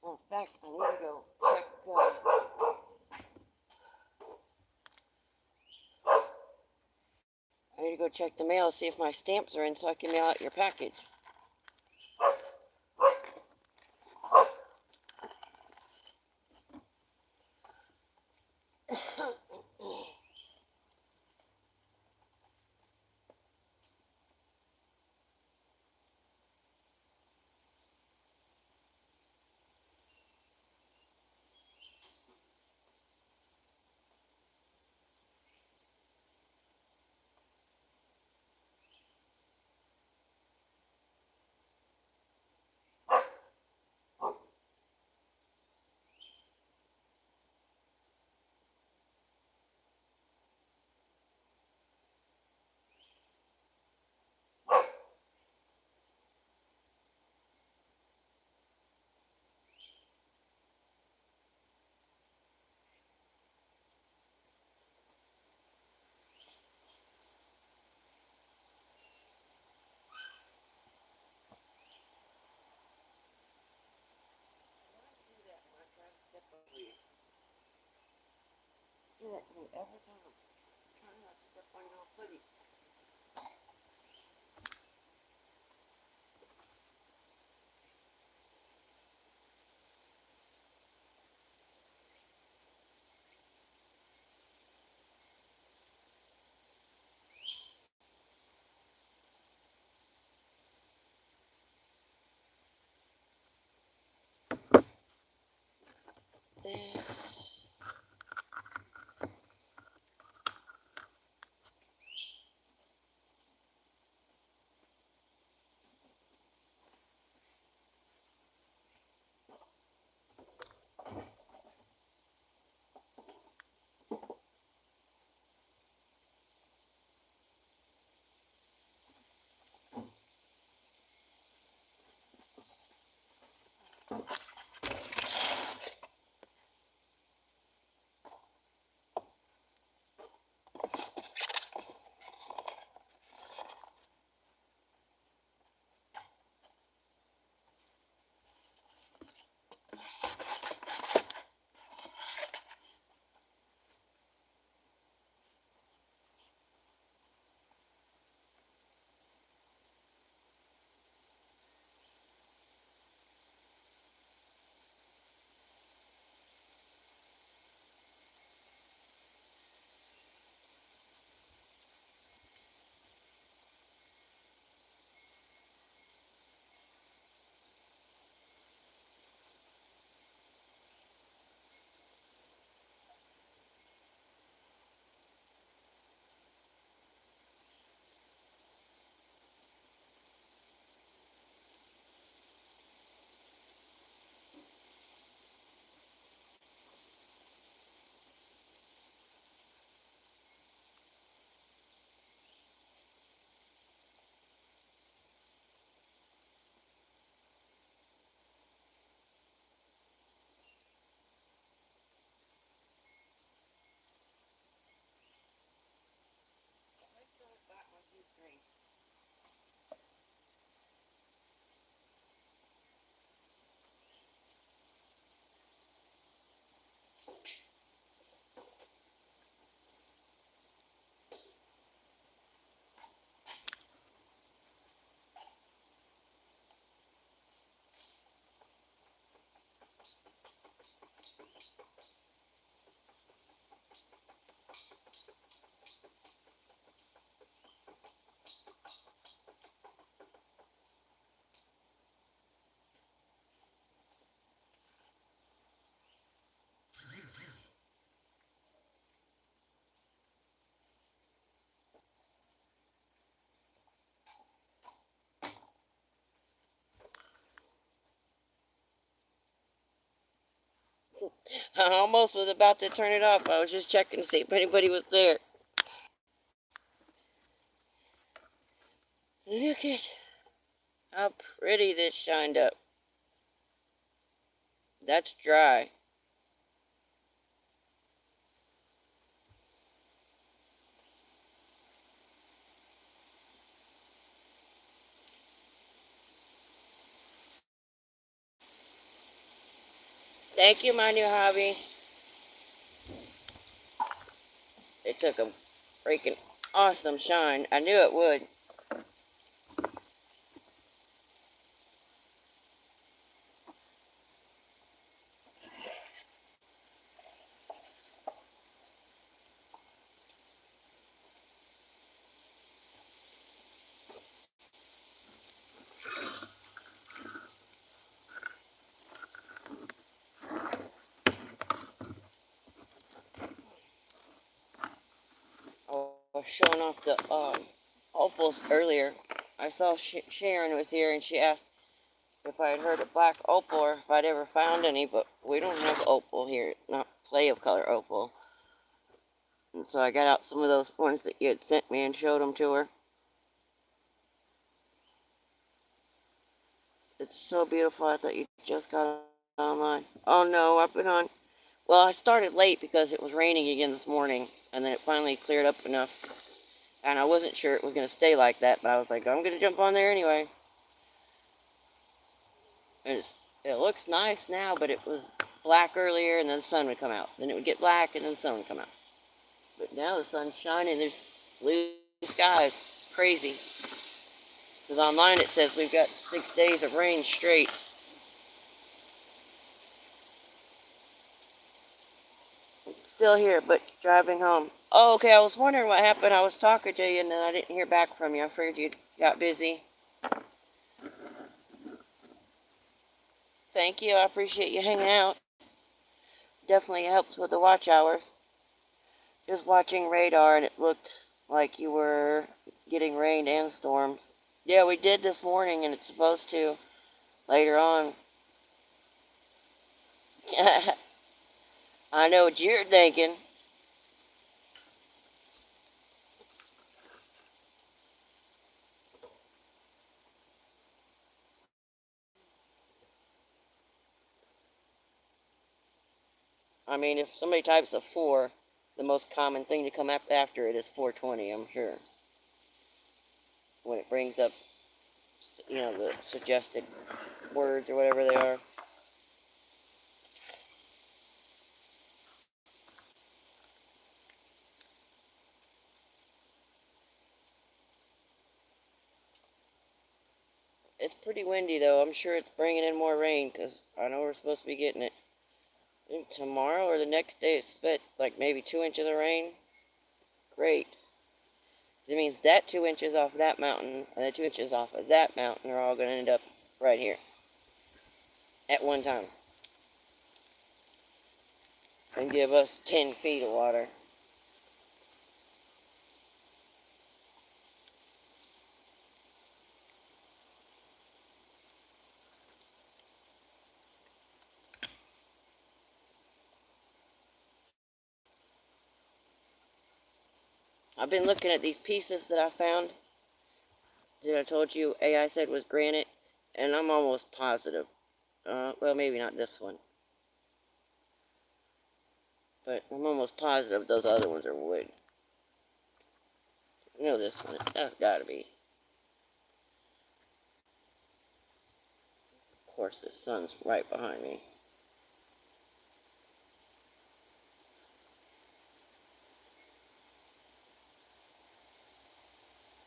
Speaker 1: Well, in fact, I need to go check. I need to go check the mail, see if my stamps are in, so I can mail out your package. Do that to me every time. Try not to step on your footy. This. I almost was about to turn it off. I was just checking to see if anybody was there. Look at how pretty this shined up. That's dry. Thank you, my new hobby. It took a freaking awesome shine. I knew it would. I was showing off the opals earlier. I saw Sharon was here and she asked if I had heard of black opal or if I'd ever found any, but we don't have opal here, not play of color opal. And so I got out some of those ones that you had sent me and showed them to her. It's so beautiful. I thought you just got online. Oh no, I've been on. Well, I started late because it was raining again this morning, and then it finally cleared up enough. And I wasn't sure it was going to stay like that, but I was like, I'm going to jump on there anyway. And it looks nice now, but it was black earlier, and then the sun would come out. Then it would get black, and then the sun would come out. But now the sun's shining. There's blue skies. Crazy. Because online it says we've got 6 days of rain straight. Still here, but driving home. Oh, okay. I was wondering what happened. I was talking to you, and then I didn't hear back from you. I figured you got busy. Thank you. I appreciate you hanging out. Definitely helps with the watch hours. Just watching radar, and it looked like you were getting rain and storms. Yeah, we did this morning, and it's supposed to later on. I know what you're thinking. I mean, if somebody types a 4, the most common thing to come up after it is 420, I'm sure. When it brings up, the suggested words or whatever they are. It's pretty windy, though. I'm sure it's bringing in more rain, because I know we're supposed to be getting it. I think tomorrow or the next day, it's expect like maybe 2 inches of rain. Great. It means that 2 inches off that mountain and the 2 inches off of that mountain are all going to end up right here at one time and give us 10 feet of water. I've been looking at these pieces that I found that I told you AI said was granite, and I'm almost positive. Well, maybe not this one, but I'm almost positive those other ones are wood. This one. That's got to be. Of course, the sun's right behind me.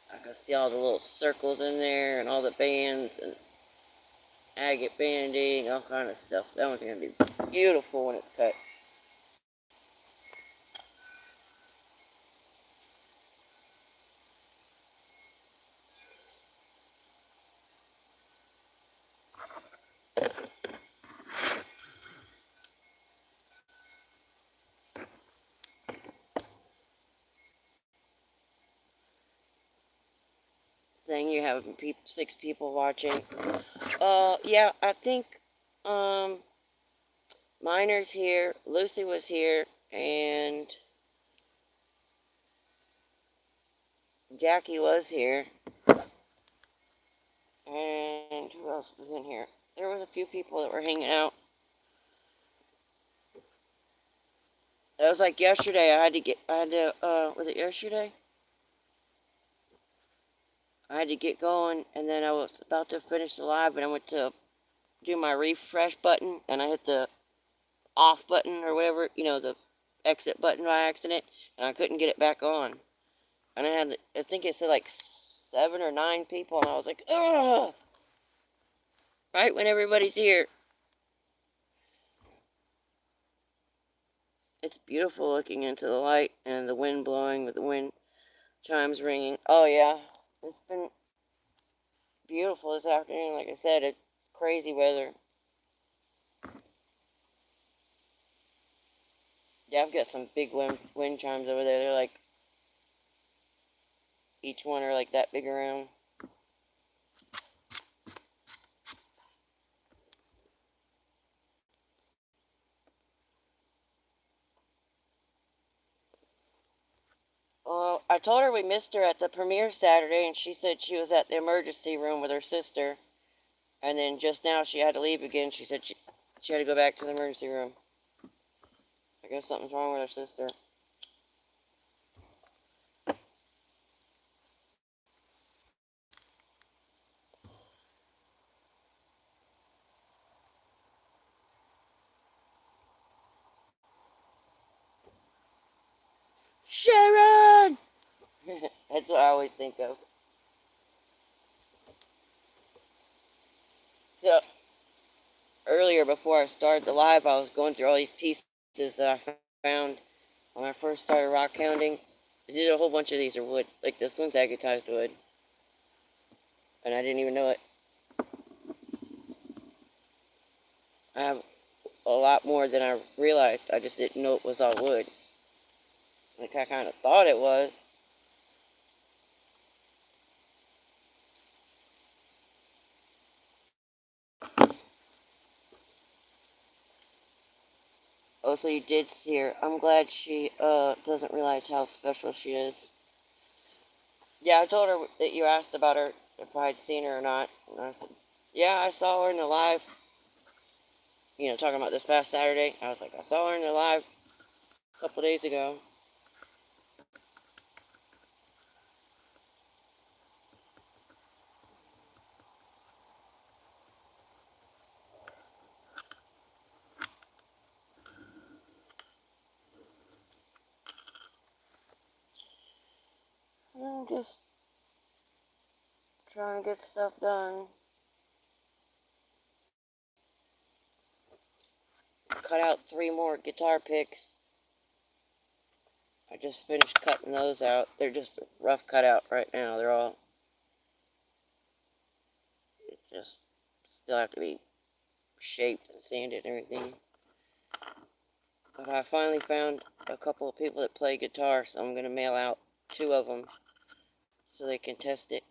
Speaker 1: I can see all the little circles in there and all the bands and agate banding, all kind of stuff. That one's going to be beautiful when it's cut. Saying you have 6 people watching. Yeah, I think, Miner's here. Lucy was here. And Jackie was here. And who else was in here? There was a few people that were hanging out. That was like yesterday. Was it yesterday? I had to get going, and then I was about to finish the live, and I went to do my refresh button, and I hit the off button or whatever, the exit button by accident, and I couldn't get it back on. And I think it said like 7 or 9 people, and I was like, ugh! Right when everybody's here. It's beautiful looking into the light and the wind blowing with the wind chimes ringing. Oh, yeah. It's been beautiful this afternoon. Like I said, it's crazy weather. Yeah, I've got some big wind chimes over there. They're like, each one are like that big around. Well, I told her we missed her at the premiere Saturday, and she said she was at the emergency room with her sister. And then just now she had to leave again. She said she had to go back to the emergency room. I guess something's wrong with her sister. Sharon! That's what I always think of. So, earlier before I started the live, I was going through all these pieces that I found when I first started rockhounding. I did a whole bunch of these are wood. Like this one's agatized wood. And I didn't even know it. I have a lot more than I realized. I just didn't know it was all wood. Like I kind of thought it was. Oh, so you did see her. I'm glad she doesn't realize how special she is. Yeah, I told her that you asked about her, if I had seen her or not. And I said, yeah, I saw her in the live. Talking about this past Saturday. I was like, I saw her in the live a couple days ago. I'm just trying to get stuff done. Cut out 3 more guitar picks. I just finished cutting those out. They're just a rough cutout right now. They're all just still have to be shaped and sanded and everything. But I finally found a couple of people that play guitar, so I'm going to mail out 2 of them so they can test it.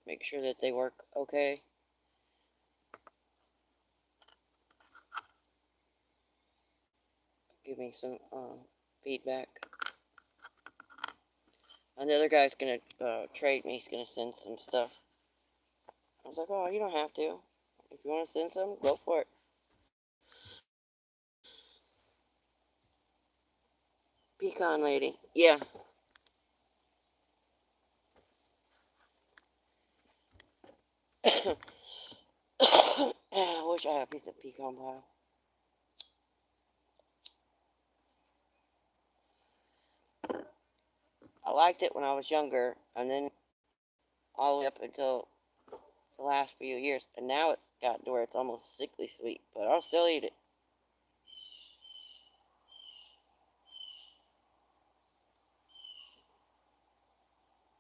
Speaker 1: Make sure that they work okay. Give me some feedback. Another guy's going to trade me. He's going to send some stuff. I was like, oh, you don't have to. If you want to send some, go for it. Pecan lady. Yeah. I wish I had a piece of pecan pie. I liked it when I was younger, and then all the way up until the last few years, and now it's gotten to where it's almost sickly sweet, but I'll still eat it.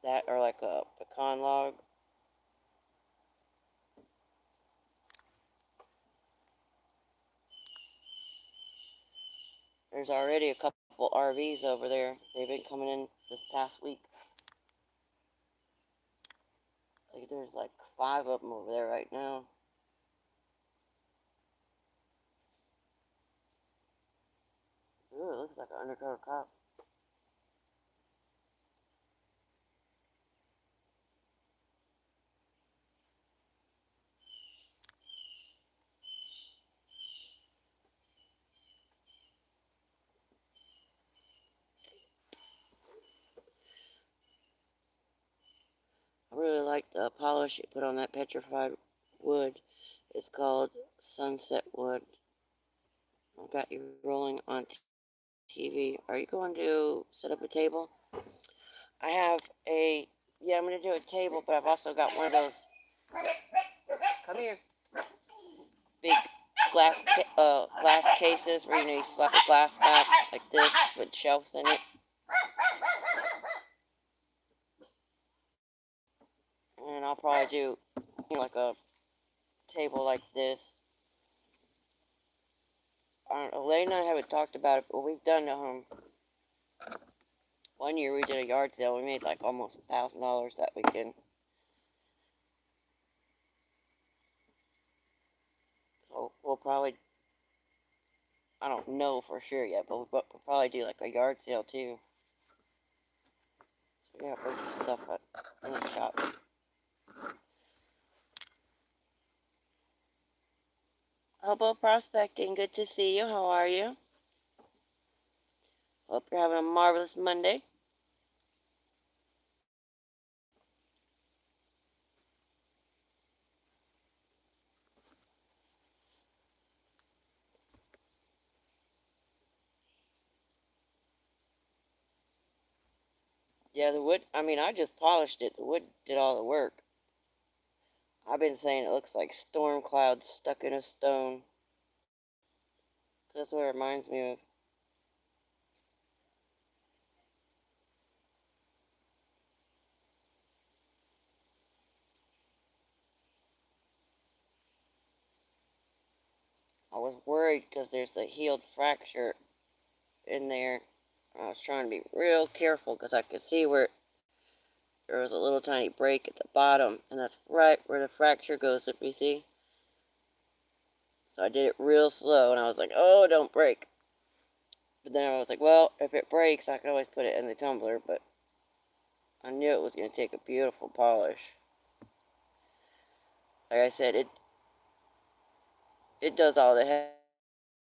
Speaker 1: That or like a pecan log. There's already a couple RVs over there. They've been coming in this past week. Like there's like 5 of them over there right now. like an undercover cop. I really like the polish you put on that petrified wood. It's called sunset wood. I've got you rolling on TV. Are you going to set up a table? I have I'm going to do a table, but I've also got one of those, come here, big glass cases where, you slap the glass back like this with shelves in it. And I'll probably do, like a table like this. I don't know, Elaine and I haven't talked about it, but we've done, one year we did a yard sale. We made like almost $1,000 that weekend. So we'll probably, I don't know for sure yet, but we'll probably do like a yard sale too. So we got a bunch of stuff in the shop. Hobo Prospecting, good to see you. How are you? Hope you're having a marvelous Monday. Yeah, the wood, I just polished it. The wood did all the work. I've been saying it looks like storm clouds stuck in a stone. That's what it reminds me of. I was worried because there's a healed fracture in there. I was trying to be real careful because I could see where there was a little tiny break at the bottom, and that's right where the fracture goes, if you see. So I did it real slow, and I was like, oh, don't break. But then I was like, well, if it breaks, I can always put it in the tumbler, but I knew it was going to take a beautiful polish. Like I said, it does all the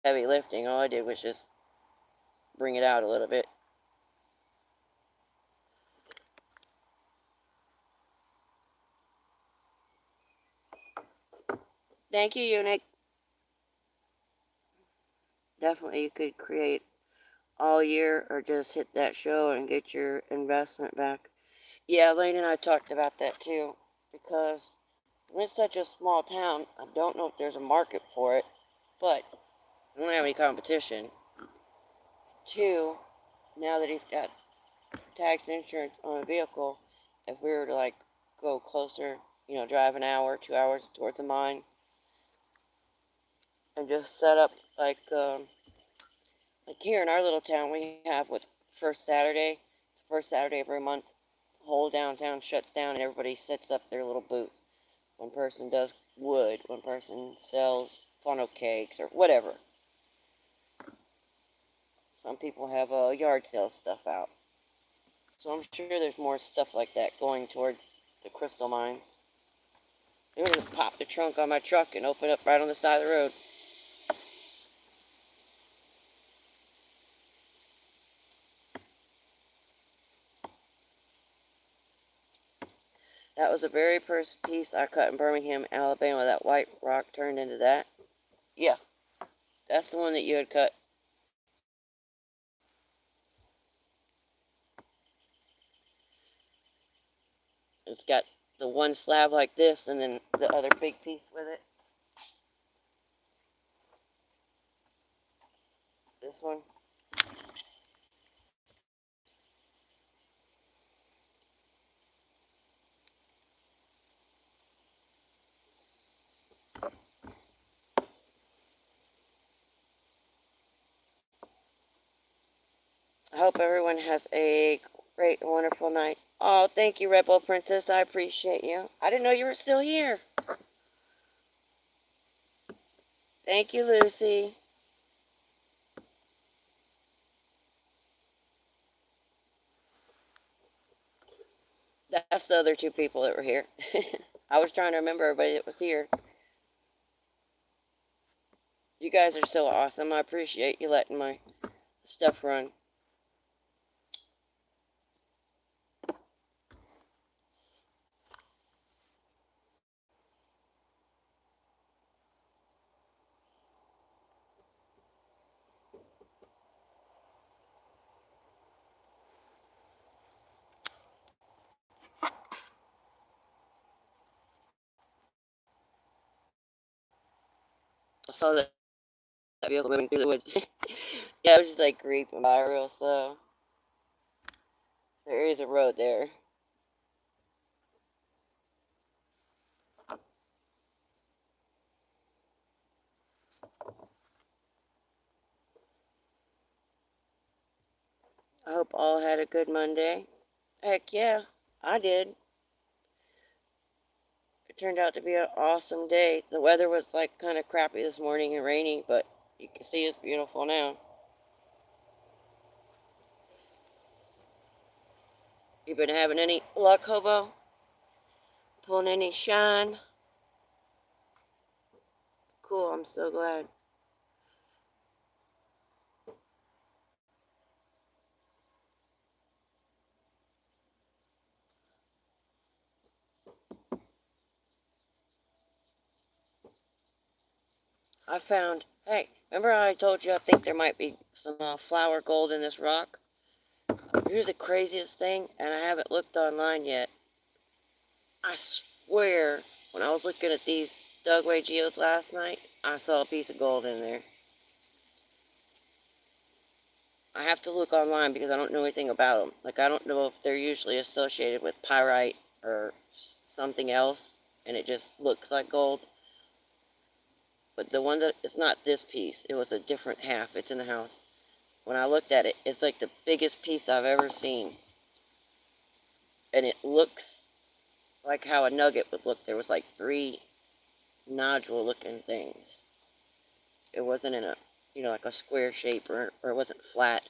Speaker 1: heavy lifting. All I did was just bring it out a little bit. Thank you, Eunuch. Definitely you could create all year or just hit that show and get your investment back. Yeah, Lane and I talked about that too, because it's such a small town, I don't know if there's a market for it, but we don't have any competition. Two, now that he's got tax and insurance on a vehicle, if we were to like go closer, drive an hour, 2 hours towards the mine, and just set up like here in our little town, we have with first Saturday, it's the first Saturday of every month, the whole downtown shuts down and everybody sets up their little booth. One person does wood, one person sells funnel cakes or whatever. Some people have yard sale stuff out. So I'm sure there's more stuff like that going towards the crystal mines. I'm going to pop the trunk on my truck and open up right on the side of the road. That was the very first piece I cut in Birmingham, Alabama. That white rock turned into that. Yeah, that's the one that you had cut. It's got the one slab like this and then the other big piece with it. This one. I hope everyone has a great and wonderful night. Oh, thank you, Red Bull Princess. I appreciate you. I didn't know you were still here. Thank you, Lucy. That's the other two people that were here. I was trying to remember everybody that was here. You guys are so awesome. I appreciate you letting my stuff run. I saw that vehicle moving through the woods. Yeah, it was just like creeping by real slow. There is a road there. I hope all had a good Monday. Heck yeah, I did. It turned out to be an awesome day. The weather was like kind of crappy this morning and raining, but you can see it's beautiful now. You been having any luck, Hobo? Pulling any shine? Cool, I'm so glad. I found, hey, remember how I told you I think there might be some flower gold in this rock? Here's the craziest thing, and I haven't looked online yet. I swear, when I was looking at these Dugway geodes last night, I saw a piece of gold in there. I have to look online because I don't know anything about them. Like, I don't know if they're usually associated with pyrite or something else, and it just looks like gold. But the one that, it's not this piece, it was a different half. It's in the house. When I looked at it, it's like the biggest piece I've ever seen. And it looks like how a nugget would look. There was like three nodule looking things. It wasn't in a, like a square shape, or it wasn't flat.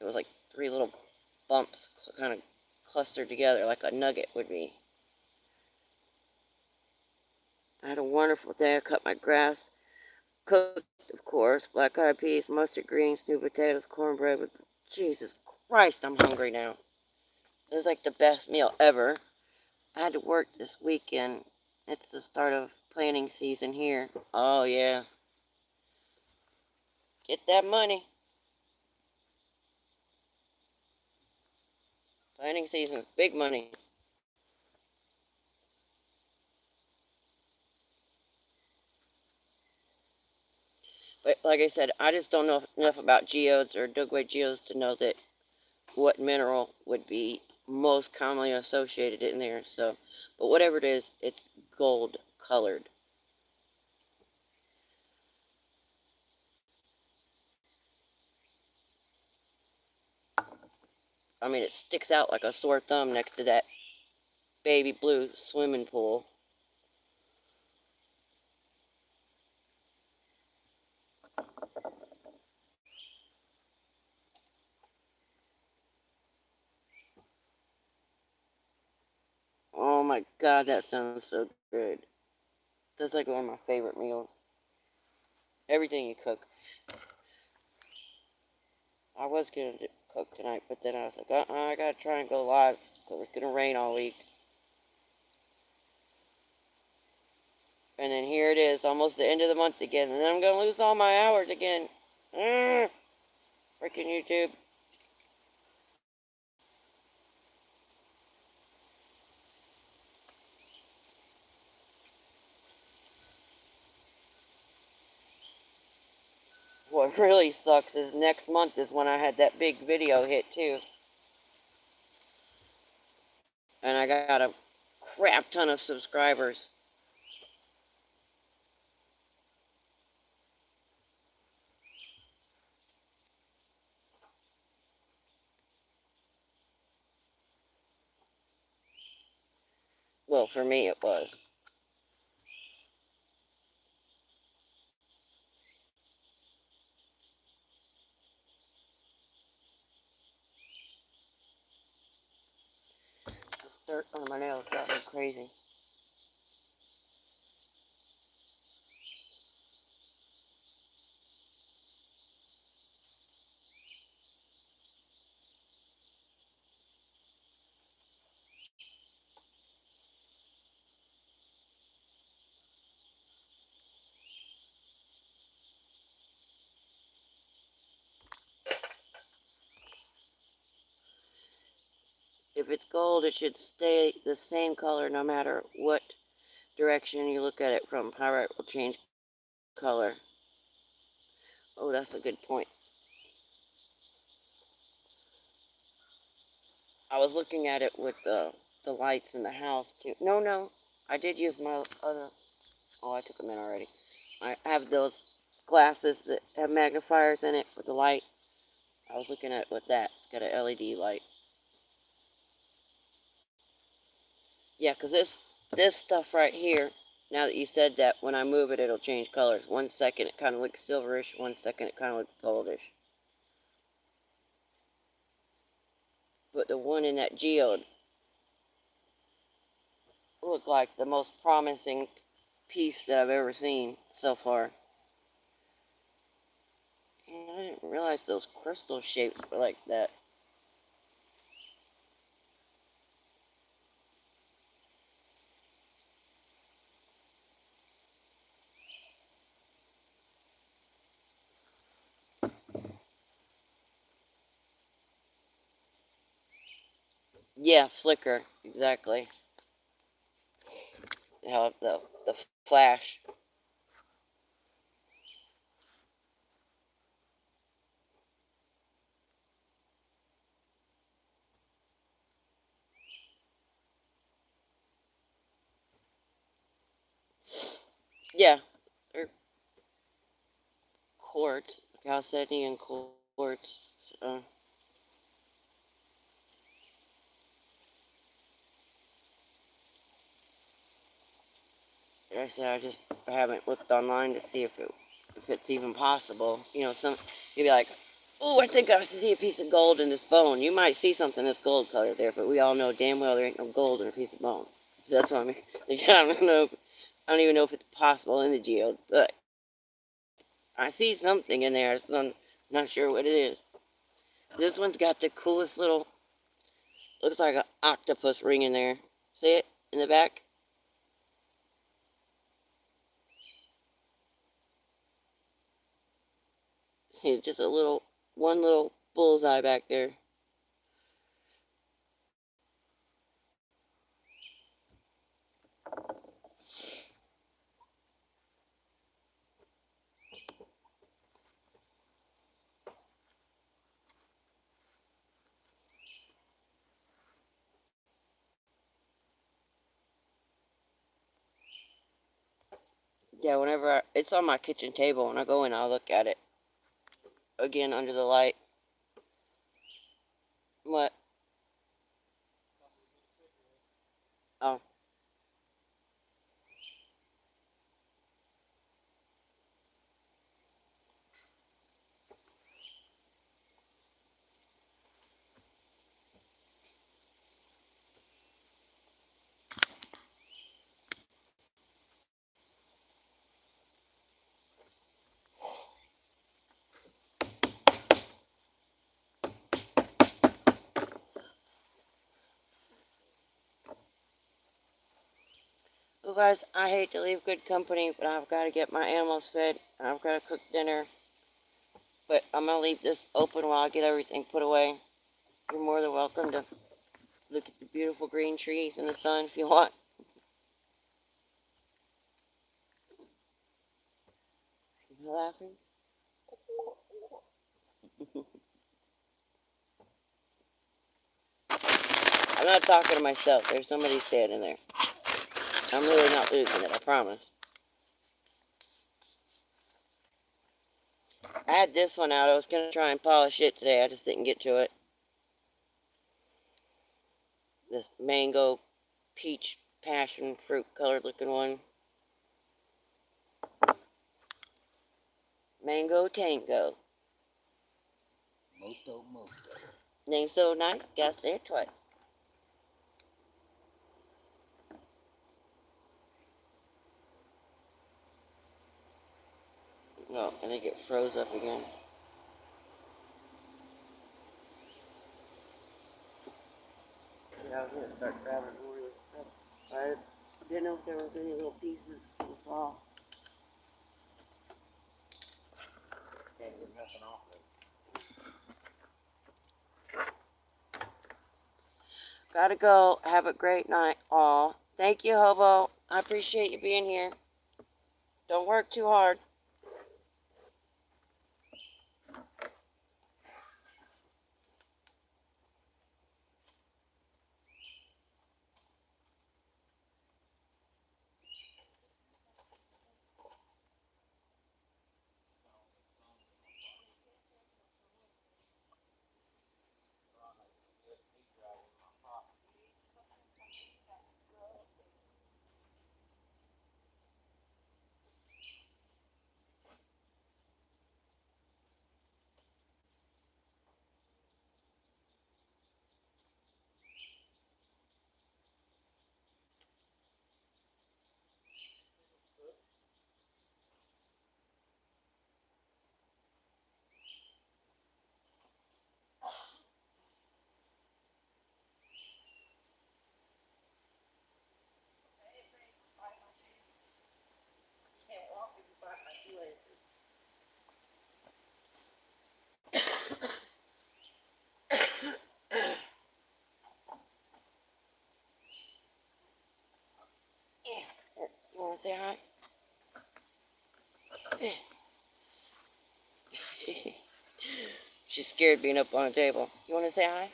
Speaker 1: It was like three little bumps kind of clustered together like a nugget would be. I had a wonderful day. I cut my grass, cooked, of course, black eyed peas, mustard greens, new potatoes, cornbread with, Jesus Christ, I'm hungry now. It was like the best meal ever. I had to work this weekend. It's the start of planting season here. Oh, yeah. Get that money. Planting season is big money. But like I said, I just don't know enough about geodes or Dugway geodes to know that what mineral would be most commonly associated in there. So, but whatever it is, it's gold colored. I mean, it sticks out like a sore thumb next to that baby blue swimming pool. Oh my God, that sounds so good. That's like one of my favorite meals. Everything you cook. I was gonna cook tonight, but then I was like, I gotta try and go live because it's gonna rain all week. And then here it is, almost the end of the month again, and then I'm gonna lose all my hours again. Freaking YouTube. What really sucks is next month is when I had that big video hit too. And I got a crap ton of subscribers. Well, for me it was. Dirt on my nails got me crazy. If it's gold, it should stay the same color no matter what direction you look at it from. Pyrite will change color. Oh, that's a good point. I was looking at it with the lights in the house too. No, I did use my other. Oh, I took them in already. I have those glasses that have magnifiers in it with the light. I was looking at it with that. It's got an LED light. Yeah, because this stuff right here, now that you said that, when I move it, it'll change colors. 1 second it kind of looks silverish, 1 second it kind of looks goldish. But the one in that geode looked like the most promising piece that I've ever seen so far. And I didn't realize those crystal shapes were like that. Yeah, flicker, exactly. How the flash. Yeah, or quartz, chalcedonian quartz. Like I said, I haven't looked online to see if it's even possible. You know, you'd be like, oh, I think I see a piece of gold in this bone. You might see something that's gold colored there, but we all know damn well there ain't no gold in a piece of bone. That's what I mean. I don't know. I don't even know if it's possible in the geode, but I see something in there. So I'm not sure what it is. This one's got the coolest little, looks like an octopus ring in there. See it in the back? See, just one little bullseye back there. Yeah, it's on my kitchen table. When I go in, I'll look at it again under the light. What? Oh, well, guys, I hate to leave good company, but I've got to get my animals fed. And I've got to cook dinner. But I'm gonna leave this open while I get everything put away. You're more than welcome to look at the beautiful green trees in the sun if you want. You laughing? I'm not talking to myself. There's somebody standing there. I'm really not losing it, I promise. I had this one out. I was going to try and polish it today. I just didn't get to it. This mango, peach, passion fruit colored looking one. Mango Tango.
Speaker 2: Moto.
Speaker 1: Name so nice, gotta say it twice. No, I think it froze up again. Yeah, I was gonna start grabbing more of this stuff. I didn't know if there was any little pieces for the saw.
Speaker 2: Can't get nothing off of it.
Speaker 1: Gotta go. Have a great night, all. Thank you, Hobo. I appreciate you being here. Don't work too hard. You wanna say hi? She's scared being up on a table. You wanna say hi?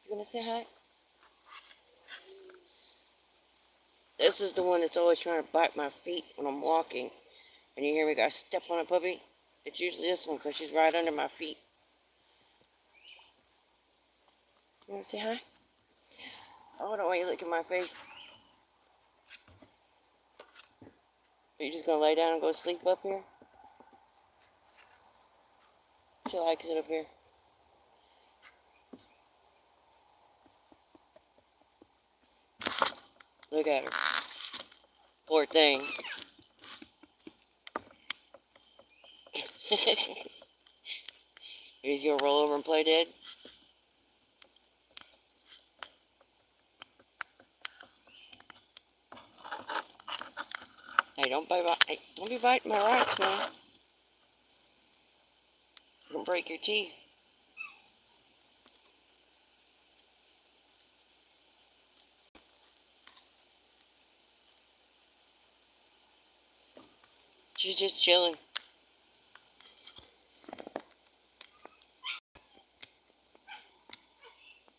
Speaker 1: You wanna say hi? This is the one that's always trying to bite my feet when I'm walking. And you hear me go, step on a puppy. It's usually this one because she's right under my feet. You want to say hi? Oh, I don't want you licking my face. Are you just going to lay down and go to sleep up here? She likes it up here. Look at her. Poor thing. He's going to roll over and play dead? Hey, don't be biting my rocks, man. You're going to break your teeth. She's just chilling.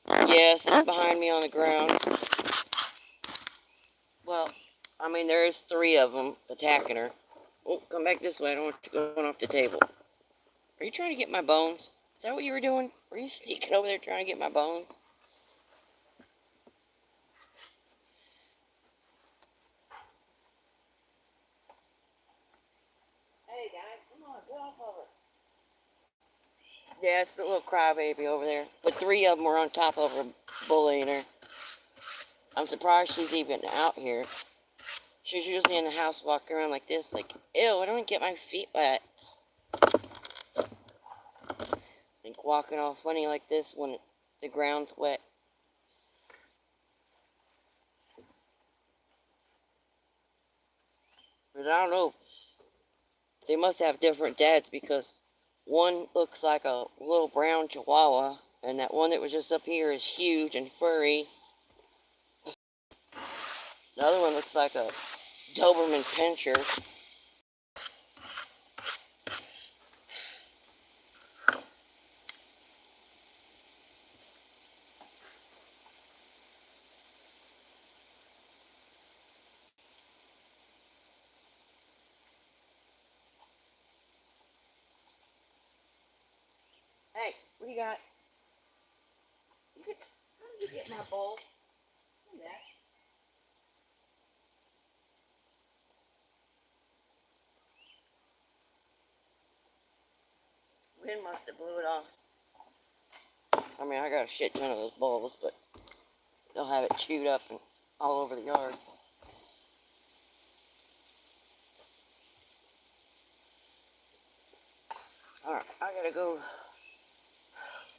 Speaker 1: Yes, it's behind me on the ground. Well, I mean, there is 3 of them attacking her. Oh, come back this way. I don't want you going off the table. Are you trying to get my bones? Is that what you were doing? Were you sneaking over there trying to get my bones? Hey guys, come on, get off of her. Yeah, it's the little crybaby over there. But 3 of them were on top of her, bullying her. I'm surprised she's even out here. She's usually in the house walking around like this, like, ew, I don't want to get my feet wet. Like walking all funny like this when the ground's wet. But I don't know. They must have different dads because one looks like a little brown chihuahua, and that one that was just up here is huge and furry. The other one looks like a Doberman Pinscher. Hey, what do you got? How did you get my bowl? Look at that. Wind must have blew it off. I mean, I got a shit ton of those bowls, but they'll have it chewed up and all over the yard. gotta go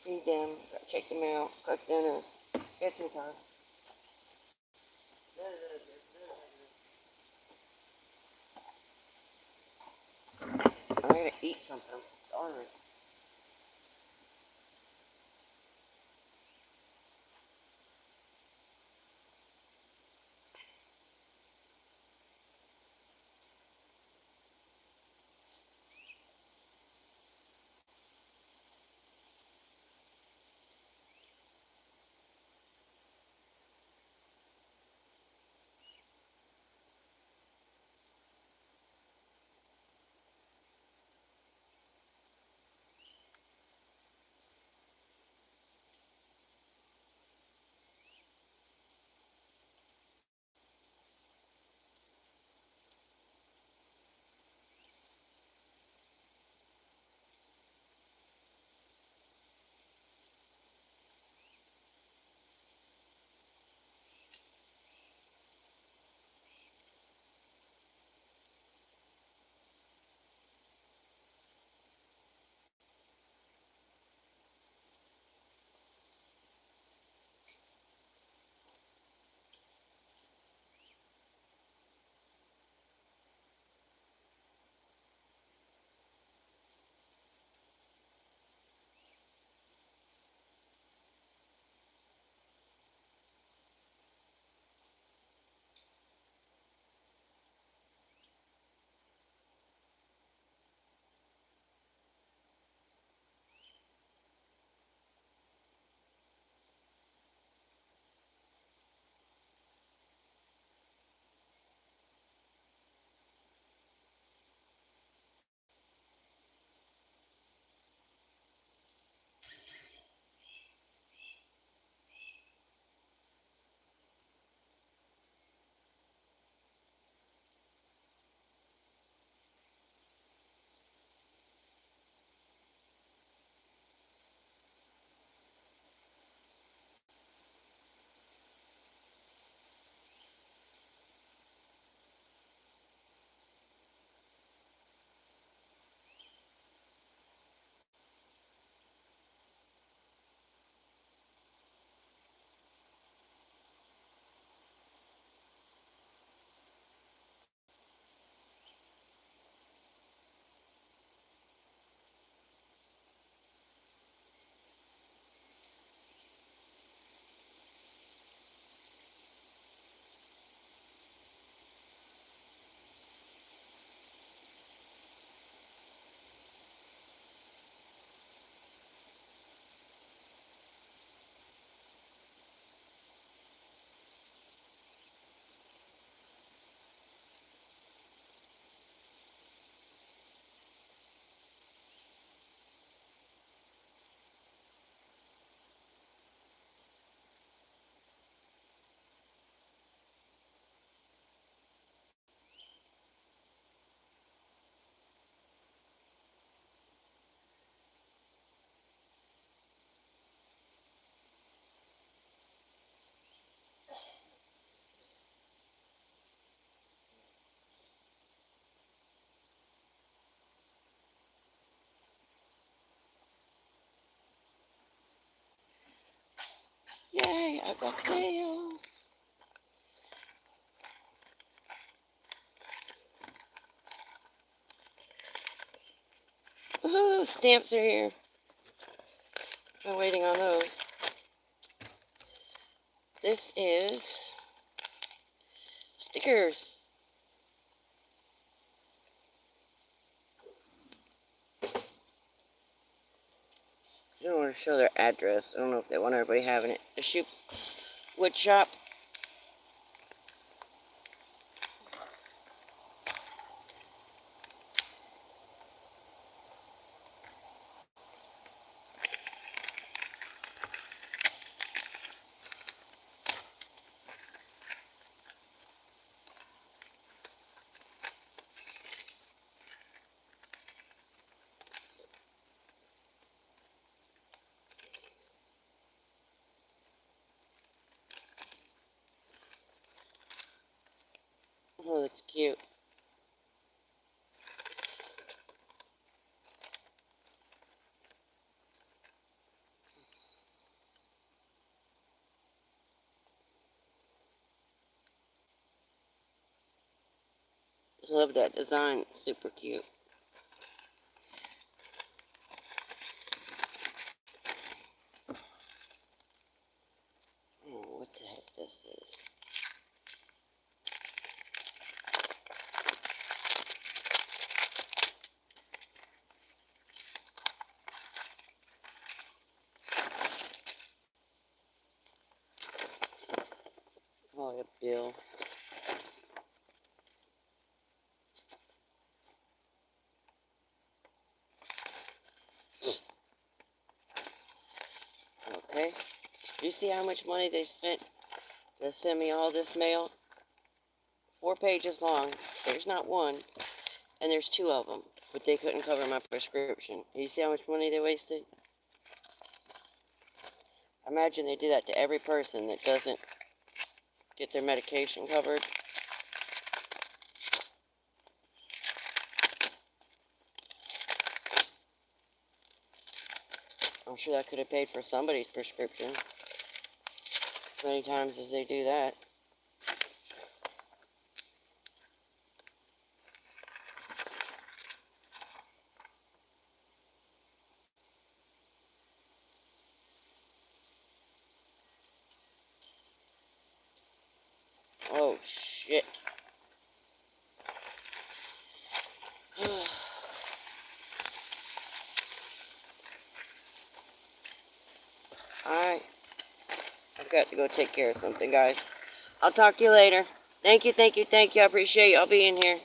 Speaker 1: feed them, gotta check them out, cook dinner. It's me time. I'm gonna eat something. Darn it. Yay, I got mail. Woohoo, stamps are here. Been waiting on those. This is stickers. They don't want to show their address. I don't know if they want everybody having it. The shoe wood shop. Oh, that's cute. Love that design. Super cute. Oh, what the heck this is? Oh, a bill. Okay. Do you see how much money they spent to send me all this mail? 4 pages long. There's not one, and there's 2 of them, but they couldn't cover my prescription. You see how much money they wasted? I imagine they do that to every person that doesn't get their medication covered. I'm sure that could have paid for somebody's prescription. As many times as they do that. Oh, shit. Alright. I've got to go take care of something, guys. I'll talk to you later. Thank you, thank you, thank you. I appreciate y'all being here.